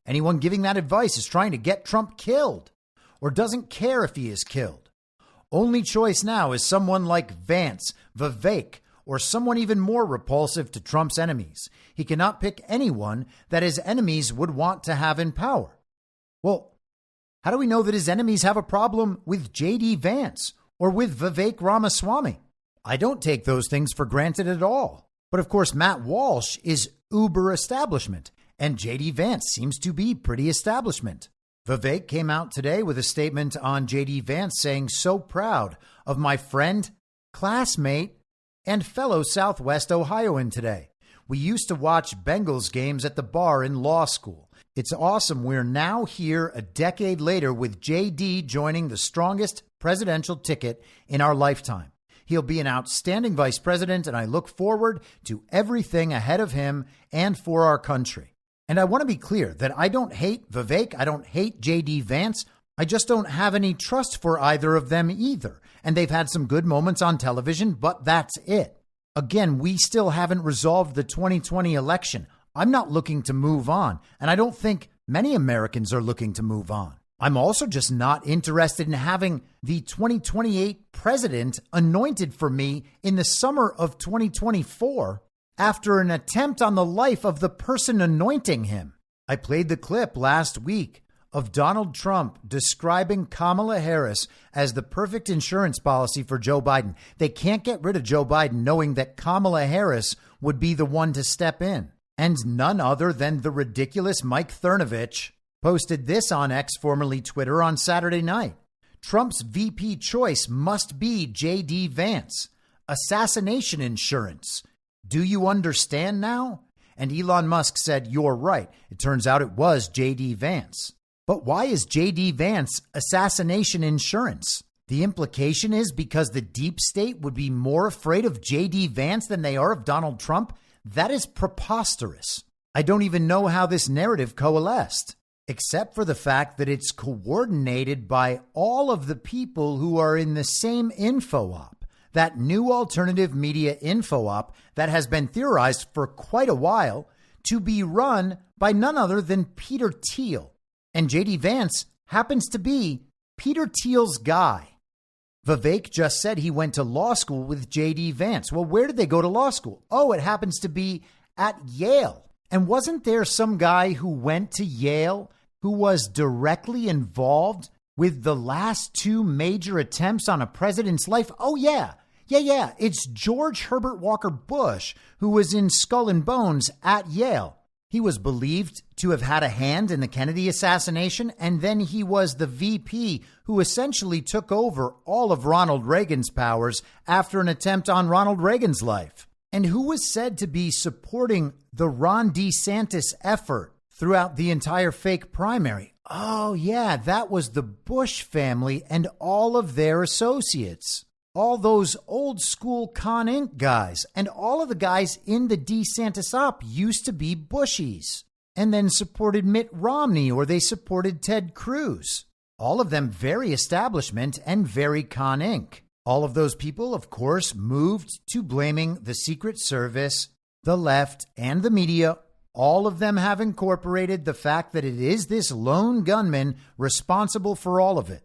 Anyone giving that advice is trying to get Trump killed or doesn't care if he is killed. Only choice now is someone like Vance, Vivek, or someone even more repulsive to Trump's enemies. He cannot pick anyone that his enemies would want to have in power. Well, how do we know that his enemies have a problem with J.D. Vance or with Vivek Ramaswamy? I don't take those things for granted at all. But of course, Matt Walsh is uber establishment, and J.D. Vance seems to be pretty establishment. Vivek came out today with a statement on J.D. Vance saying, so proud of my friend, classmate, and fellow Southwest Ohioan today. We used to watch Bengals games at the bar in law school. It's awesome we're now here a decade later with JD joining the strongest presidential ticket in our lifetime. He'll be an outstanding vice president, and I look forward to everything ahead of him and for our country. And I want to be clear that I don't hate Vivek. I don't hate JD Vance. I just don't have any trust for either of them either. And they've had some good moments on television, but that's it. Again, we still haven't resolved the 2020 election. I'm not looking to move on, and I don't think many Americans are looking to move on. I'm also just not interested in having the 2028 president anointed for me in the summer of 2024 after an attempt on the life of the person anointing him. I played the clip last week of Donald Trump describing Kamala Harris as the perfect insurance policy for Joe Biden. They can't get rid of Joe Biden knowing that Kamala Harris would be the one to step in. And none other than the ridiculous Mike Cernovich posted this on X, formerly Twitter, on Saturday night. Trump's VP choice must be J.D. Vance. Assassination insurance. Do you understand now? And Elon Musk said, you're right. It turns out it was J.D. Vance. But why is J.D. Vance assassination insurance? The implication is because the deep state would be more afraid of J.D. Vance than they are of Donald Trump? That is preposterous. I don't even know how this narrative coalesced, except for the fact that it's coordinated by all of the people who are in the same info op, that new alternative media info op that has been theorized for quite a while to be run by none other than Peter Thiel. And J.D. Vance happens to be Peter Thiel's guy. Vivek just said he went to law school with J.D. Vance. Well, where did they go to law school? Oh, it happens to be at Yale. And wasn't there some guy who went to Yale who was directly involved with the last two major attempts on a president's life? Oh, yeah. It's George Herbert Walker Bush, who was in Skull and Bones at Yale. He was believed to have had a hand in the Kennedy assassination, and then he was the VP who essentially took over all of Ronald Reagan's powers after an attempt on Ronald Reagan's life, and who was said to be supporting the Ron DeSantis effort throughout the entire fake primary. Oh, yeah, that was the Bush family and all of their associates. All those old school Con Inc. guys and all of the guys in the DeSantis op used to be Bushies and then supported Mitt Romney or they supported Ted Cruz. All of them very establishment and very Con Inc. All of those people, of course, moved to blaming the Secret Service, the left, and the media. All of them have incorporated the fact that it is this lone gunman responsible for all of it.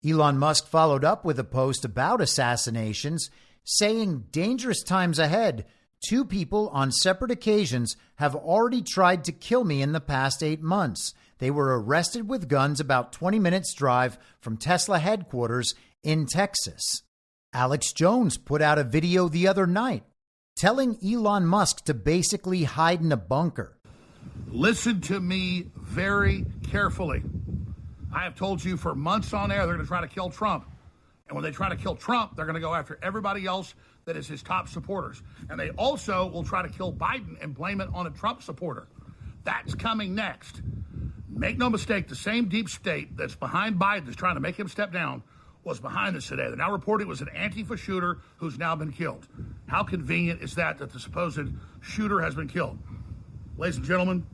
Elon Musk followed up with a post about assassinations, saying dangerous times ahead. 2 people on separate occasions have already tried to kill me in the past 8 months. They were arrested with guns about 20 minutes drive from Tesla headquarters in Texas. Alex Jones put out a video the other night telling Elon Musk to basically hide in a bunker. Listen to me very carefully. I have told you for months on air they're going to try to kill Trump. And when they try to kill Trump, they're going to go after everybody else that is his top supporters. And they also will try to kill Biden and blame it on a Trump supporter. That's coming next. Make no mistake, the same deep state that's behind Biden, that's trying to make him step down, was behind this today. They're now reporting it was an Antifa shooter who's now been killed. How convenient is that the supposed shooter has been killed? Ladies and gentlemen,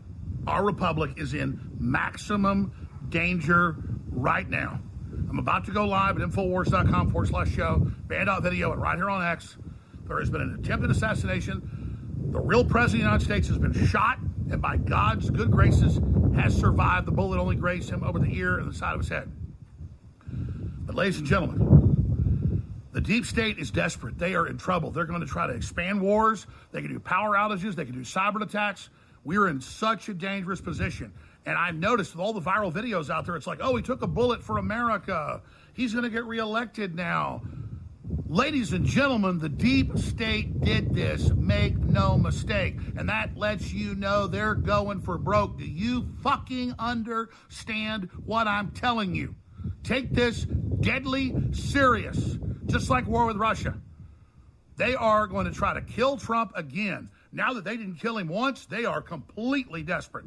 our republic is in maximum danger right now. I'm about to go live at Infowars.com/show, banned.video, and right here on X. There has been an attempted assassination. The real president of the United States has been shot, and by God's good graces has survived. The bullet only grazed him over the ear and the side of his head. But ladies and gentlemen, the deep state is desperate. They are in trouble. They're going to try to expand wars. They can do power outages. They can do cyber attacks. We're in such a dangerous position. And I've noticed with all the viral videos out there, it's like, oh, he took a bullet for America. He's going to get reelected now. Ladies and gentlemen, the deep state did this. Make no mistake. And that lets you know they're going for broke. Do you fucking understand what I'm telling you? Take this deadly serious, just like war with Russia. They are going to try to kill Trump again. Now that they didn't kill him once, they are completely desperate.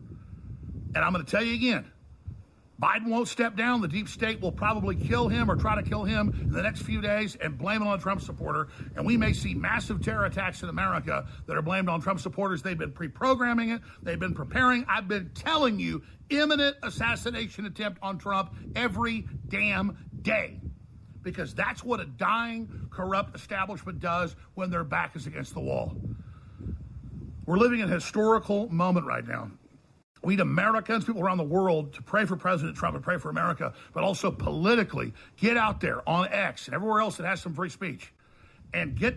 And I'm going to tell you again, Biden won't step down. The deep state will probably kill him or try to kill him in the next few days and blame it on a Trump supporter. And we may see massive terror attacks in America that are blamed on Trump supporters. They've been pre-programming it. They've been preparing. I've been telling you, imminent assassination attempt on Trump every damn day. Because that's what a dying, corrupt establishment does when their back is against the wall. We're living in a historical moment right now. We need Americans, people around the world, to pray for President Trump and pray for America, but also politically get out there on X and everywhere else that has some free speech and get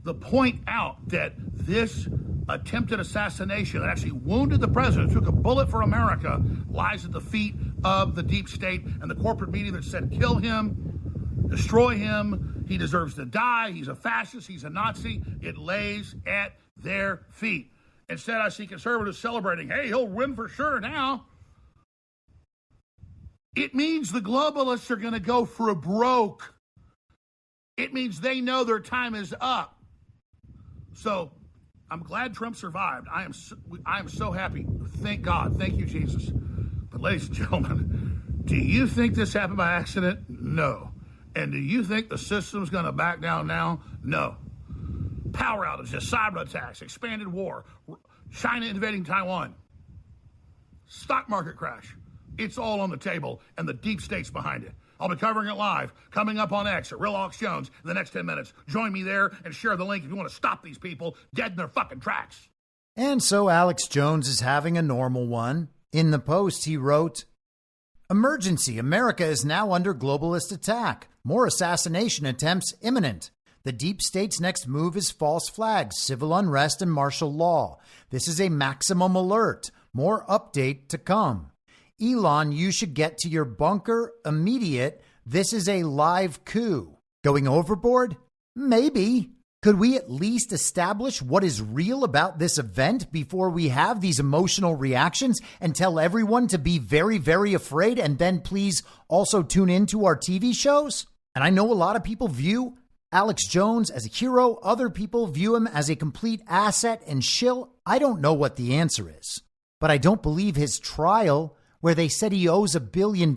the point out that this attempted assassination that actually wounded the president, took a bullet for America, lies at the feet of the deep state and the corporate media that said, kill him, destroy him, he deserves to die, he's a fascist, he's a Nazi. It lays at their feet. Instead, I see conservatives celebrating, hey, he'll win for sure now. It means the globalists are going to go for broke. It means they know their time is up. So I'm glad Trump survived. I am so happy. Thank God. Thank you, Jesus. But ladies and gentlemen, do you think this happened by accident? No. And do you think the system's going to back down now? No. Power outages, cyber attacks, expanded war, China invading Taiwan, stock market crash. It's all on the table, and the deep state's behind it. I'll be covering it live, coming up on X at Real Alex Jones in the next 10 minutes. Join me there and share the link if you want to stop these people dead in their fucking tracks. And so Alex Jones is having a normal one. In the Post, he wrote, "Emergency. America is now under globalist attack. More assassination attempts imminent. The deep state's next move is false flags, civil unrest, and martial law. This is a maximum alert. More update to come. Elon, you should get to your bunker immediate. This is a live coup. Going overboard? Maybe. Could we at least establish what is real about this event before we have these emotional reactions and tell everyone to be very, very afraid and then please also tune into our TV shows?" And I know a lot of people view Alex Jones as a hero. Other people view him as a complete asset and shill. I don't know what the answer is, but I don't believe his trial, where they said he owes $1 billion,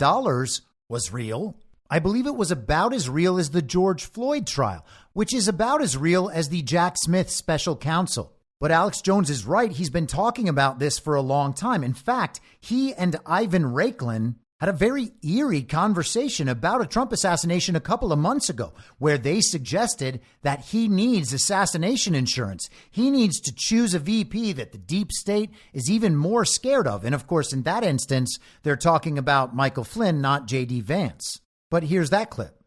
was real. I believe it was about as real as the George Floyd trial, which is about as real as the Jack Smith special counsel. But Alex Jones is right. He's been talking about this for a long time. In fact, he and Ivan Raiklin had a very eerie conversation about a Trump assassination a couple of months ago, where they suggested that he needs assassination insurance. He needs to choose a VP that the deep state is even more scared of. And of course, in that instance, they're talking about Michael Flynn, not J.D. Vance. But here's that clip.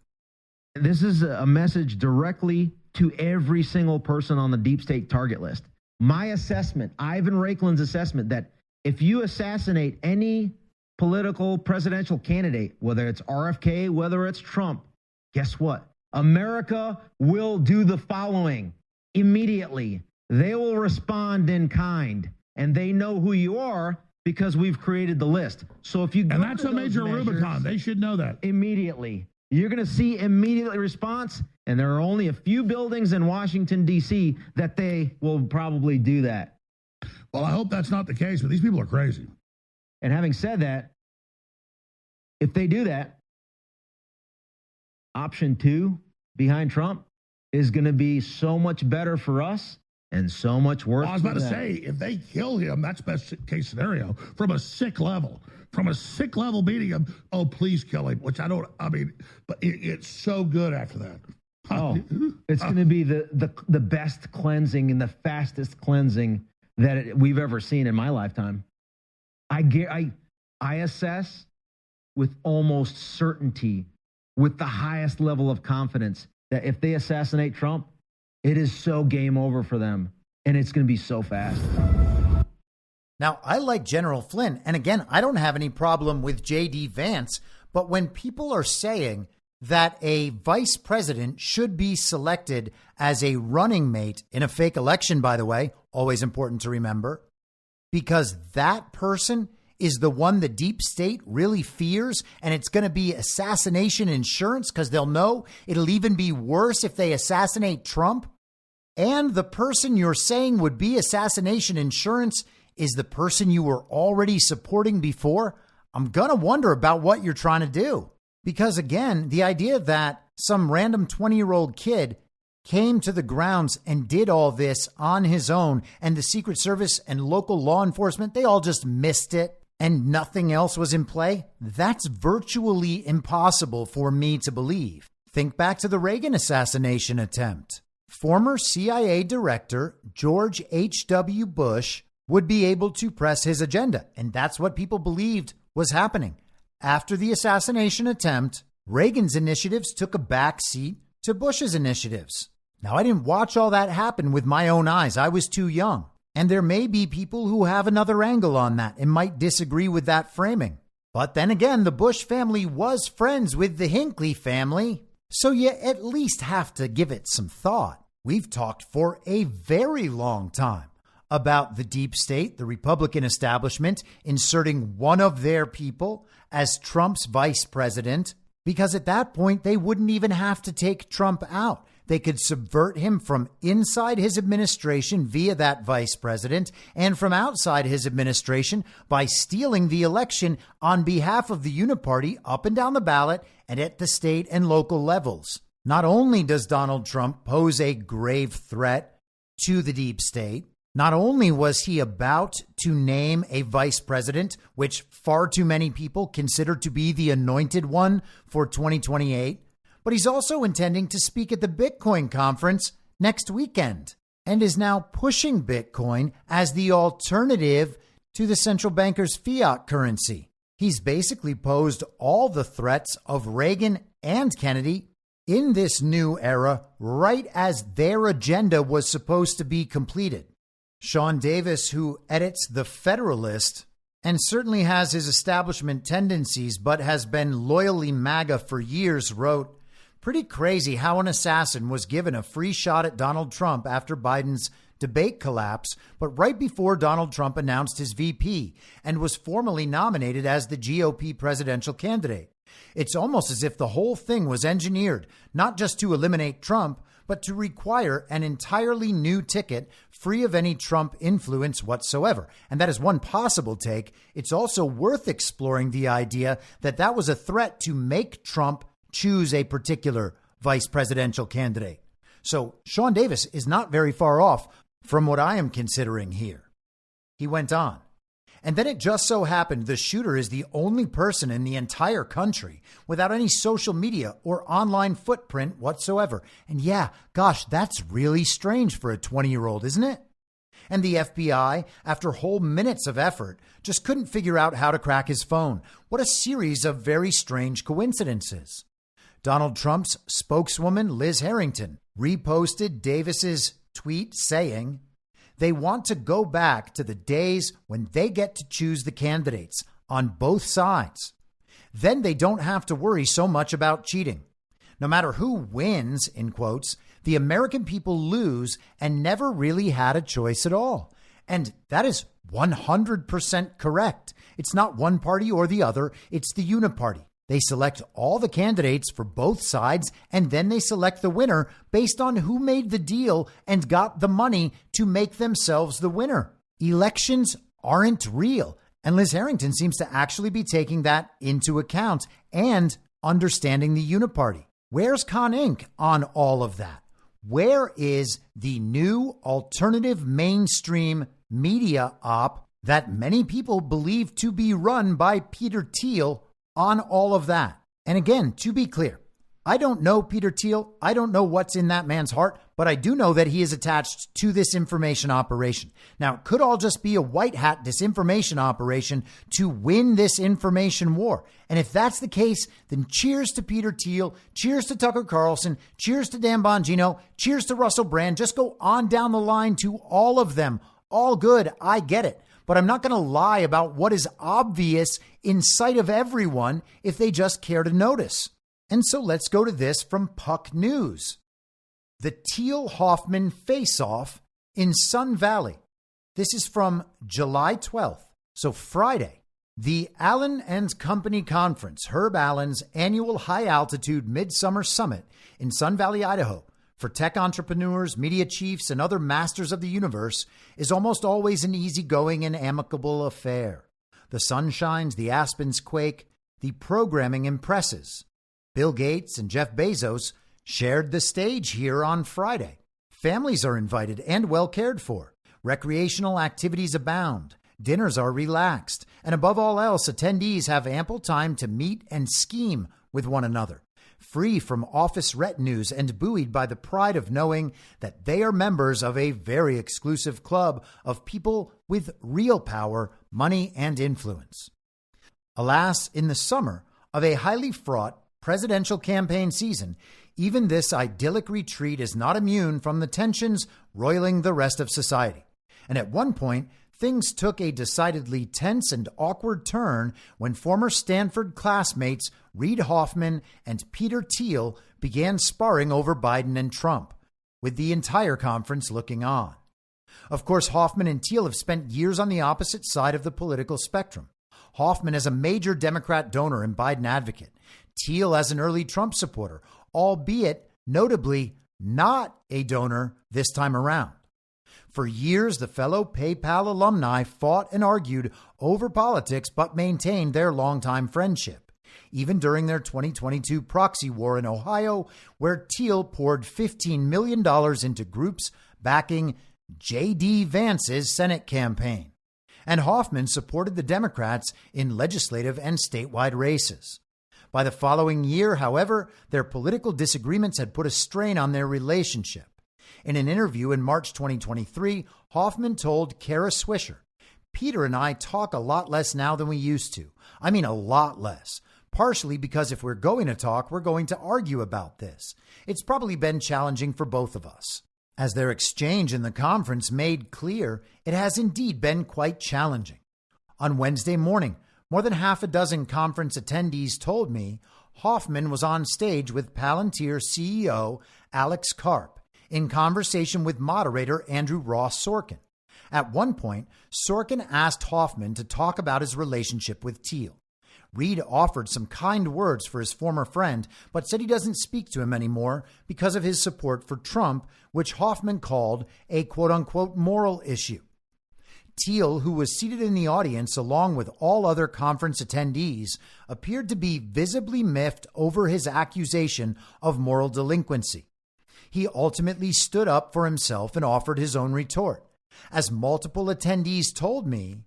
This is a message directly to every single person on the deep state target list. My assessment, Ivan Raiklin's assessment, that if you assassinate any political presidential candidate, whether it's RFK, whether it's Trump, guess what? America will do the following immediately. They will respond in kind, and they know who you are because we've created the list. So if you go, and that's a major Rubicon. They should know that. Immediately. You're going to see immediately response, and there are only a few buildings in Washington, D.C. that they will probably do that. Well, I hope that's not the case, but these people are crazy. And having said that, if they do that, option 2 behind Trump is going to be so much better for us and so much worse. Well, I was about to say, if they kill him, that's best case scenario from a sick level. From a sick level beating him, oh, please kill him, which but it's so good after that. Oh, it's going to be the best cleansing and the fastest cleansing that we've ever seen in my lifetime. I assess with almost certainty, with the highest level of confidence, that if they assassinate Trump, it is so game over for them, and it's going to be so fast. Now, I like General Flynn, and again, I don't have any problem with J.D. Vance, but when people are saying that a vice president should be selected as a running mate in a fake election, by the way, always important to remember, because that person is the one the deep state really fears, and it's going to be assassination insurance because they'll know it'll even be worse if they assassinate Trump. And the person you're saying would be assassination insurance is the person you were already supporting before. I'm going to wonder about what you're trying to do. Because again, the idea that some random 20-year-old kid came to the grounds and did all this on his own, and the Secret Service and local law enforcement, they all just missed it and nothing else was in play, that's virtually impossible for me to believe. Think back to the Reagan assassination attempt. Former CIA Director George H.W. Bush would be able to press his agenda, and that's what people believed was happening. After the assassination attempt, Reagan's initiatives took a back seat to Bush's initiatives. Now, I didn't watch all that happen with my own eyes. I was too young. And there may be people who have another angle on that and might disagree with that framing. But then again, the Bush family was friends with the Hinckley family, so you at least have to give it some thought. We've talked for a very long time about the deep state, the Republican establishment, inserting one of their people as Trump's vice president, because at that point, they wouldn't even have to take Trump out. They could subvert him from inside his administration via that vice president and from outside his administration by stealing the election on behalf of the uniparty up and down the ballot and at the state and local levels. Not only does Donald Trump pose a grave threat to the deep state, not only was he about to name a vice president, which far too many people consider to be the anointed one for 2028, but he's also intending to speak at the Bitcoin conference next weekend and is now pushing Bitcoin as the alternative to the central banker's fiat currency. He's basically posed all the threats of Reagan and Kennedy in this new era right as their agenda was supposed to be completed. Sean Davis, who edits The Federalist and certainly has his establishment tendencies but has been loyally MAGA for years, wrote, "Pretty crazy how an assassin was given a free shot at Donald Trump after Biden's debate collapse, but right before Donald Trump announced his VP and was formally nominated as the GOP presidential candidate. It's almost as if the whole thing was engineered, not just to eliminate Trump, but to require an entirely new ticket free of any Trump influence whatsoever." And that is one possible take. It's also worth exploring the idea that that was a threat to make Trump choose a particular vice presidential candidate. So Sean Davis is not very far off from what I am considering here. He went on. And then it just so happened the shooter is the only person in the entire country without any social media or online footprint whatsoever. And yeah, gosh, that's really strange for a 20-year-old, isn't it? And the FBI, after whole minutes of effort, just couldn't figure out how to crack his phone. What a series of very strange coincidences. Donald Trump's spokeswoman, Liz Harrington, reposted Davis's tweet saying, "They want to go back to the days when they get to choose the candidates on both sides. Then they don't have to worry so much about cheating. No matter who wins, in quotes, the American people lose and never really had a choice at all." And that is 100% correct. It's not one party or the other. It's the uniparty. They select all the candidates for both sides, and then they select the winner based on who made the deal and got the money to make themselves the winner. Elections aren't real. And Liz Harrington seems to actually be taking that into account and understanding the uniparty. Where's Con Inc. on all of that? Where is the new alternative mainstream media op that many people believe to be run by Peter Thiel on all of that? And again, to be clear, I don't know Peter Thiel. I don't know what's in that man's heart, but I do know that he is attached to this information operation. Now, it could all just be a white hat disinformation operation to win this information war. And if that's the case, then cheers to Peter Thiel, cheers to Tucker Carlson, cheers to Dan Bongino, cheers to Russell Brand. Just go on down the line to all of them. All good. I get it. But I'm not going to lie about what is obvious in sight of everyone if they just care to notice. And so let's go to this from Puck News. The Thiel-Hoffman face-off in Sun Valley. This is from July 12th, so Friday. The Allen and Company Conference, Herb Allen's annual high-altitude midsummer summit in Sun Valley, Idaho, for tech entrepreneurs, media chiefs, and other masters of the universe, is almost always an easygoing and amicable affair. The sun shines, the aspens quake, the programming impresses. Bill Gates and Jeff Bezos shared the stage here on Friday. Families are invited and well cared for. Recreational activities abound. Dinners are relaxed. And above all else, attendees have ample time to meet and scheme with one another, free from office retinues and buoyed by the pride of knowing that they are members of a very exclusive club of people with real power, money, and influence. Alas, in the summer of a highly fraught presidential campaign season, even this idyllic retreat is not immune from the tensions roiling the rest of society. And at one point, things took a decidedly tense and awkward turn when former Stanford classmates Reid Hoffman and Peter Thiel began sparring over Biden and Trump, with the entire conference looking on. Of course, Hoffman and Thiel have spent years on the opposite side of the political spectrum. Hoffman as a major Democrat donor and Biden advocate, Thiel as an early Trump supporter, albeit notably not a donor this time around. For years, the fellow PayPal alumni fought and argued over politics, but maintained their longtime friendship, even during their 2022 proxy war in Ohio, where Thiel poured $15 million into groups backing J.D. Vance's Senate campaign. And Hoffman supported the Democrats in legislative and statewide races. By the following year, however, their political disagreements had put a strain on their relationship. In an interview in March 2023, Hoffman told Kara Swisher, "Peter and I talk a lot less now than we used to. I mean, a lot less. Partially because if we're going to talk, we're going to argue about this. It's probably been challenging for both of us." As their exchange in the conference made clear, it has indeed been quite challenging. On Wednesday morning, more than half a dozen conference attendees told me Hoffman was on stage with Palantir CEO Alex Karp in conversation with moderator Andrew Ross Sorkin. At one point, Sorkin asked Hoffman to talk about his relationship with Thiel. Reid offered some kind words for his former friend, but said he doesn't speak to him anymore because of his support for Trump, which Hoffman called a quote-unquote moral issue. Thiel, who was seated in the audience along with all other conference attendees, appeared to be visibly miffed over his accusation of moral delinquency. He ultimately stood up for himself and offered his own retort. As multiple attendees told me,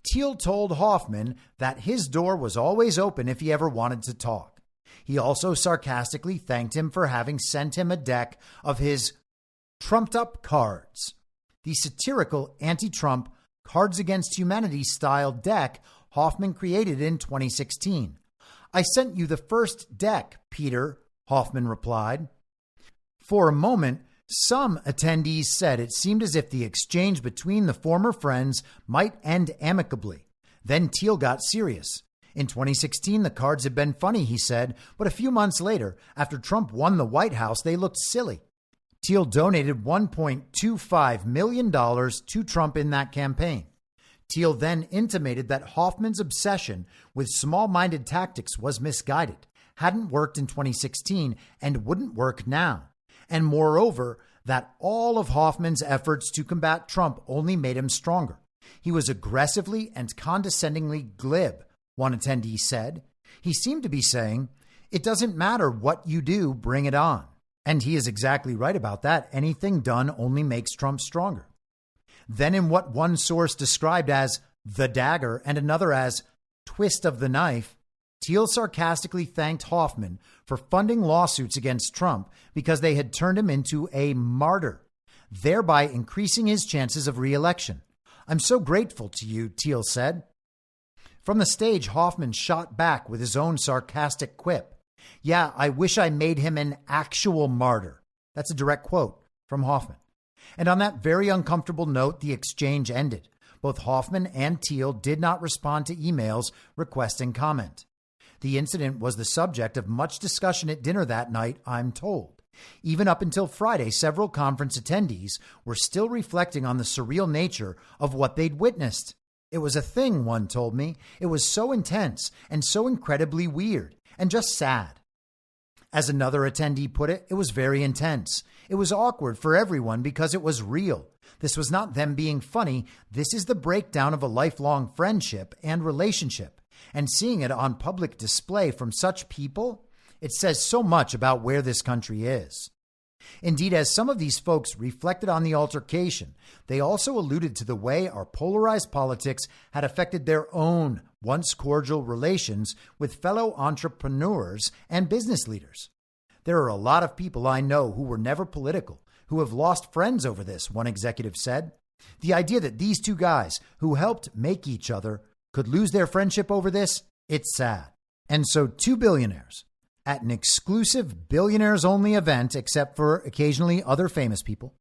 Thiel told Hoffman that his door was always open if he ever wanted to talk. He also sarcastically thanked him for having sent him a deck of his trumped-up cards. The satirical anti-Trump Cards Against Humanity style deck Hoffman created in 2016. "I sent you the first deck, Peter," Hoffman replied. For a moment, some attendees said it seemed as if the exchange between the former friends might end amicably. Then Thiel got serious. In 2016, the cards had been funny, he said, but a few months later, after Trump won the White House, they looked silly. Thiel donated $1.25 million to Trump in that campaign. Thiel then intimated that Hoffman's obsession with small-minded tactics was misguided, hadn't worked in 2016, and wouldn't work now. And moreover, that all of Hoffman's efforts to combat Trump only made him stronger. He was aggressively and condescendingly glib, one attendee said. He seemed to be saying, "It doesn't matter what you do, bring it on." And he is exactly right about that. Anything done only makes Trump stronger. Then in what one source described as the dagger and another as twist of the knife, Thiel sarcastically thanked Hoffman for funding lawsuits against Trump because they had turned him into a martyr, thereby increasing his chances of re-election. "I'm so grateful to you," Thiel said. From the stage, Hoffman shot back with his own sarcastic quip. "Yeah, I wish I made him an actual martyr." That's a direct quote from Hoffman. And on that very uncomfortable note, the exchange ended. Both Hoffman and Thiel did not respond to emails requesting comment. The incident was the subject of much discussion at dinner that night, I'm told. Even up until Friday, several conference attendees were still reflecting on the surreal nature of what they'd witnessed. "It was a thing," one told me. "It was so intense and so incredibly weird and just sad." As another attendee put it, it was very intense. It was awkward for everyone because it was real. This was not them being funny. This is the breakdown of a lifelong friendship and relationship. And seeing it on public display from such people, it says so much about where this country is. Indeed, as some of these folks reflected on the altercation, they also alluded to the way our polarized politics had affected their own once cordial relations with fellow entrepreneurs and business leaders. "There are a lot of people I know who were never political, who have lost friends over this," one executive said. "The idea that these two guys who helped make each other could lose their friendship over this, it's sad." And so two billionaires at an exclusive billionaires-only event, except for occasionally other famous people,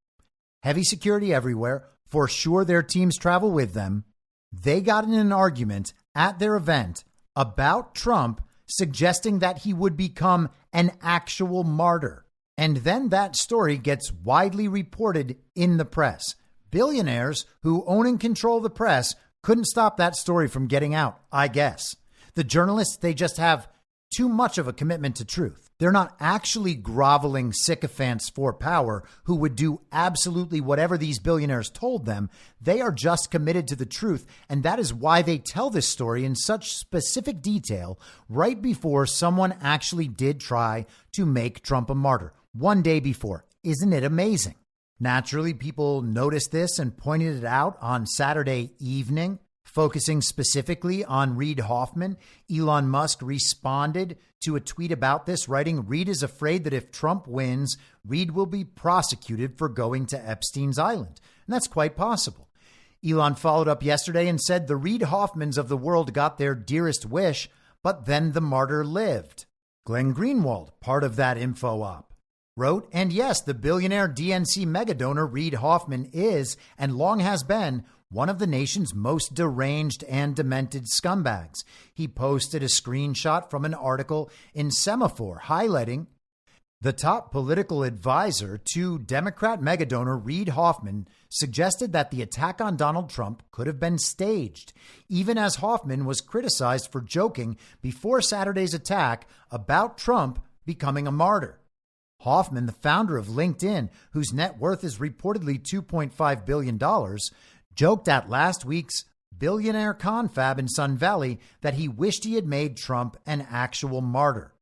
heavy security everywhere, for sure their teams travel with them, they got in an argument at their event about Trump, suggesting that he would become an actual martyr. And then that story gets widely reported in the press. Billionaires who own and control the press couldn't stop that story from getting out, I guess. The journalists, they just have too much of a commitment to truth. They're not actually groveling sycophants for power who would do absolutely whatever these billionaires told them. They are just committed to the truth. And that is why they tell this story in such specific detail right before someone actually did try to make Trump a martyr. One day before. Isn't it amazing? Naturally, people noticed this and pointed it out on Saturday evening. Focusing specifically on Reid Hoffman, Elon Musk responded to a tweet about this, writing, "Reid is afraid that if Trump wins, Reid will be prosecuted for going to Epstein's Island." And that's quite possible. Elon followed up yesterday and said the Reid Hoffmans of the world got their dearest wish, but then the martyr lived. Glenn Greenwald, part of that info op, wrote, and yes, the billionaire DNC megadonor Reid Hoffman is, and long has been, one of the nation's most deranged and demented scumbags. He posted a screenshot from an article in Semaphore highlighting the top political advisor to Democrat megadonor Reid Hoffman suggested that the attack on Donald Trump could have been staged, even as Hoffman was criticized for joking before Saturday's attack about Trump becoming a martyr. Hoffman, the founder of LinkedIn, whose net worth is reportedly $2.5 billion, joked at last week's billionaire confab in Sun Valley that he wished he had made Trump an actual martyr.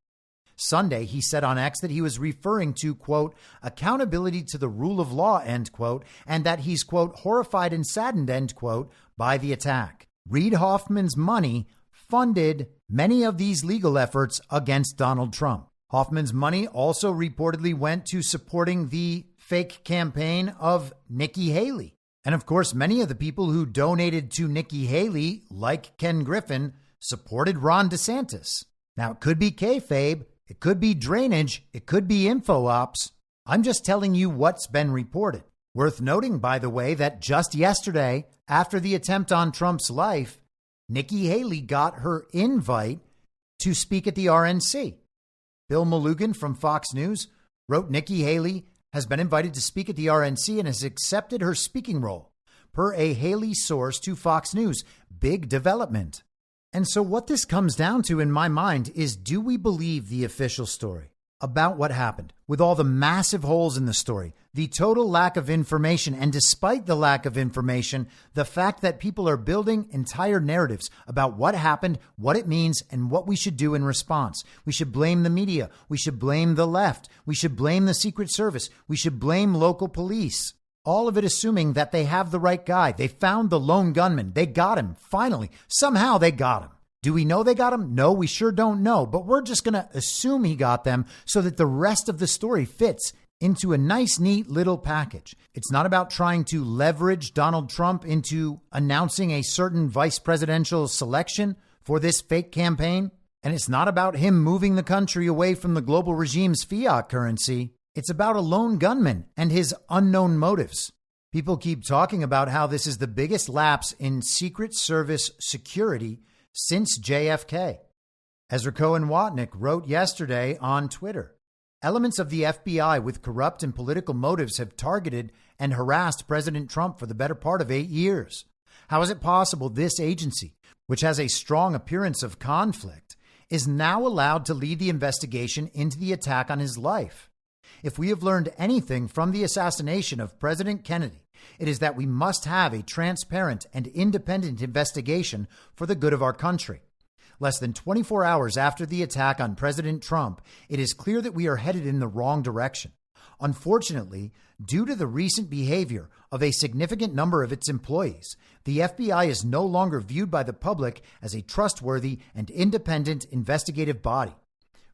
Sunday, he said on X that he was referring to, quote, accountability to the rule of law, end quote, and that he's, quote, horrified and saddened, end quote, by the attack. Reid Hoffman's money funded many of these legal efforts against Donald Trump. Hoffman's money also reportedly went to supporting the fake campaign of Nikki Haley. And of course, many of the people who donated to Nikki Haley, like Ken Griffin, supported Ron DeSantis. Now, it could be kayfabe, it could be drainage, it could be info ops. I'm just telling you what's been reported. Worth noting, by the way, that just yesterday, after the attempt on Trump's life, Nikki Haley got her invite to speak at the RNC. Bill Malugin from Fox News wrote Nikki Haley has been invited to speak at the RNC and has accepted her speaking role, per a Haley source to Fox News. Big development. And so what this comes down to in my mind is, do we believe the official story about what happened with all the massive holes in the story, the total lack of information, and despite the lack of information, the fact that people are building entire narratives about what happened, what it means, and what we should do in response. We should blame the media. We should blame the left. We should blame the Secret Service. We should blame local police. All of it assuming that they have the right guy. They found the lone gunman. They got him. Finally, somehow they got him. Do we know they got him? No, we sure don't know, but we're just going to assume he got them so that the rest of the story fits into a nice, neat little package. It's not about trying to leverage Donald Trump into announcing a certain vice presidential selection for this fake campaign. And it's not about him moving the country away from the global regime's fiat currency. It's about a lone gunman and his unknown motives. People keep talking about how this is the biggest lapse in Secret Service security since JFK. Ezra Cohen-Watnick wrote yesterday on Twitter, elements of the FBI with corrupt and political motives have targeted and harassed President Trump for the better part of 8 years. How is it possible this agency, which has a strong appearance of conflict, is now allowed to lead the investigation into the attack on his life? If we have learned anything from the assassination of President Kennedy, it is that we must have a transparent and independent investigation for the good of our country. Less than 24 hours after the attack on President Trump, it is clear that we are headed in the wrong direction. Unfortunately, due to the recent behavior of a significant number of its employees, the FBI is no longer viewed by the public as a trustworthy and independent investigative body.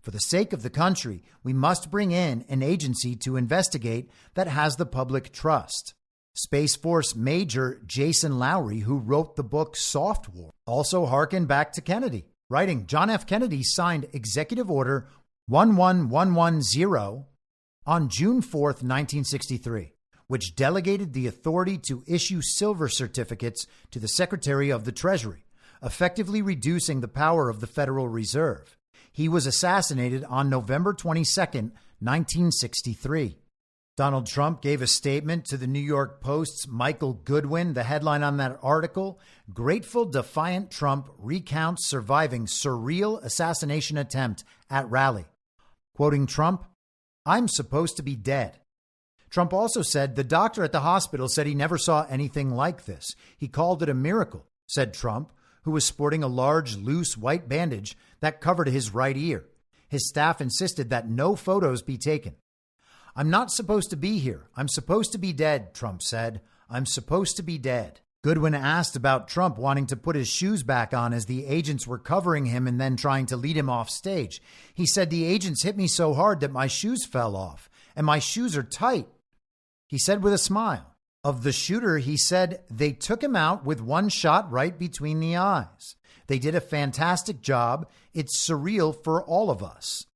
For the sake of the country, we must bring in an agency to investigate that has the public trust. Space Force Major Jason Lowry, who wrote the book Soft War, also harkened back to Kennedy, writing, John F. Kennedy signed Executive Order 11110 on June 4th, 1963, which delegated the authority to issue silver certificates to the Secretary of the Treasury, effectively reducing the power of the Federal Reserve. He was assassinated on November 22nd, 1963. Donald Trump gave a statement to the New York Post's Michael Goodwin. The headline on that article, Grateful Defiant Trump Recounts Surviving Surreal Assassination Attempt at Rally. Quoting Trump, "I'm supposed to be dead." Trump also said the doctor at the hospital said he never saw anything like this. He called it a miracle, said Trump, who was sporting a large, loose white bandage that covered his right ear. His staff insisted that no photos be taken. "I'm not supposed to be here. I'm supposed to be dead," Trump said. "I'm supposed to be dead." Goodwin asked about Trump wanting to put his shoes back on as the agents were covering him and then trying to lead him off stage. He said, "The agents hit me so hard that my shoes fell off, and my shoes are tight." He said with a smile. Of the shooter, he said, "They took him out with one shot right between the eyes. They did a fantastic job. It's surreal for all of us."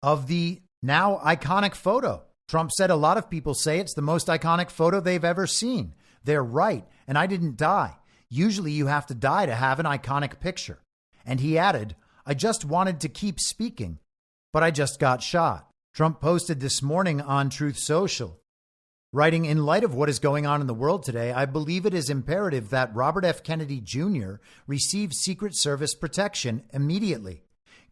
Of the now iconic photo, Trump said a lot of people say it's the most iconic photo they've ever seen. They're right, and I didn't die. Usually you have to die to have an iconic picture. And he added, "I just wanted to keep speaking, but I just got shot." Trump posted this morning on Truth Social, writing, "In light of what is going on in the world today, I believe it is imperative that Robert F. Kennedy Jr. receive Secret Service protection immediately.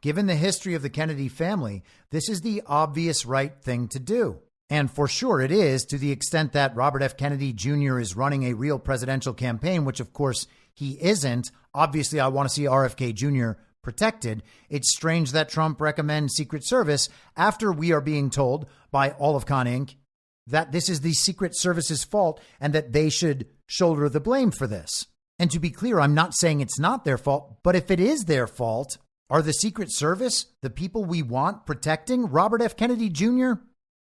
Given the history of the Kennedy family, this is the obvious right thing to do. And for sure it is, to the extent that Robert F. Kennedy Jr. is running a real presidential campaign, which of course he isn't. Obviously, I want to see RFK Jr. protected. It's strange that Trump recommends Secret Service after we are being told by all of Con Inc. that this is the Secret Service's fault and that they should shoulder the blame for this. And to be clear, I'm not saying it's not their fault, but if it is their fault, are the Secret Service the people we want protecting Robert F. Kennedy Jr.?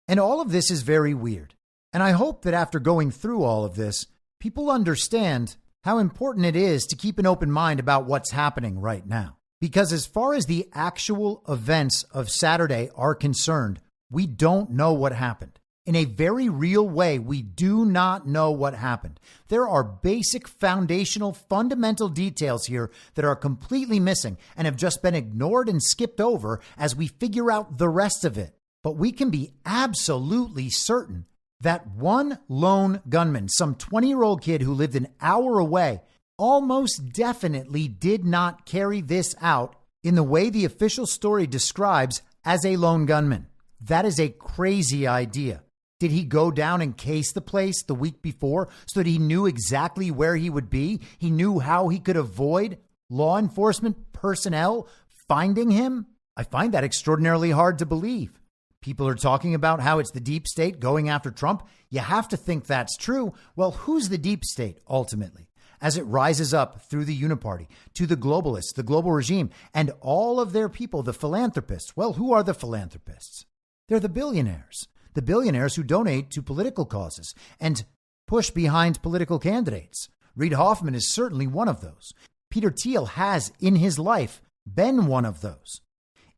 And all of this is very weird. And I hope that after going through all of this, people understand how important it is to keep an open mind about what's happening right now. Because as far as the actual events of Saturday are concerned, we don't know what happened. In a very real way, we do not know what happened. There are basic, foundational, fundamental details here that are completely missing and have just been ignored and skipped over as we figure out the rest of it. But we can be absolutely certain that one lone gunman, some 20-year-old kid who lived an hour away, almost definitely did not carry this out in the way the official story describes as a lone gunman. That is a crazy idea. Did he go down and case the place the week before so that he knew exactly where he would be? He knew how he could avoid law enforcement personnel finding him? I find that extraordinarily hard to believe. People are talking about how it's the deep state going after Trump. You have to think that's true. Well, who's the deep state ultimately? As it rises up through the uniparty to the globalists, the global regime, and all of their people, the philanthropists. Well, who are the philanthropists? They're the billionaires. The billionaires who donate to political causes and push behind political candidates. Reid Hoffman is certainly one of those. Peter Thiel has, in his life, been one of those.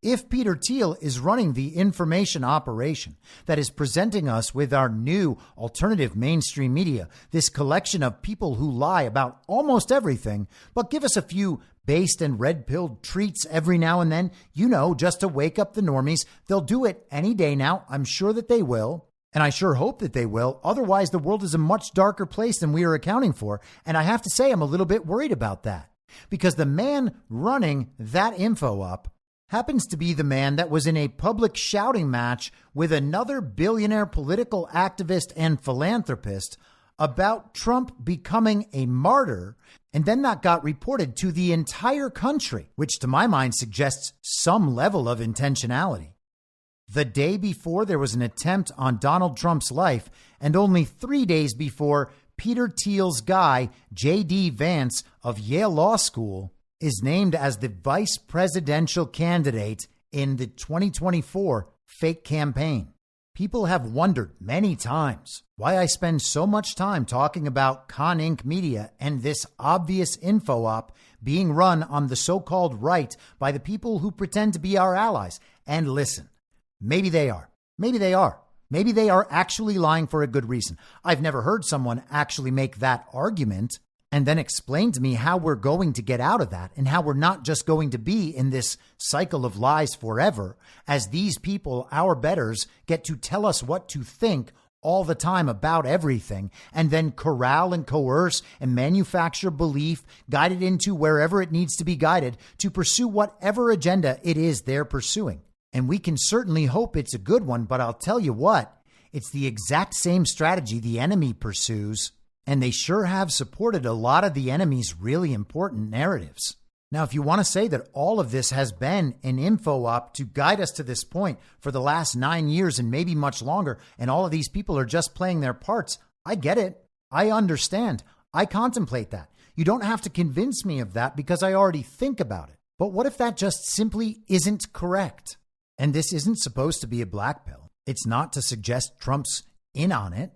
If Peter Thiel is running the information operation that is presenting us with our new alternative mainstream media, this collection of people who lie about almost everything, but give us a few based and red-pilled treats every now and then, just to wake up the normies, they'll do it any day now. I'm sure that they will. And I sure hope that they will. Otherwise, the world is a much darker place than we are accounting for. And I have to say, I'm a little bit worried about that because the man running that info up happens to be the man that was in a public shouting match with another billionaire political activist and philanthropist about Trump becoming a martyr. And then that got reported to the entire country, which to my mind suggests some level of intentionality. The day before, there was an attempt on Donald Trump's life, and only 3 days before, Peter Thiel's guy, J.D. Vance of Yale Law School, is named as the vice presidential candidate in the 2024 fake campaign. People have wondered many times why I spend so much time talking about Con Inc. media and this obvious info op being run on the so-called right by the people who pretend to be our allies. And listen, maybe they are. Maybe they are. Maybe they are actually lying for a good reason. I've never heard someone actually make that argument and then explain to me how we're going to get out of that and how we're not just going to be in this cycle of lies forever as these people, our betters, get to tell us what to think all the time about everything and then corral and coerce and manufacture belief, guide it into wherever it needs to be guided to pursue whatever agenda it is they're pursuing. And we can certainly hope it's a good one, but I'll tell you what, it's the exact same strategy the enemy pursues, and they sure have supported a lot of the enemy's really important narratives. Now, if you want to say that all of this has been an info op to guide us to this point for the last 9 years and maybe much longer, and all of these people are just playing their parts, I get it. I understand. I contemplate that. You don't have to convince me of that because I already think about it. But what if that just simply isn't correct? And this isn't supposed to be a black pill. It's not to suggest Trump's in on it.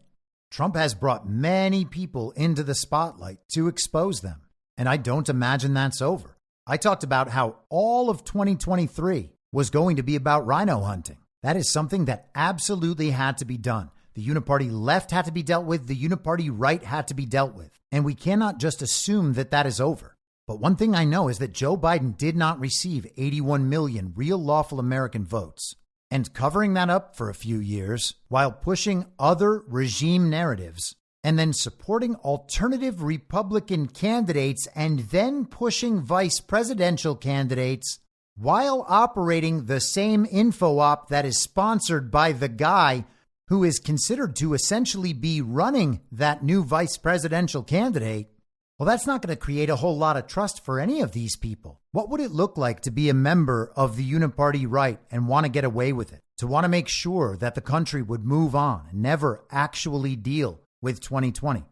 Trump has brought many people into the spotlight to expose them. And I don't imagine that's over. I talked about how all of 2023 was going to be about rhino hunting. That is something that absolutely had to be done. The uniparty left had to be dealt with. The uniparty right had to be dealt with. And we cannot just assume that that is over. But one thing I know is that Joe Biden did not receive 81 million real lawful American votes. And covering that up for a few years while pushing other regime narratives and then supporting alternative Republican candidates and then pushing vice presidential candidates while operating the same info op that is sponsored by the guy who is considered to essentially be running that new vice presidential candidate. Well, that's not going to create a whole lot of trust for any of these people. What would it look like to be a member of the uniparty right and want to get away with it? To want to make sure that the country would move on and never actually deal with 2020?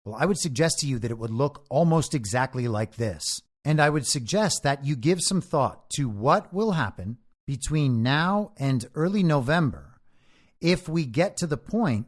Well, I would suggest to you that it would look almost exactly like this. And I would suggest that you give some thought to what will happen between now and early November if we get to the point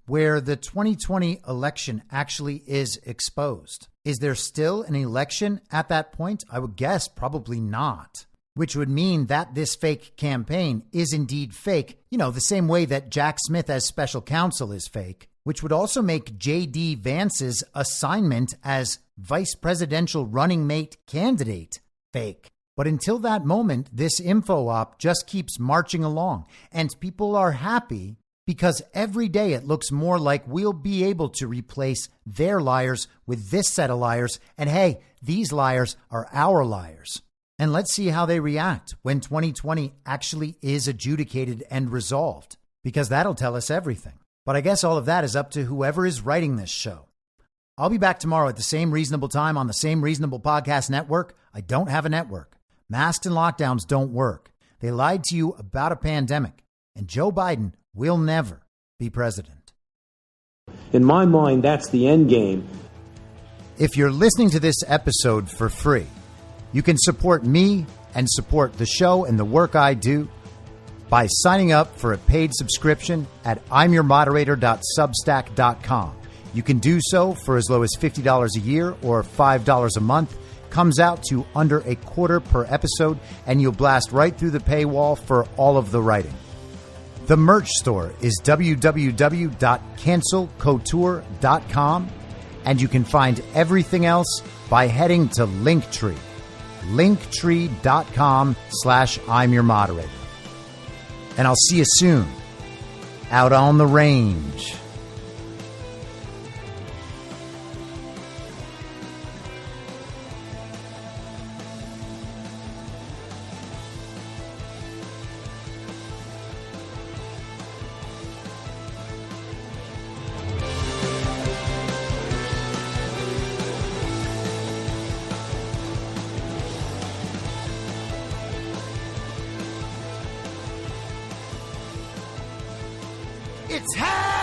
where the 2020 election actually is exposed. Is there still an election at that point? I would guess probably not, which would mean that this fake campaign is indeed fake, the same way that Jack Smith as special counsel is fake, which would also make J.D. Vance's assignment as vice presidential running mate candidate fake. But until that moment, this info op just keeps marching along, and people are happy because every day it looks more like we'll be able to replace their liars with this set of liars. And hey, these liars are our liars. And let's see how they react when 2020 actually is adjudicated and resolved, because that'll tell us everything. But I guess all of that is up to whoever is writing this show. I'll be back tomorrow at the same reasonable time on the same reasonable podcast network. I don't have a network. Masks and lockdowns don't work. They lied to you about a pandemic. And Joe Biden will never be president. In my mind, that's the end game. If you're listening to this episode for free, you can support me and support the show and the work I do by signing up for a paid subscription at imyourmoderator.substack.com. You can do so for as low as $50 a year or $5 a month. Comes out to under a quarter per episode, and you'll blast right through the paywall for all of the writing. The merch store is www.cancelcouture.com, and you can find everything else by heading to Linktree. Linktree.com/I'mYourModerator. And I'll see you soon out on the range. It's hell!